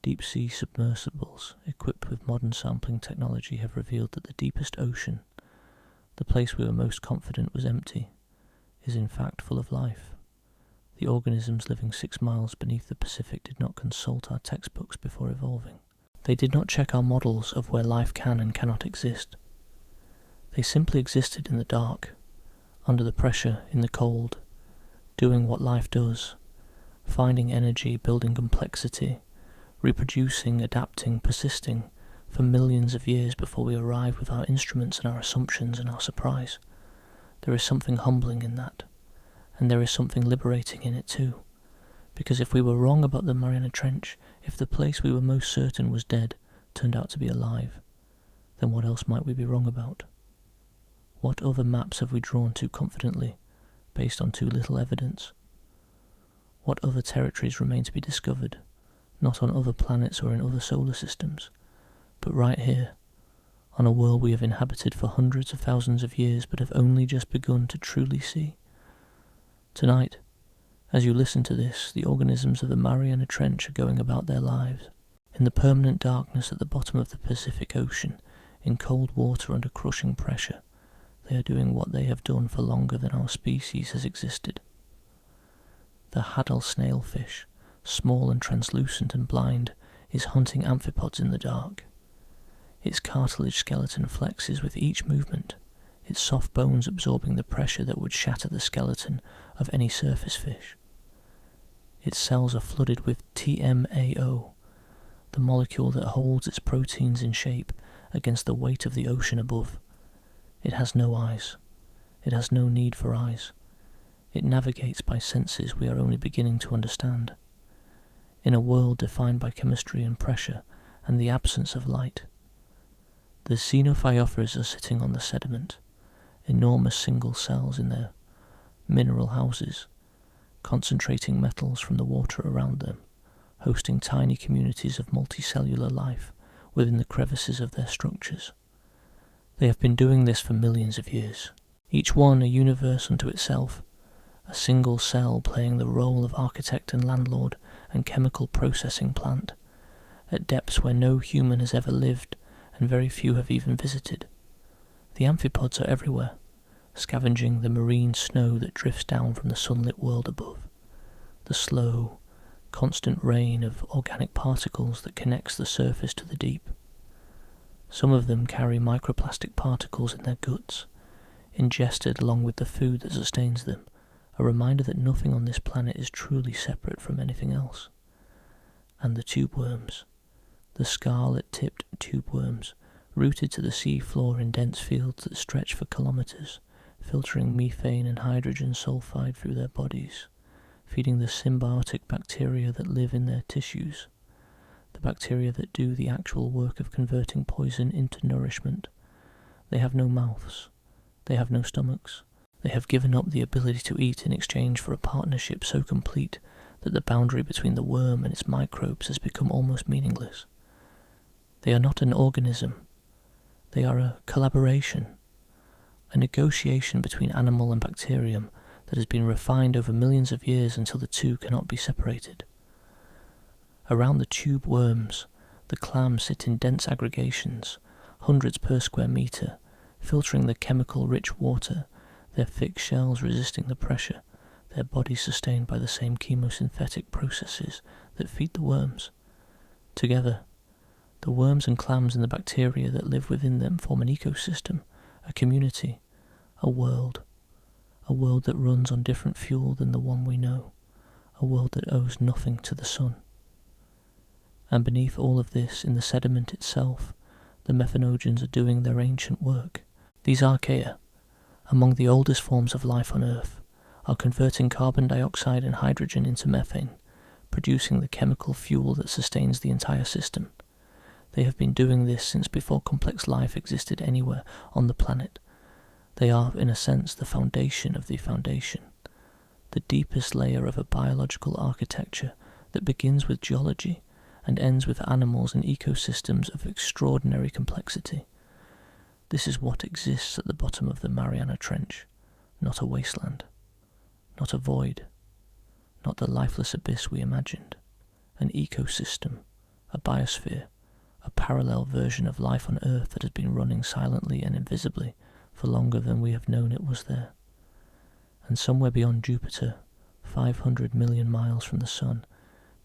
deep-sea submersibles equipped with modern sampling technology have revealed that the deepest ocean, the place we were most confident was empty, is in fact full of life. The organisms living 6 miles beneath the Pacific did not consult our textbooks before evolving. They did not check our models of where life can and cannot exist. They simply existed in the dark, under the pressure, in the cold, doing what life does, finding energy, building complexity, reproducing, adapting, persisting, for millions of years before we arrive with our instruments and our assumptions and our surprise. There is something humbling in that, and there is something liberating in it too, because if we were wrong about the Mariana Trench, if the place we were most certain was dead turned out to be alive, then what else might we be wrong about? What other maps have we drawn too confidently, based on too little evidence? What other territories remain to be discovered, not on other planets or in other solar systems, but right here, on a world we have inhabited for hundreds of thousands of years but have only just begun to truly see? Tonight, as you listen to this, the organisms of the Mariana Trench are going about their lives. In the permanent darkness at the bottom of the Pacific Ocean, in cold water under crushing pressure, they are doing what they have done for longer than our species has existed. The Hadal snailfish, small and translucent and blind, is hunting amphipods in the dark. Its cartilage skeleton flexes with each movement, its soft bones absorbing the pressure that would shatter the skeleton of any surface fish. Its cells are flooded with TMAO, the molecule that holds its proteins in shape against the weight of the ocean above. It has no eyes. It has no need for eyes. It navigates by senses we are only beginning to understand. In a world defined by chemistry and pressure and the absence of light. The xenophyophoras are sitting on the sediment, enormous single cells in their mineral houses, concentrating metals from the water around them, hosting tiny communities of multicellular life within the crevices of their structures. They have been doing this for millions of years, each one a universe unto itself, a single cell playing the role of architect and landlord and chemical processing plant, at depths where no human has ever lived and very few have even visited. The amphipods are everywhere, scavenging the marine snow that drifts down from the sunlit world above, the slow, constant rain of organic particles that connects the surface to the deep. Some of them carry microplastic particles in their guts, ingested along with the food that sustains them, a reminder that nothing on this planet is truly separate from anything else. And the tube worms, the scarlet-tipped tube worms, rooted to the sea floor in dense fields that stretch for kilometers, filtering methane and hydrogen sulfide through their bodies, feeding the symbiotic bacteria that live in their tissues, the bacteria that do the actual work of converting poison into nourishment. They have no mouths. They have no stomachs. They have given up the ability to eat in exchange for a partnership so complete that the boundary between the worm and its microbes has become almost meaningless. They are not an organism. They are a collaboration, a negotiation between animal and bacterium that has been refined over millions of years until the two cannot be separated. Around the tube worms, the clams sit in dense aggregations, hundreds per square metre, filtering the chemical-rich water, their thick shells resisting the pressure, their bodies sustained by the same chemosynthetic processes that feed the worms. Together, the worms and clams and the bacteria that live within them form an ecosystem, a community, a world that runs on different fuel than the one we know, a world that owes nothing to the sun. And beneath all of this, in the sediment itself, the methanogens are doing their ancient work. These archaea, among the oldest forms of life on Earth, are converting carbon dioxide and hydrogen into methane, producing the chemical fuel that sustains the entire system. They have been doing this since before complex life existed anywhere on the planet. They are, in a sense, the foundation of the foundation, the deepest layer of a biological architecture that begins with geology and ends with animals and ecosystems of extraordinary complexity. This is what exists at the bottom of the Mariana Trench, not a wasteland, not a void, not the lifeless abyss we imagined, an ecosystem, a biosphere, a parallel version of life on Earth that has been running silently and invisibly for longer than we have known it was there. And somewhere beyond Jupiter, 500 million miles from the Sun,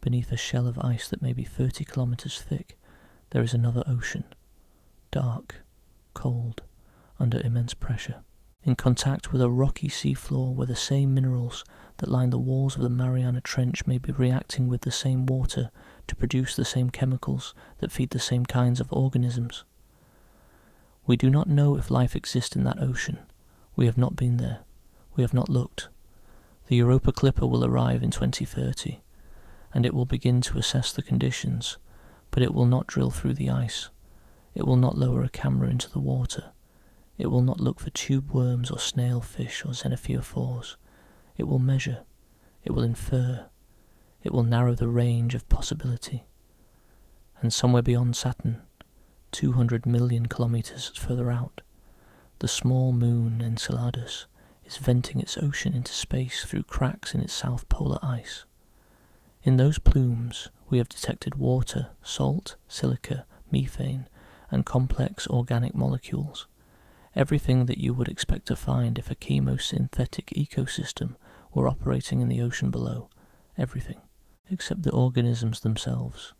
beneath a shell of ice that may be 30 kilometers thick, there is another ocean, dark, cold, under immense pressure, in contact with a rocky seafloor where the same minerals that line the walls of the Mariana Trench may be reacting with the same water to produce the same chemicals that feed the same kinds of organisms. We do not know if life exists in that ocean. We have not been there. We have not looked. The Europa Clipper will arrive in 2030, and it will begin to assess the conditions, but it will not drill through the ice. It will not lower a camera into the water. It will not look for tube worms or snail fish or xenophyophores. It will measure. It will infer. It will narrow the range of possibility. And somewhere beyond Saturn, 200 million kilometers further out, the small moon Enceladus is venting its ocean into space through cracks in its south polar ice. In those plumes, we have detected water, salt, silica, methane, and complex organic molecules. Everything that you would expect to find if a chemosynthetic ecosystem were operating in the ocean below. Everything, except the organisms themselves,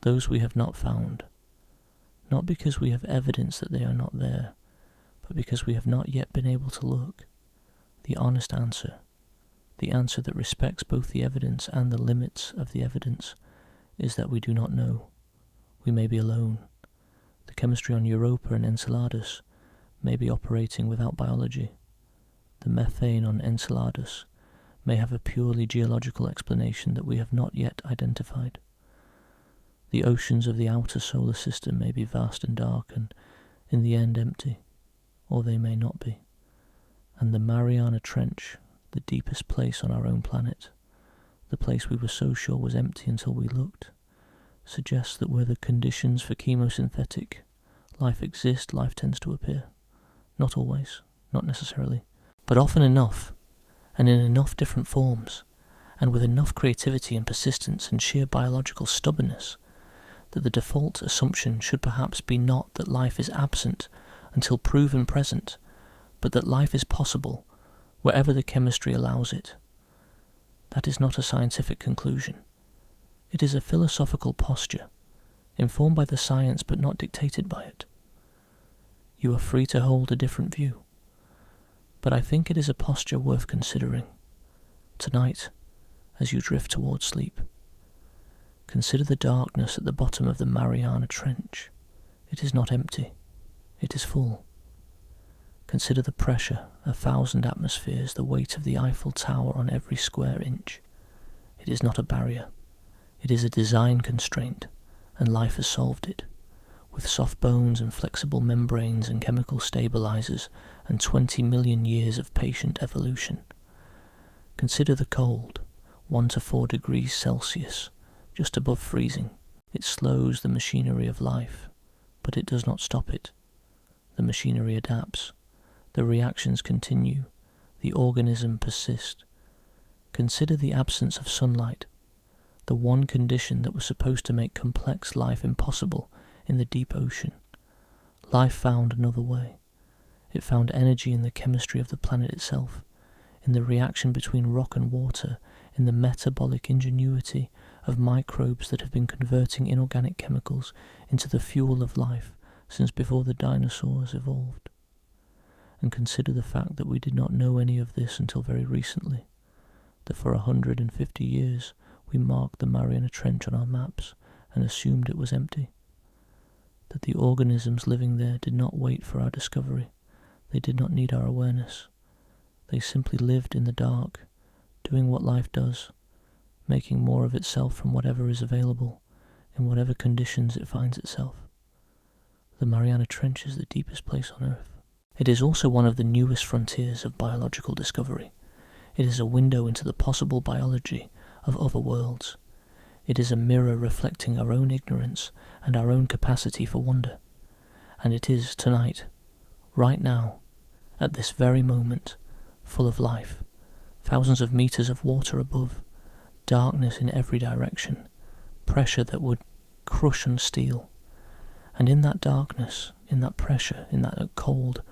those we have not found. Not because we have evidence that they are not there, but because we have not yet been able to look. The honest answer, the answer that respects both the evidence and the limits of the evidence, is that we do not know. We may be alone. The chemistry on Europa and Enceladus may be operating without biology. The methane on Enceladus may have a purely geological explanation that we have not yet identified. The oceans of the outer solar system may be vast and dark and, in the end, empty, or they may not be. And the Mariana Trench, the deepest place on our own planet, the place we were so sure was empty until we looked, suggests that where the conditions for chemosynthetic life exist, life tends to appear. Not always, not necessarily, but often enough, and in enough different forms, and with enough creativity and persistence and sheer biological stubbornness, that the default assumption should perhaps be not that life is absent until proven present, but that life is possible wherever the chemistry allows it. That is not a scientific conclusion. It is a philosophical posture, informed by the science but not dictated by it. You are free to hold a different view, but I think it is a posture worth considering. Tonight, as you drift towards sleep, consider the darkness at the bottom of the Mariana Trench. It is not empty, it is full. Consider the pressure, 1,000 atmospheres, the weight of the Eiffel Tower on every square inch. It is not a barrier, it is a design constraint, and life has solved it, with soft bones and flexible membranes and chemical stabilizers and 20 million years of patient evolution. Consider the cold, 1 to 4 degrees Celsius, just above freezing. It slows the machinery of life, but it does not stop it. The machinery adapts. The reactions continue. The organism persists. Consider the absence of sunlight, the one condition that was supposed to make complex life impossible in the deep ocean. Life found another way. It found energy in the chemistry of the planet itself, in the reaction between rock and water, in the metabolic ingenuity of microbes that have been converting inorganic chemicals into the fuel of life since before the dinosaurs evolved. And consider the fact that we did not know any of this until very recently, that for 150 years we marked the Mariana Trench on our maps and assumed it was empty, that the organisms living there did not wait for our discovery, they did not need our awareness, they simply lived in the dark, doing what life does, making more of itself from whatever is available, in whatever conditions it finds itself. The Mariana Trench is the deepest place on Earth. It is also one of the newest frontiers of biological discovery. It is a window into the possible biology of other worlds. It is a mirror reflecting our own ignorance and our own capacity for wonder. And it is tonight, right now, at this very moment, full of life, thousands of meters of water above, darkness in every direction, pressure that would crush and steel. And in that darkness, in that pressure, in that cold,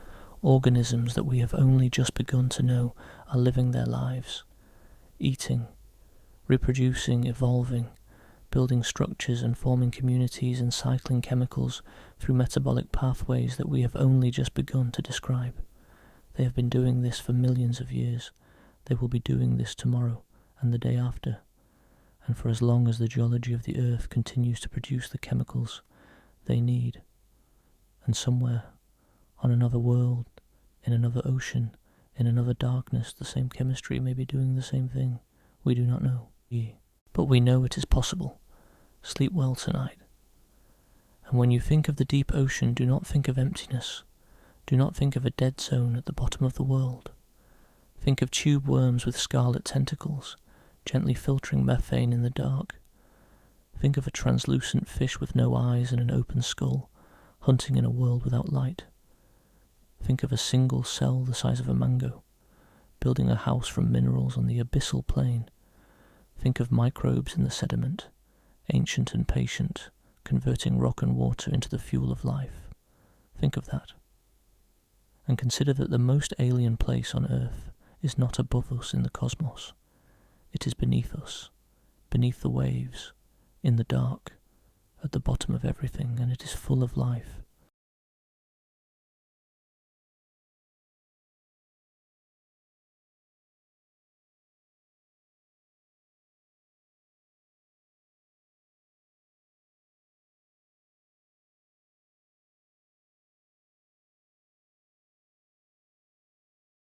organisms that we have only just begun to know are living their lives, eating, reproducing, evolving, building structures and forming communities and cycling chemicals through metabolic pathways that we have only just begun to describe. They have been doing this for millions of years. They will be doing this tomorrow and the day after, and for as long as the geology of the Earth continues to produce the chemicals they need. And somewhere, on another world, in another ocean, in another darkness, the same chemistry may be doing the same thing. We do not know. But we know it is possible. Sleep well tonight. And when you think of the deep ocean, do not think of emptiness. Do not think of a dead zone at the bottom of the world. Think of tube worms with scarlet tentacles, gently filtering methane in the dark. Think of a translucent fish with no eyes and an open skull, hunting in a world without light. Think of a single cell the size of a mango, building a house from minerals on the abyssal plain. Think of microbes in the sediment, ancient and patient, converting rock and water into the fuel of life. Think of that. And consider that the most alien place on Earth is not above us in the cosmos. It is beneath us, beneath the waves, in the dark, at the bottom of everything, and it is full of life.